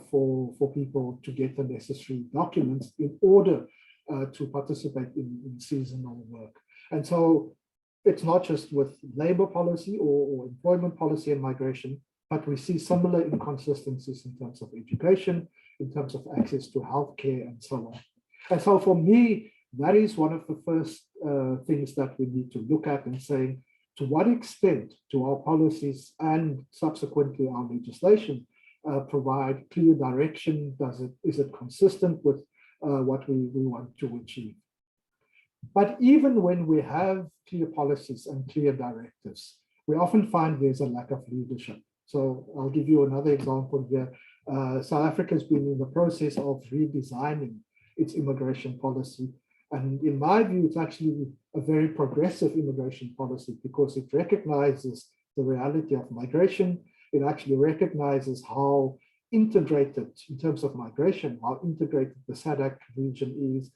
for people to get the necessary documents in order to participate in seasonal work. And so it's not just with labor policy or employment policy and migration, but we see similar inconsistencies in terms of education, in terms of access to healthcare, and so on. And so for me, that is one of the first things that we need to look at and say, to what extent do our policies and subsequently our legislation provide clear direction? Is it consistent with what we want to achieve? But even when we have clear policies and clear directives, we often find there's a lack of leadership. So I'll give you another example here. South Africa has been in the process of redesigning its immigration policy. And in my view, it's actually a very progressive immigration policy because it recognizes the reality of migration. It actually recognizes how integrated, in terms of migration, how integrated the SADC region is,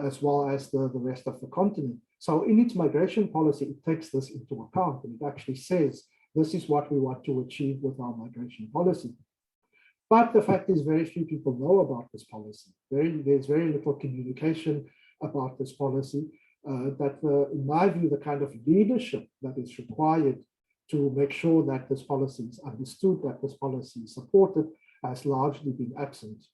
as well as the rest of the continent. So in its migration policy, it takes this into account, and it actually says, this is what we want to achieve with our migration policy. But the fact is, very few people know about this policy. There's very little communication about this policy. In my view, the kind of leadership that is required to make sure that this policy is understood, that this policy is supported, has largely been absent.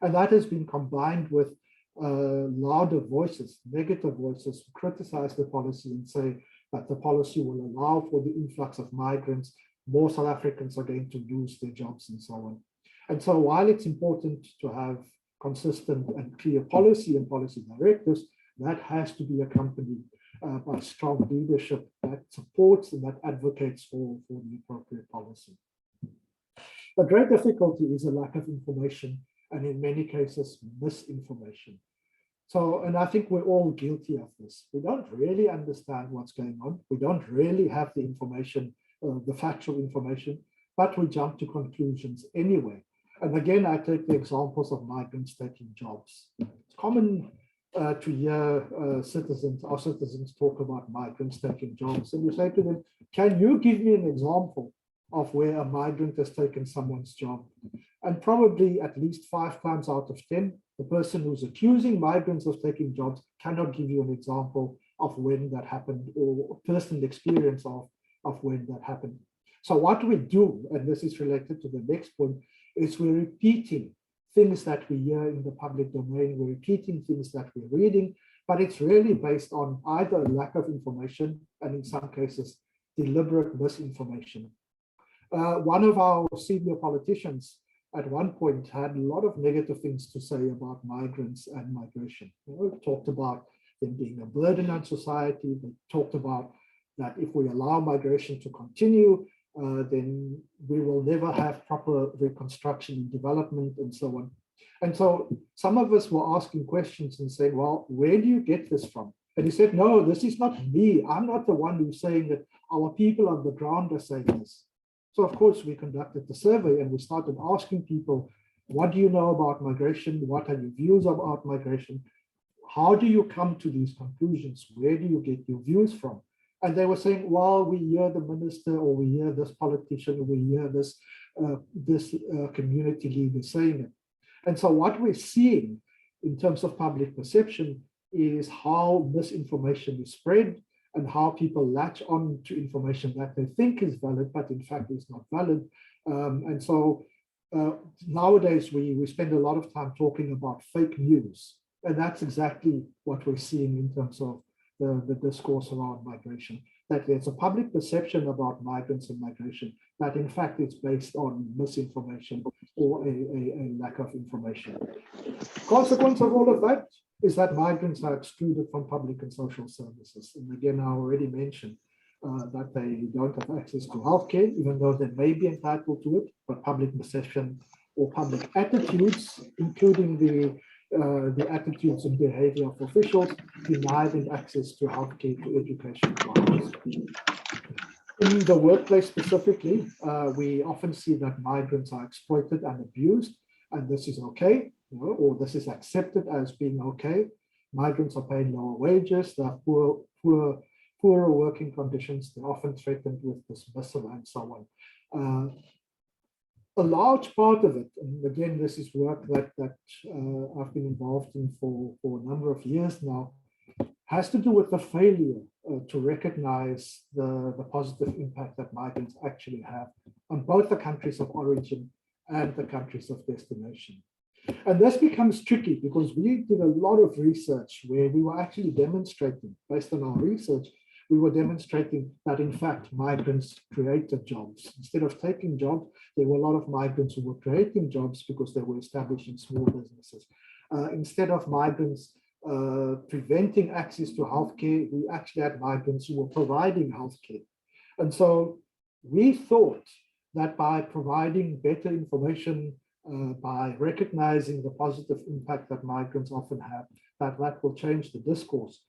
And that has been combined with louder voices, negative voices, who criticize the policy and say that the policy will allow for the influx of migrants, more South Africans are going to lose their jobs and so on. And so while it's important to have consistent and clear policy and policy directives, that has to be accompanied by strong leadership that supports and that advocates for the appropriate policy. The great difficulty is a lack of information, and in many cases, misinformation. So, and I think we're all guilty of this. We don't really understand what's going on. We don't really have the information, the factual information, but we jump to conclusions anyway. And again, I take the examples of migrants taking jobs. It's common to hear our citizens talk about migrants taking jobs. And you say to them, can you give me an example of where a migrant has taken someone's job? And probably at least 5 times out of 10, the person who's accusing migrants of taking jobs cannot give you an example of when that happened or a personal experience of when that happened. So what we do, and this is related to the next point, is we're repeating things that we hear in the public domain, we're repeating things that we're reading, but it's really based on either a lack of information and in some cases, deliberate misinformation. One of our senior politicians at one point had a lot of negative things to say about migrants and migration. We talked about them being a burden on society. They talked about that if we allow migration to continue, then we will never have proper reconstruction and development and so on. And so some of us were asking questions and saying, well, where do you get this from? And he said, no, this is not me. I'm not the one who's saying that. Our people on the ground are saying this. So of course we conducted the survey and we started asking people, what do you know about migration? What are your views about migration? How do you come to these conclusions? Where do you get your views from? And they were saying, well, we hear the minister, or we hear this politician, or we hear this community leader saying it. And so what we're seeing in terms of public perception is how misinformation is spread and how people latch on to information that they think is valid, but in fact is not valid. And so nowadays we spend a lot of time talking about fake news. And that's exactly what we're seeing in terms of the discourse around migration, that there's a public perception about migrants and migration that in fact it's based on misinformation or a lack of information. Consequence of all of that is that migrants are excluded from public and social services. And again, I already mentioned that they don't have access to healthcare, even though they may be entitled to it, but public perception or public attitudes, including the attitudes and behavior of officials, deny them access to healthcare, to education. In the workplace specifically, we often see that migrants are exploited and abused, and this is okay, or this is accepted as being okay. Migrants are paying lower wages, they have poor poorer working conditions. They're often threatened with dismissal and so on. A large part of it, and again, this is work that I've been involved in for a number of years now, has to do with the failure to recognize the positive impact that migrants actually have on both the countries of origin and the countries of destination. And this becomes tricky because we did a lot of research where we were actually demonstrating, based on our research, we were demonstrating that in fact migrants created jobs. Instead of taking jobs, there were a lot of migrants who were creating jobs because they were establishing small businesses. Instead of migrants preventing access to healthcare, we actually had migrants who were providing healthcare. And so we thought that by providing better information, by recognizing the positive impact that migrants often have, that will change the discourse.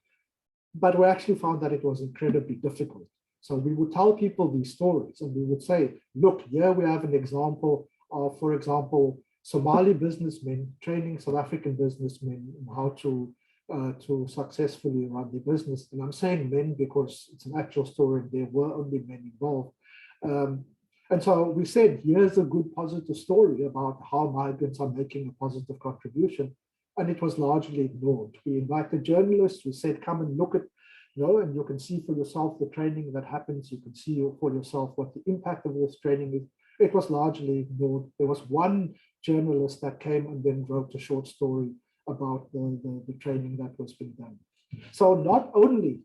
But we actually found that it was incredibly difficult. So we would tell people these stories and we would say, look, here we have an example of, for example, Somali businessmen training South African businessmen in how to successfully run their business. And I'm saying men because it's an actual story and there were only men involved. And so we said, here's a good positive story about how migrants are making a positive contribution. And it was largely ignored. We invited journalists, we said, come and look at, and you can see for yourself the training that happens. You can see for yourself what the impact of this training is. It was largely ignored. There was one journalist that came and then wrote a short story about the training that was being done. So not only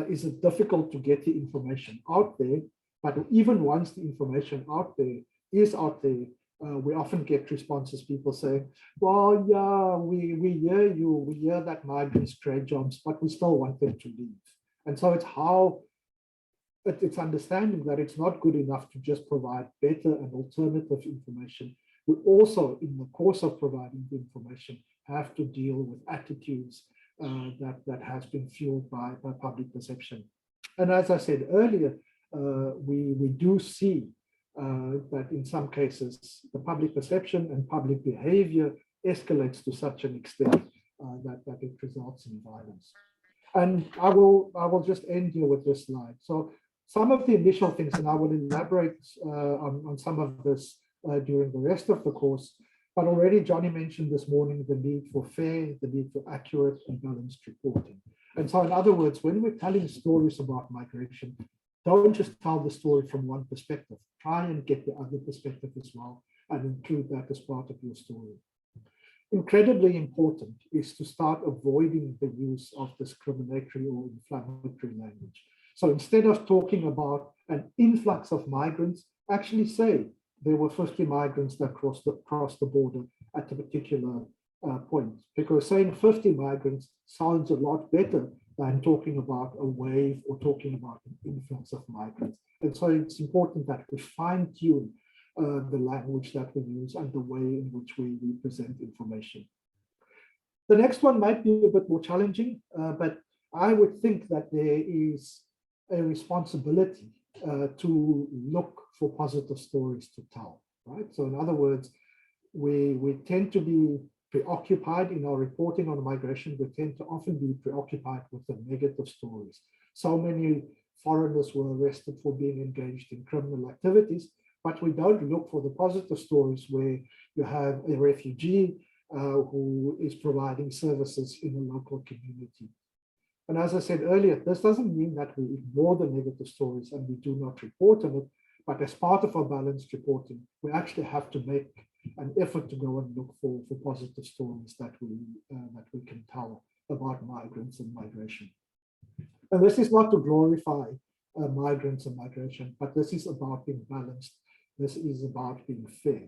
is it difficult to get the information out there, but even once the information is out there, we often get responses, people saying, well, yeah, we hear you, we hear that migrants create jobs, but we still want them to leave. And so it's understanding that it's not good enough to just provide better and alternative information. We also, in the course of providing the information, have to deal with attitudes that has been fueled by public perception. And as I said earlier, we do see that in some cases, the public perception and public behavior escalates to such an extent that it results in violence. And I will just end here with this slide. So some of the initial things, and I will elaborate on some of this during the rest of the course, but already Johnny mentioned this morning the need for fair, the need for accurate and balanced reporting. And so in other words, when we're telling stories about migration, don't just tell the story from one perspective. Try and get the other perspective as well and include that as part of your story. Incredibly important is to start avoiding the use of discriminatory or inflammatory language. So instead of talking about an influx of migrants, actually say there were 50 migrants that crossed the border at a particular point. Because saying 50 migrants sounds a lot better than talking about a wave or talking about an influx of migrants. And so it's important that we fine-tune the language that we use and the way in which we present information. The next one might be a bit more challenging, but I would think that there is a responsibility to look for positive stories to tell, right? So in other words, we tend to be preoccupied in our reporting on migration. We tend to often be preoccupied with the negative stories. So many foreigners were arrested for being engaged in criminal activities, but we don't look for the positive stories where you have a refugee who is providing services in a local community. And as I said earlier, this doesn't mean that we ignore the negative stories and we do not report on it, but as part of our balanced reporting, we actually have to make an effort to go and look for positive stories that we can tell about migrants and migration. And this is not to glorify migrants and migration, but this is about being balanced. This is about being fair.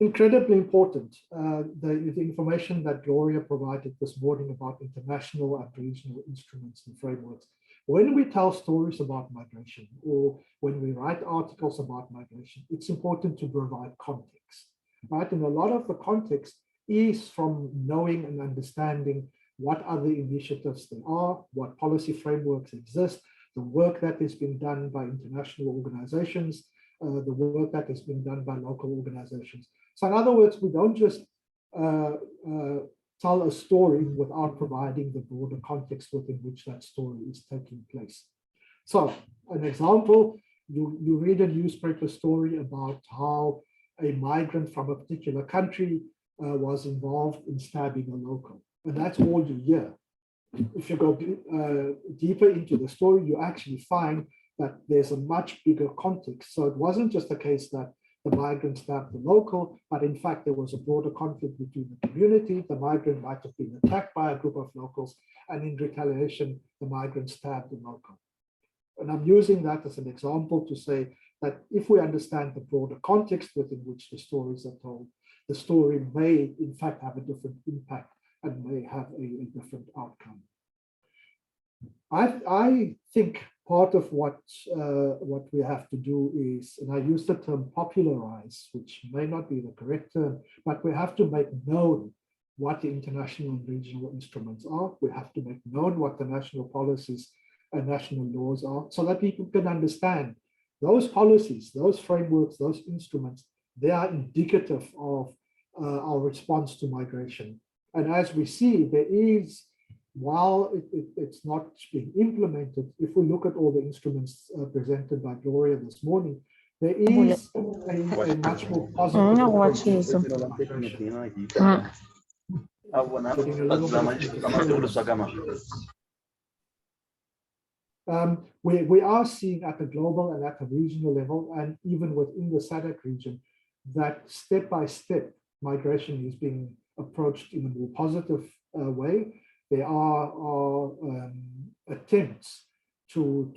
Incredibly important, the information that Gloria provided this morning about international and regional instruments and frameworks. When we tell stories about migration or when we write articles about migration, it's important to provide context, right? And a lot of the context is from knowing and understanding what other initiatives there are, what policy frameworks exist, the work that is being done by international organizations, the work that is being done by local organizations. So in other words, we don't just tell a story without providing the broader context within which that story is taking place. So an example, you read a newspaper story about how a migrant from a particular country was involved in stabbing a local, and that's all you hear. If you go deeper into the story, you actually find that there's a much bigger context. So it wasn't just a case that the migrant stabbed the local, but in fact, there was a broader conflict between the community. The migrant might have been attacked by a group of locals, and in retaliation, the migrant stabbed the local. And I'm using that as an example to say that if we understand the broader context within which the stories are told, the story may in fact have a different impact and may have a different outcome. I think part of what we have to do is, and I use the term popularize, which may not be the correct term, but we have to make known what the international and regional instruments are. We have to make known what the national policies and national laws are, so that people can understand those policies, those frameworks, those instruments, they are indicative of our response to migration. And as we see, there is, while it's not being implemented, if we look at all the instruments presented by Gloria this morning, there is a much more positive approach to migration. We are seeing at the global and at the regional level, and even within the SADC region, that step by step migration is being approached in a more positive way. There are attempts to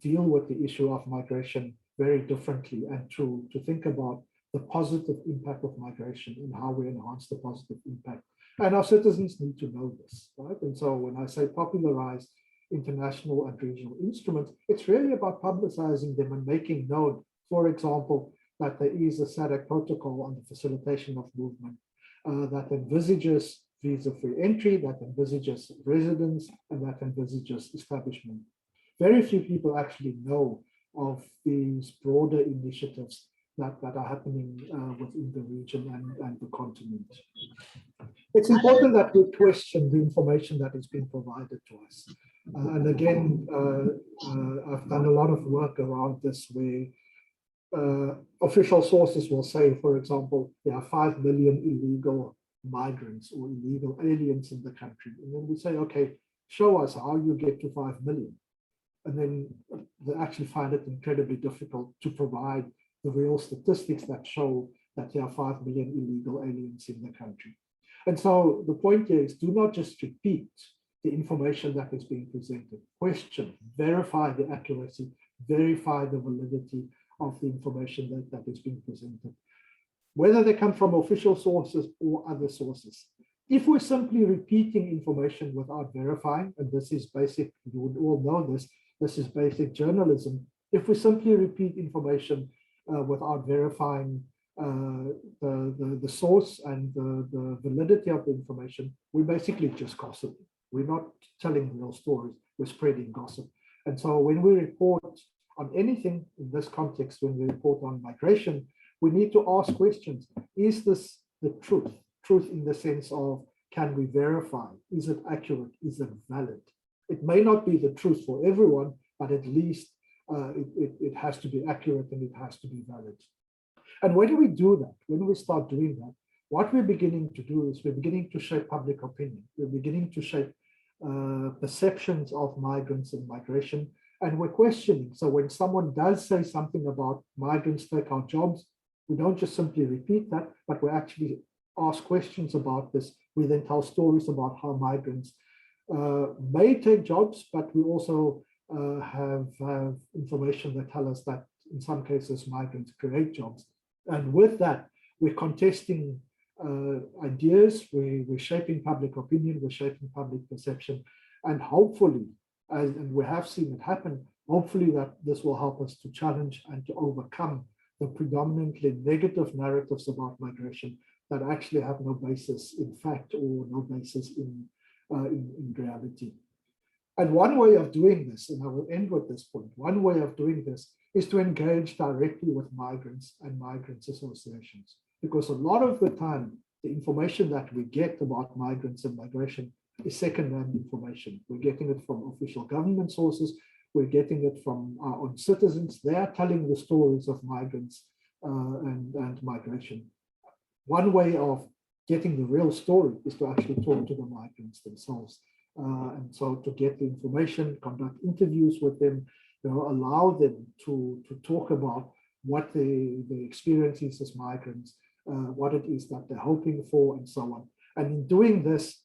deal with the issue of migration very differently, and to think about the positive impact of migration and how we enhance the positive impact. And our citizens need to know this, right? And so when I say popularize international and regional instruments, it's really about publicizing them and making known, for example, that there is a SADC protocol on the facilitation of movement that envisages visa-free entry, that envisages residence, and that envisages establishment. Very few people actually know of these broader initiatives that are happening within the region and the continent. It's important that we question the information that is being provided to us. And again, I've done a lot of work around this, where official sources will say, for example, there are 5 million illegal migrants or illegal aliens in the country. And then we say, okay, show us how you get to 5 million. And then they actually find it incredibly difficult to provide the real statistics that show that there are 5 million illegal aliens in the country. And so the point here is, do not just repeat the information that is being presented. Question, verify the accuracy, verify the validity of the information that is being presented, whether they come from official sources or other sources. If we're simply repeating information without verifying, and this is basic, you would all know this is basic journalism. If we simply repeat information without verifying the source and the validity of the information, we basically just gossip. We're not telling real stories, we're spreading gossip. And so when we report on anything in this context, when we report on migration, we need to ask questions. Is this the truth? Truth in the sense of, can we verify? Is it accurate? Is it valid? It may not be the truth for everyone, but at least it has to be accurate and it has to be valid. And when we do that, when we start doing that, what we're beginning to do is we're beginning to shape public opinion. We're beginning to shape perceptions of migrants and migration, and we're questioning. So when someone does say something about migrants take our jobs, we don't just simply repeat that, but we actually ask questions about this. We then tell stories about how migrants may take jobs, but we also have information that tell us that in some cases migrants create jobs. And with that, we're contesting ideas, we're shaping public opinion, we're shaping public perception, and hopefully, and we have seen it happen, hopefully that this will help us to challenge and to overcome the predominantly negative narratives about migration that actually have no basis in fact or no basis in reality. And one way of doing this, and I will end with this point, one way of doing this is to engage directly with migrants and migrants associations. Because a lot of the time, the information that we get about migrants and migration is second-hand information. We're getting it from official government sources. We're getting it from our own citizens. They are telling the stories of migrants and migration. One way of getting the real story is to actually talk to the migrants themselves. And so to get the information, conduct interviews with them, allow them to talk about what the experience is as migrants, what it is that they're hoping for, and so on. And in doing this,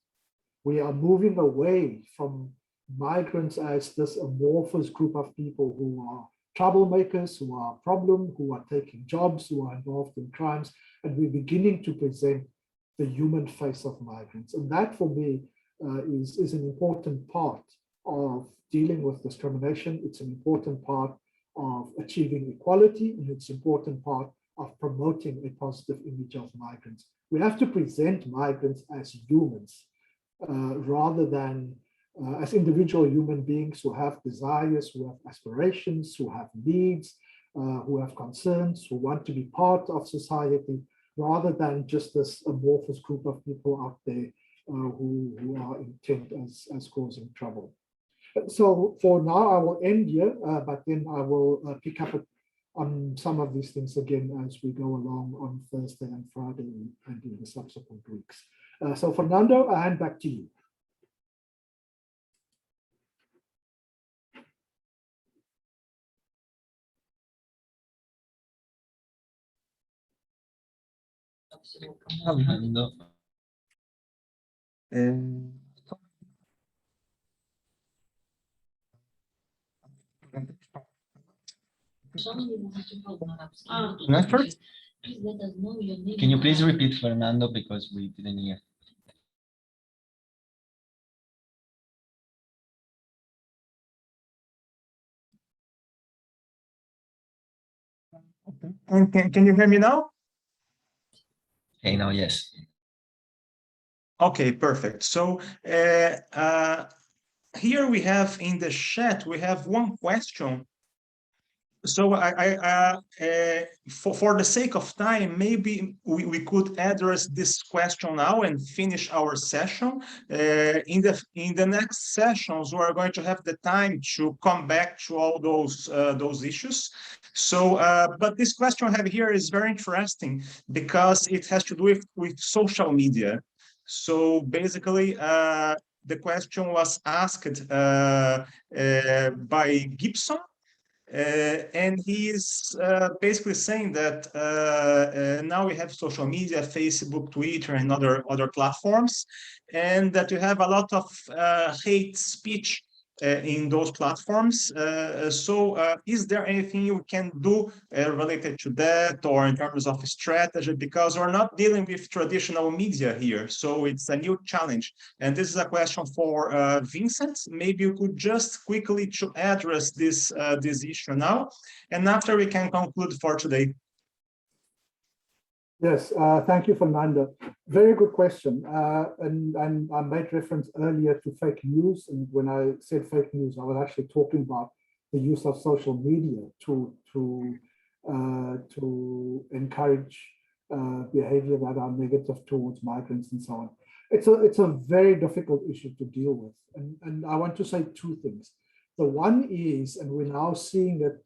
we are moving away from migrants as this amorphous group of people who are troublemakers, who are a problem, who are taking jobs, who are involved in crimes, and we're beginning to present the human face of migrants. And that, for me, is an important part of dealing with discrimination. It's an important part of achieving equality, and it's an important part of promoting a positive image of migrants. We have to present migrants as humans rather than as individual human beings who have desires, who have aspirations, who have needs, who have concerns, who want to be part of society, rather than just this amorphous group of people out there who are intent as causing trouble. So for now, I will end here, but then I will pick up on some of these things again as we go along on Thursday and Friday and in the subsequent weeks. So Fernando, I hand back to you. Hablando. First? Can you please repeat, Fernando, because we didn't hear? And can you hear me now? Okay, now yes. Okay, perfect. So here we have in the chat, we have one question. So for the sake of time, maybe we could address this question now and finish our session. In the next sessions, we are going to have the time to come back to all those issues. So, but this question I have here is very interesting because it has to do with social media. So basically, the question was asked by Gibson. And he's basically saying that now we have social media, Facebook, Twitter, and other platforms, and that you have a lot of hate speech in those platforms. So is there anything you can do related to that, or in terms of strategy? Because we're not dealing with traditional media here, so it's a new challenge. And this is a question for Vincent. Maybe you could just quickly to address this issue now, and after we can conclude for today. Yes, thank you, Fernando. Very good question. And I made reference earlier to fake news. And when I said fake news, I was actually talking about the use of social media to encourage behavior that are negative towards migrants and so on. It's a very difficult issue to deal with. And I want to say two things. The one is, and we're now seeing it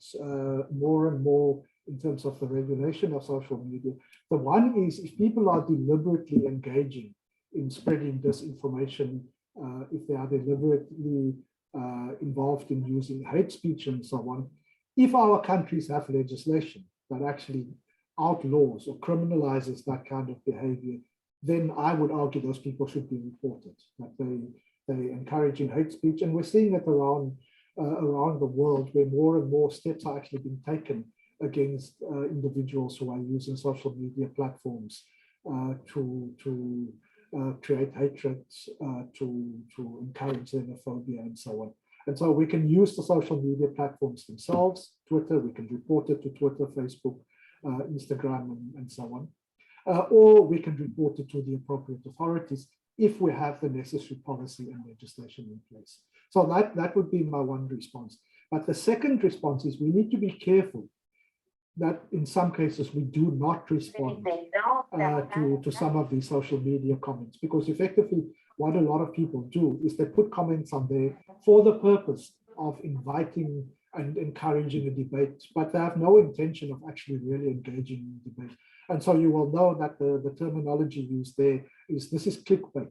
more and more in terms of the regulation of social media. The one is, if people are deliberately engaging in spreading disinformation, if they are deliberately involved in using hate speech and so on, if our countries have legislation that actually outlaws or criminalizes that kind of behavior, then I would argue those people should be reported, that they're encouraging hate speech. And we're seeing it around the world, where more and more steps are actually being taken against individuals who are using social media platforms to create hatred, to encourage xenophobia and so on. And so we can use the social media platforms themselves, Twitter, we can report it to Twitter, Facebook, Instagram, and so on. Or we can report it to the appropriate authorities if we have the necessary policy and legislation in place. So that would be my one response. But the second response is we need to be careful that in some cases we do not respond to some of these social media comments, because effectively what a lot of people do is they put comments on there for the purpose of inviting and encouraging a debate, but they have no intention of actually really engaging in debate. And so you will know that the terminology used there is, this is clickbait.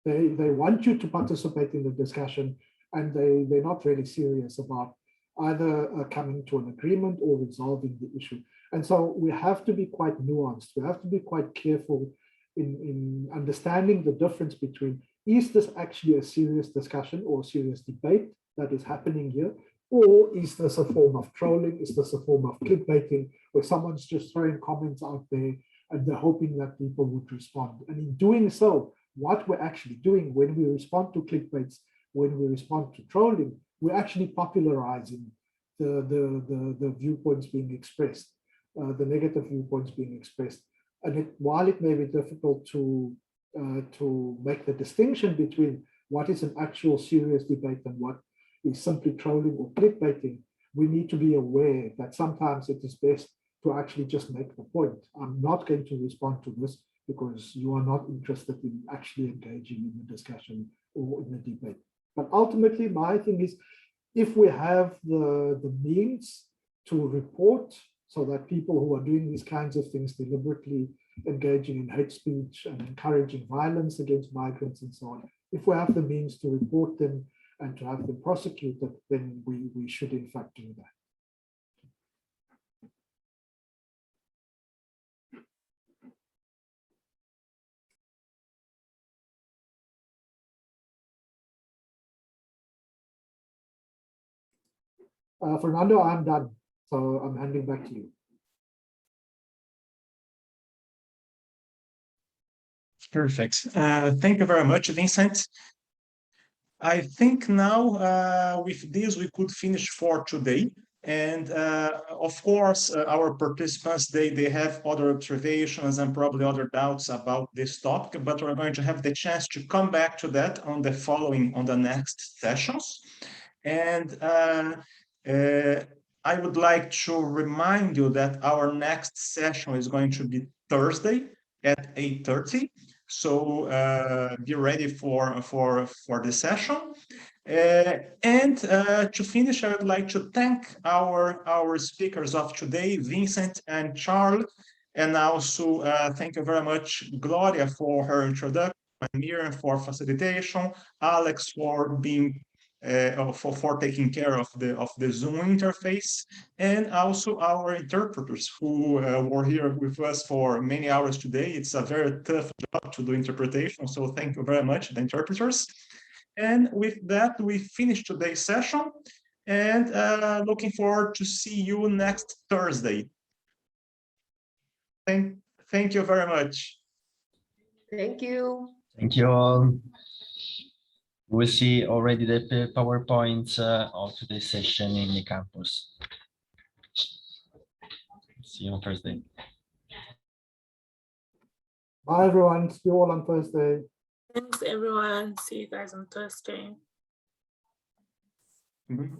They want you to participate in the discussion, and they're not really serious about either coming to an agreement or resolving the issue. And so we have to be quite nuanced. We have to be quite careful in understanding the difference between, is this actually a serious discussion or a serious debate that is happening here? Or is this a form of trolling? Is this a form of clickbaiting where someone's just throwing comments out there and they're hoping that people would respond? And in doing so, what we're actually doing when we respond to clickbaits, when we respond to trolling, we're actually popularizing the viewpoints being expressed, the negative viewpoints being expressed. And while it may be difficult to make the distinction between what is an actual serious debate and what is simply trolling or clickbaiting, we need to be aware that sometimes it is best to actually just make the point. I'm not going to respond to this because you are not interested in actually engaging in the discussion or in the debate. But ultimately, my thing is, if we have the means to report so that people who are doing these kinds of things, deliberately engaging in hate speech and encouraging violence against migrants and so on, if we have the means to report them and to have them prosecuted, then we should in fact do that. Fernando, I'm done, so I'm handing back to you. Perfect. Thank you very much, Vincent. I think now with this we could finish for today. And of course, our participants, they have other observations and probably other doubts about this topic, but we're going to have the chance to come back to that on the next sessions. And I would like to remind you that our next session is going to be Thursday at 8:30. So be ready for the session. And to finish, I would like to thank our speakers of today, Vincent and Charles, and also thank you very much, Gloria, for her introduction, Miriam for facilitation, Alex for being for taking care of the Zoom interface, and also our interpreters who were here with us for many hours today. It's a very tough job to do interpretation, so thank you very much, the interpreters. And with that, we finish today's session, and looking forward to see you next Thursday. Thank you very much. Thank you. Thank you all. We'll see already the PowerPoints of today's session in the campus. See you on Thursday. Bye, everyone. See you all on Thursday. Thanks, everyone. See you guys on Thursday. Mm-hmm.